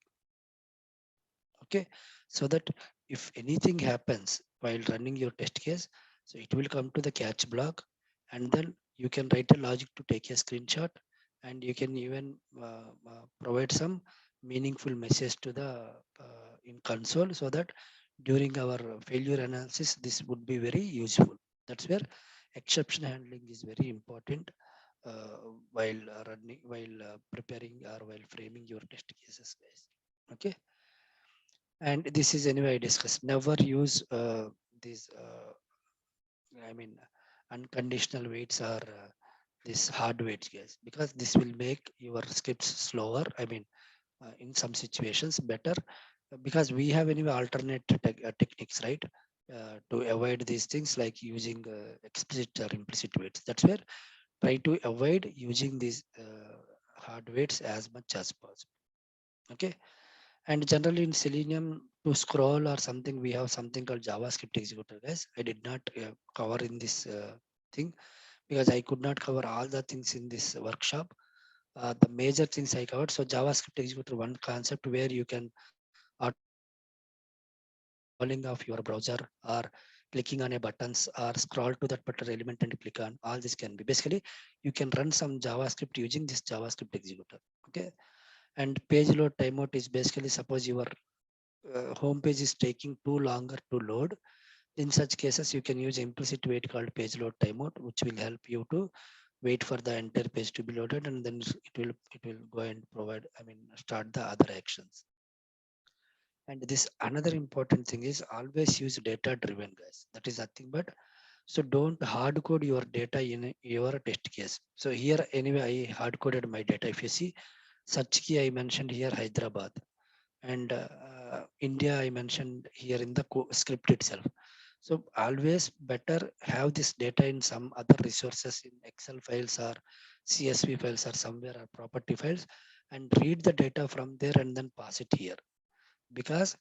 Okay, so that if anything happens while running your test case, so it will come to the catch block, and then you can write a logic to take a screenshot, and you can even provide some meaningful message to the in console, so that during our failure analysis this would be very useful. That's where exception handling is very important uh, while running, while preparing, or while framing your test cases, guys. Okay, and this is anyway I discussed. Never use these I mean unconditional weights or this hard weights, guys, because this will make your scripts slower. I mean, in some situations better, because we have anyway alternate techniques, right? To avoid these things, like using explicit or implicit weights. That's where try to avoid using these hard weights as much as possible. Okay, and generally in Selenium, to scroll or something, we have something called JavaScript executor, guys. I did not cover in this thing, because I could not cover all the things in this workshop. The major things I covered. So JavaScript executor, one concept where you can automatically scrolling of your browser, or clicking on a buttons, or scroll to that particular element and click on. All this can be basically, you can run some JavaScript using this JavaScript executor. Okay, and page load timeout is basically, suppose your home page is taking too longer to load. In such cases, you can use implicit wait called page load timeout, which will help you to wait for the entire page to be loaded, and then it will go and provide, I mean, start the other actions. And this another important thing is, always use data driven, guys. That is nothing but, so don't hard code your data in your test case. So here anyway I hard coded my data. If you see, such key I mentioned here Hyderabad, and India I mentioned here in the script itself. So always better have this data in some other resources, in Excel files or CSV files or somewhere, or property files, and read the data from there and then pass it here. Because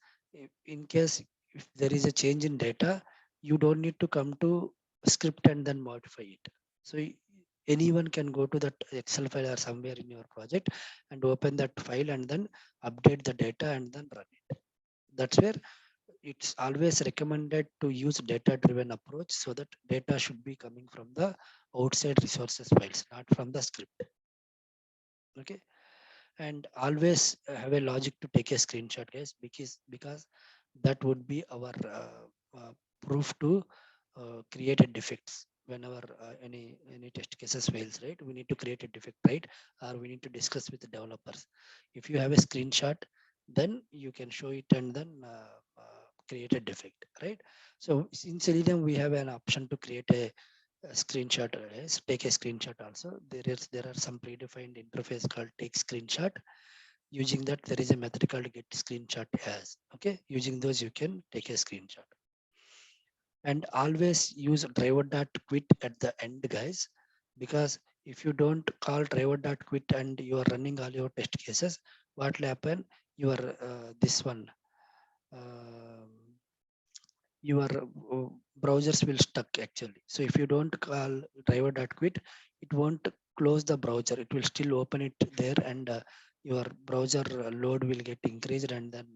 in case if there is a change in data, you don't need to come to script and then modify it. So anyone can go to that Excel file or somewhere in your project and open that file and then update the data and then run it. That's where it's always recommended to use data driven approach, so that data should be coming from the outside resources files, not from the script. Okay, and always have a logic to take a screenshot, guys, because that would be our proof to create a defects. Whenever any test cases fails, right, we need to create a defect, right, or we need to discuss with the developers. If you have a screenshot, then you can show it and then create a defect, right? So in Selenium we have an option to create a screenshot, take a screenshot also. There are some predefined interface called take screenshot. Using that, there is a method called get screenshot as. Okay, using those you can take a screenshot. And always use driver.quit at the end, guys, because if you don't call driver.quit and you are running all your test cases, what will happen? Your this one, um, your browsers will stuck actually. So if you don't call driver.quit, it won't close the browser. It will still open it there, and your browser load will get increased, and then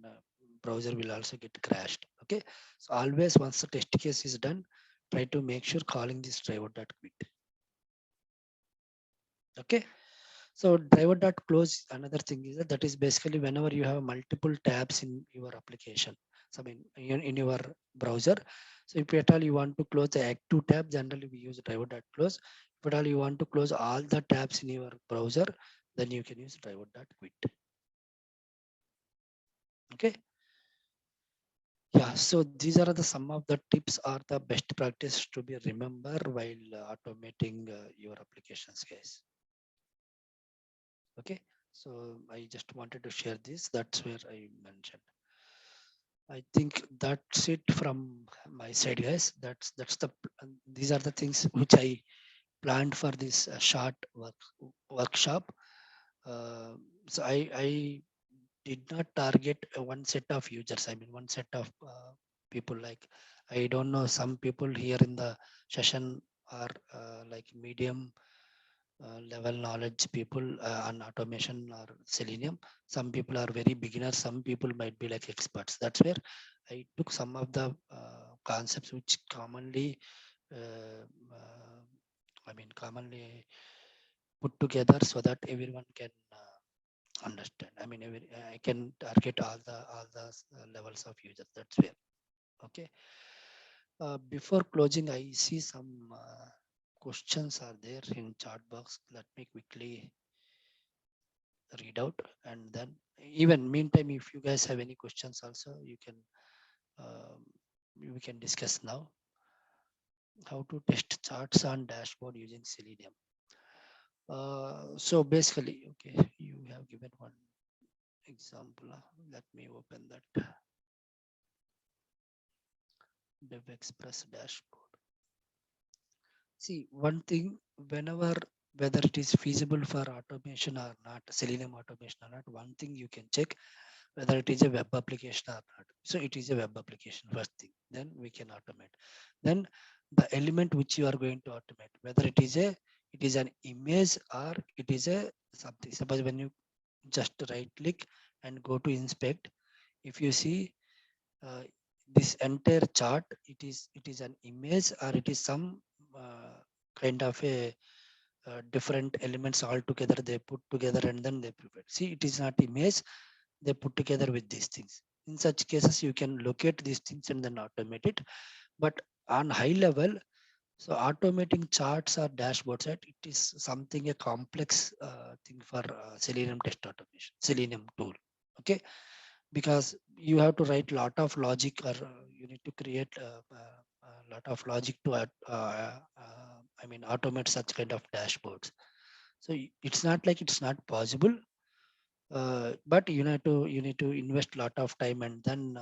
browser will also get crashed. Okay, so always once the test case is done, try to make sure calling this driver.quit. Okay, so driver.close, another thing is that, that is basically whenever you have multiple tabs in your application. So I mean in your browser. So if at all you want to close the active tab, generally we use driver.close. If at all you want to close all the tabs in your browser, then you can use driver.quit. Okay. Yeah, so these are the some of the tips or the best practice to be remember while automating your applications, guys. Okay, so I just wanted to share this. That's where I mentioned. I think that's it from my side, guys. That's the these are the things which I planned for this short workshop. Uh, so I did not target one set of users. I mean one set of people like, I don't know, some people here in the session are like medium level knowledge people on automation or Selenium. Some people are very beginners. Some people might be like experts. That's where I took some of the concepts which commonly, uh, uh, commonly put together so that everyone can understand. I can target all the levels of users. That's where. Okay. Before closing, I see some questions are there in chat box. Let me quickly read out, and then even meantime, if you guys have any questions also, you can um, we can discuss now. How to test charts on dashboard using Selenium. So basically, okay, you have given one example. Let me open that Dev Express dashboard. See, one thing, whenever, whether it is feasible for automation or not, Selenium automation or not, one thing you can check whether it is a web application or not. So it is a web application, first thing. Then we can automate. Then the element which you are going to automate, whether it is an image or it is a something. Suppose when you just right click and go to inspect, if you see uh, this entire chart, it is an image or it is some uh, kind of a different elements all together they put together and then they prepare. See, it is not image, they put together with these things. In such cases you can locate these things and then automate it. But on high level, so automating charts or dashboards, right, it is something a complex thing for Selenium test automation, Selenium tool. Okay, because you have to write lot of logic, or you need to create a lot of logic to automate such kind of dashboards. So it's not like it's not possible, but you need to invest lot of time and then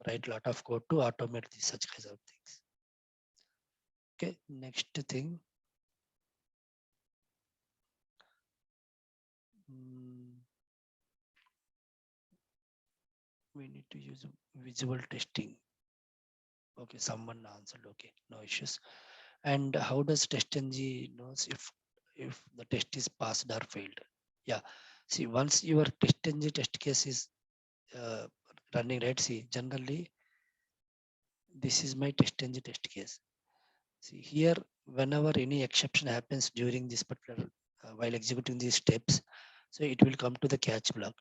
write lot of code to automate these such kinds of things. Okay, next thing. mm, we need to use visual testing. Okay, someone answered. Okay, no issues. And how does test ng knows if the test is passed or failed? Yeah, see, once your test ng test case is uh, running, right, see, generally this is my test ng test case. See here, whenever any exception happens during this particular while executing these steps, so it will come to the catch block,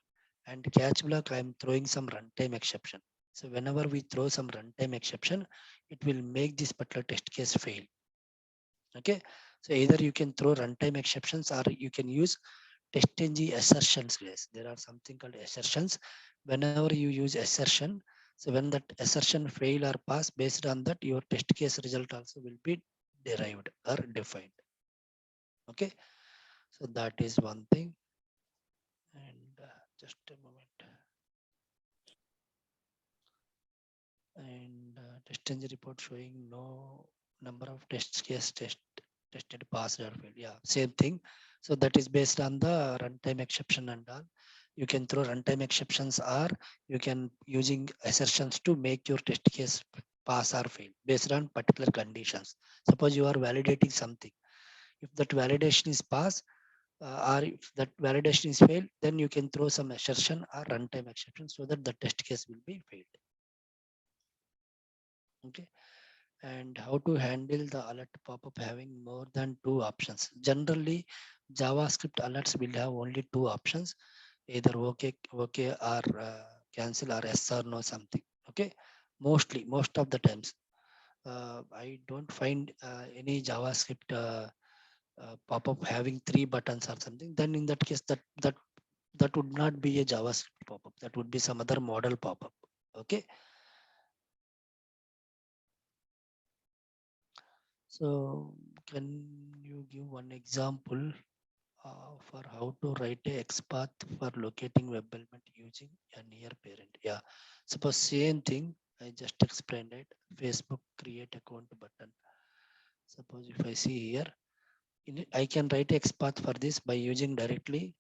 and catch block I am throwing some runtime exception. So whenever we throw some runtime exception, it will make this particular test case fail. Okay, so either you can throw runtime exceptions or you can use test-ng assertions, guys. There are something called assertions. Whenever you use assertion, so when that assertion fail or pass, based on that your test case result also will be derived or defined. Okay, so that is one thing. And just a moment. And test-ng report showing no number of tested passed or failed. Yeah, same thing. So that is based on the runtime exception and all. You can throw runtime exceptions, or you can using assertions to make your test case pass or fail based on particular conditions. Suppose you are validating something. If that validation is pass, or if that validation is failed, then you can throw some assertion or runtime exception so that the test case will be failed. Okay, and how to handle the alert pop-up having more than two options. Generally, JavaScript alerts will have only two options, either okay or cancel, or yes or no something. Okay, most of the times. I don't find any JavaScript pop-up having three buttons or something. Then in that case, that would not be a JavaScript pop-up. That would be some other model pop-up. Okay, so can you give one example for how to write a XPath for locating web element using a near parent? Yeah, suppose same thing I just explained it. Facebook create account button. Suppose if I see here, I can write XPath for this by using directly.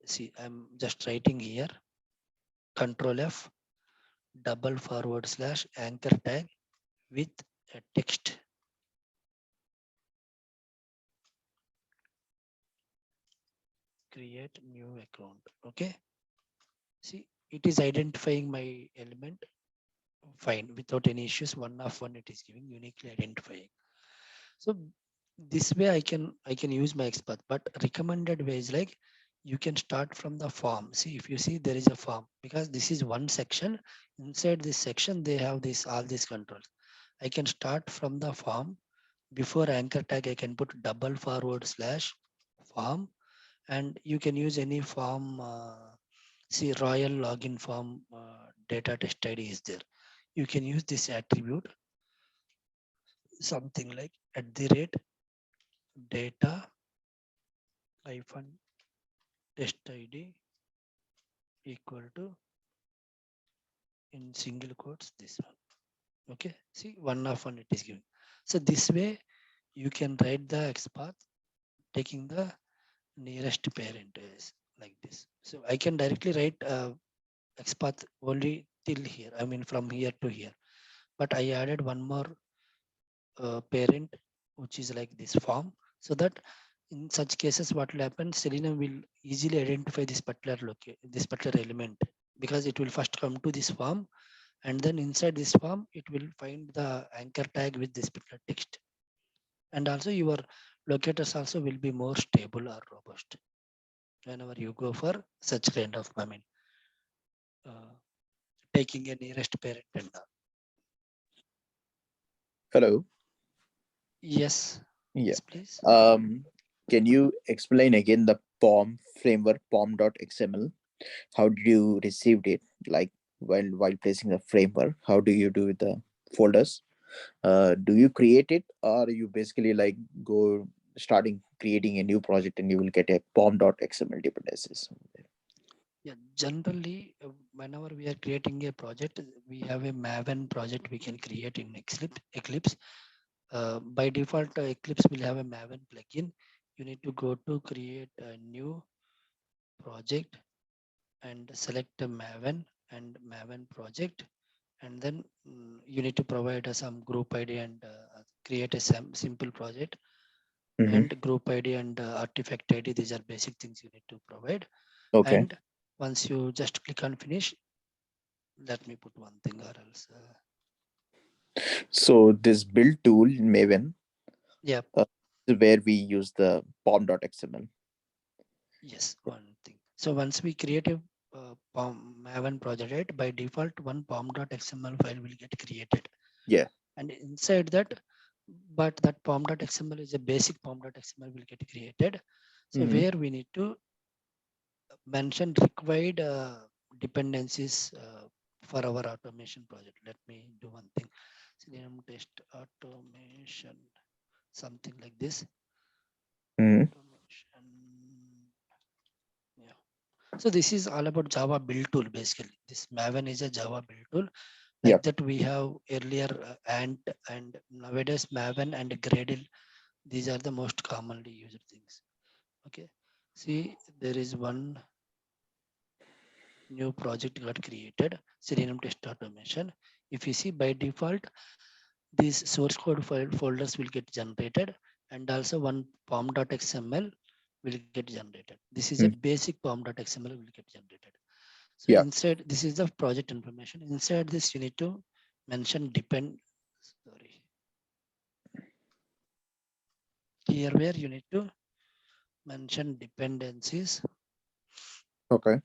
See, I'm just writing here, Control F, double forward slash anchor tag with a text. Create new account. Okay. See, it is identifying my element fine without any issues. One of one it is giving uniquely identifying. So this way I can use my expert, but recommended way is like you can start from the form. See, if you see there is a form, because this is one section. Inside this section they have this all these controls. I can start from the form. Before anchor tag I can put double forward slash form, and you can use any form. See, royal login form data test id is there. You can use this attribute, something like at the rate data hyphen test id equal to, in single quotes, this one. Okay, see, one of one it is given. So this way you can write the xpath taking the nearest parent is like this. So I can directly write xpath only till here, I mean from here to here, but I added one more parent which is like this form, so that in such cases what will happen, selenium will easily identify this particular this particular element, because it will first come to this form, and then inside this form it will find the anchor tag with this particular text, and also your locators also will be more stable or robust whenever you go for such kind of, I mean, uh, taking a nearest parent and all. Hello. Yes, Yeah. yes, please. Um, can you explain again the POM framework, pom.xml? How did you received it? Like while placing the framework, how do you do the folders? Do you create it, or you basically like go starting creating a new project and you will get a pom.xml dependencies? Yeah, generally, whenever we are creating a project, we have a Maven project we can create in Eclipse. By default, Eclipse will have a Maven plugin. You need to go to create a new project and select a Maven and Maven project, and then you need to provide some group ID and create a simple project, Mm-hmm. and group ID and artifact ID. These are basic things you need to provide. Okay. And once you just click on finish, let me put one thing or else. So this build tool Maven, Yeah, is where we use the pom.xml. yes, one thing. So once we create a Maven project, right, by default, one pom.xml file will get created. Yeah. And inside that, but that pom.xml is a basic pom.xml will get created. So Mm-hmm. where we need to mention required dependencies for our automation project. Let me do one thing. Selenium test automation, something like this. Mm-hmm. Automation. Yeah. So this is all about Java build tool basically. This Maven is a Java build tool. Like Yep. that we have earlier Ant, and nowadays Maven and Gradle. These are the most commonly used things. Okay. See, there is one new project got created, Selenium test automation. If you see by default, these source code folders will get generated, and also one pom.xml will get generated. This is a Mm. basic pom.xml will get generated. So Yeah. inside, this is the project information. Inside this, you need to mention sorry, here where you need to mention dependencies, Okay.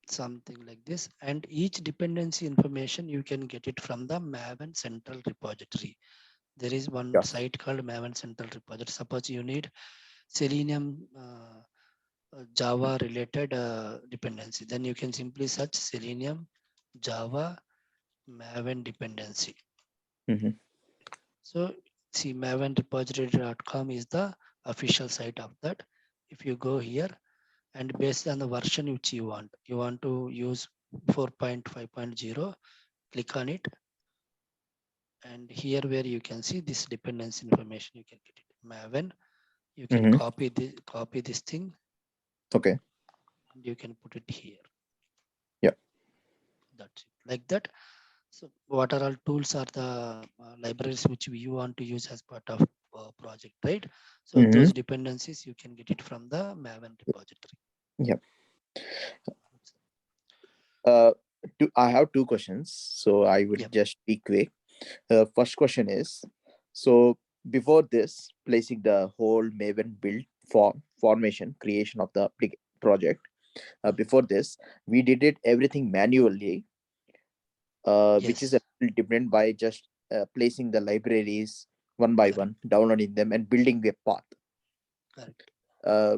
something like this. And each dependency information, you can get it from the Maven central repository. There is one Yeah. site called Maven central repository. Suppose you need Selenium Java related dependency, then you can simply search Selenium Java Maven dependency. Mm-hmm. So see, mavenrepository.com is the official site of that. If you go here, and based on the version which you want to use 4.5.0, click on it, and here where you can see this dependency information, you can get it. Maven, you can Mm-hmm. copy this thing, Okay. and you can put it here. Yeah. That's it. Like that. So what are all tools are the libraries which you want to use as part of project, right? So Mm-hmm. those dependencies you can get it from the Maven repository. Yeah. Uh, I have two questions, so I will Yep. just be quick. First question is, so before this, placing the whole Maven build formation creation of the project. Before this, we did it everything manually, which is a Yes. little different by just placing the libraries one by Correct. one, downloading them, and building a path. Correct. Uh,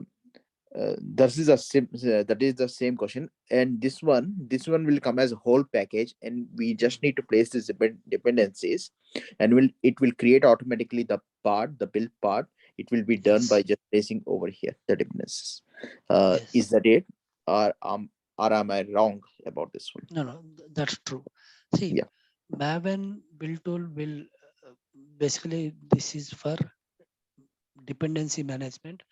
that is the same question, and this one will come as a whole package, and we just Mm. need to place these dependencies, and will it will create automatically the build part. It will be done by Yes. just placing over here the dependencies. Yes. Is that it, or am I wrong about this one? No, no, that's true. See, Yeah. Maven build tool will basically this is for dependency management.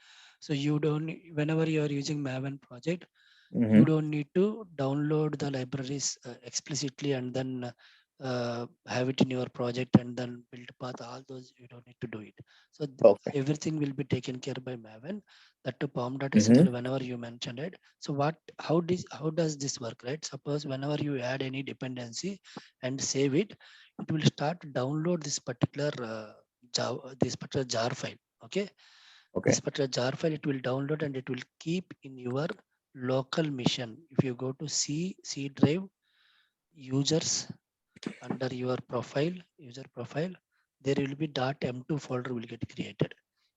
So you don't, whenever you are using Maven project, Mm-hmm. you don't need to download the libraries explicitly and then have it in your project and then build path. All those you don't need to do it. So Okay. everything will be taken care by Maven. That to Mm-hmm. pom.xml whenever you mentioned it. So what, how does this work, right? Suppose whenever you add any dependency and save it, it will start download this particular Java, this particular jar file. Okay, Okay. this particular jar file it will download and it will keep in your local machine. If you go to C drive users under your profile, user profile, there will be .m2 folder will get created.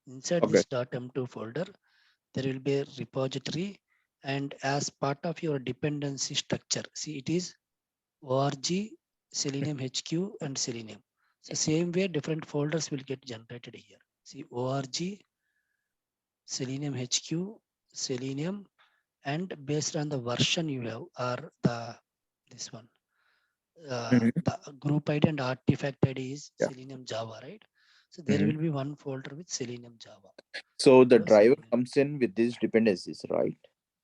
Inside Okay. this .m2 folder, there will be a repository, and as part of your dependency structure, see it is org, Selenium HQ and Selenium. So same way different folders will get generated here. See org, Selenium HQ, Selenium, and based on the version you have or the this one, Mm-hmm. the group ID and artifact ID is Yeah. Selenium Java, right? So there Mm-hmm. will be one folder with Selenium Java. So the Suppose driver comes in with these dependencies, right?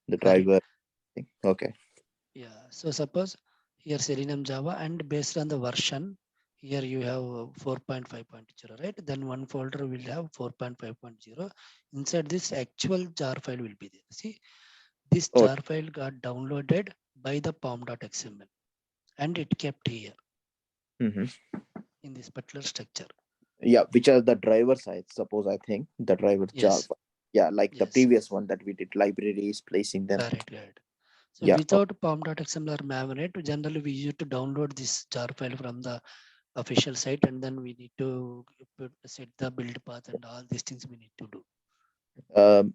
The correct. driver thing. Okay. Yeah. So suppose here Selenium Java and based on the version, here you have 4.5.0, right? Then one folder will have 4.5.0. Inside this actual jar file will be there. See, this Oh. jar file got downloaded by the pom.xml and it kept here Mm-hmm. in this particular structure. Yeah, which are the driver sides? Suppose I think the driver Yes, Java. Yeah, like the yes, previous one that we did, libraries, placing them. correct, correct. So Yeah. Oh, without pom.xml or mavenate, generally we used to download this jar file from the official site and then we need to set the build path and all these things we need to do. um,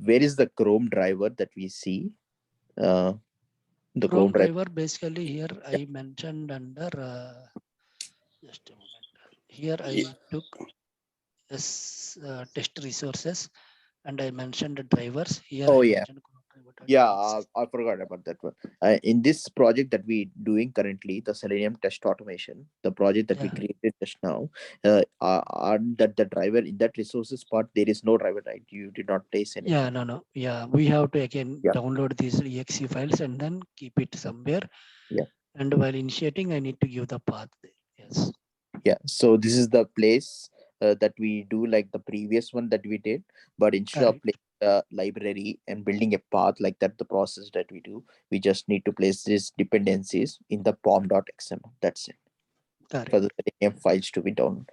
where is the Chrome driver that we see? Uh, the Chrome Chrome driver. driver basically here Yeah. I mentioned under just a moment. Here Ye- I took test resources and I mentioned the drivers. Here Oh I yeah. mentioned Chrome driver Yeah, .exe. I forgot about that one. In this project that we doing currently, the Selenium test automation, the project that we Yeah. created just now, that the driver in that resources part, there is no driver, right? You did not place Yeah, anything. no, no. Yeah, we have to again Yeah. download these exe files and then keep it somewhere. Yeah. And while initiating, I need to give the path there. Yes, Yeah, so this is the place that we do like the previous one that we did, but instead of correct, playing the library and building a path like that, the process that we do, we just need to place these dependencies in the pom.xml. That's it, for the correct. Selenium files to be downloaded,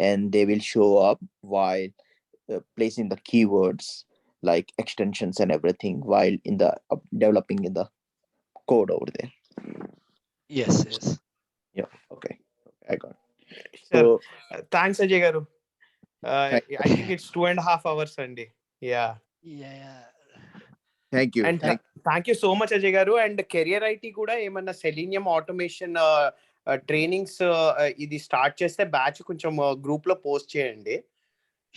and they will show up while placing the keywords like extensions and everything while in the developing in the code over there. Yes, yes. Yeah. Okay. I got it. Sure. So Thanks, Ajay Garu. thank, I think it's 2.5 hours Sunday. Yeah. Yeah, yeah. thank you. And That, thank you so much, Ajay Garu. And career IT కూడా ఏమన్నా selenium automation trainings ఇది start చేస్తే batch కొంచెం group లో post చేయండి.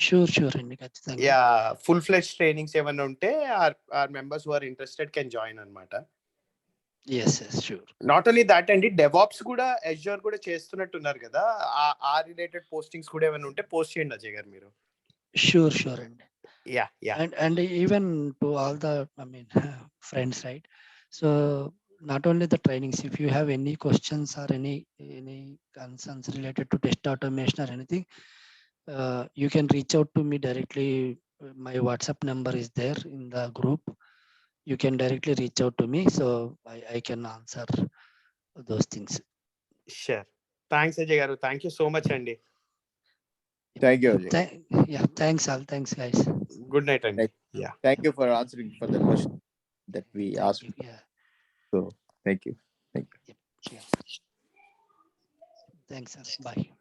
sure, అండి ఖచ్చితంగా. Yeah, full fledged trainings ఏమైనా ఉంటే or members who are interested can join అన్నమాట. Yes, yes, sure. Not only that అండి, డెవాప్స్ కూడా ఎజ్యూర్ కూడా చేస్తున్నట్టున్నారు కదా, ఆ రిలేటెడ్ పోస్టింగ్స్ కూడా ఏమైనా ఉంటే పోస్ట్ చేయండి అజయ్ గారు మీరు. Sure, అండి. Yeah yeah And even to all the, I mean, friends, right? So not only the trainings, if you have any questions or any concerns related to test automation or anything, you can reach out to me directly. My WhatsApp number is there in the group. You can directly reach out to me, so I can answer those things. Sure. Thanks Ajay గారు. Thank you so much అండి. Thank you, Ajay. Yeah, thanks all. Thanks, guys. Good night అండి. Yeah. Thank you for answering for the question that we Thank asked. you. Yeah. So thank you. Thank you. Yeah. Thanks, sir. Bye.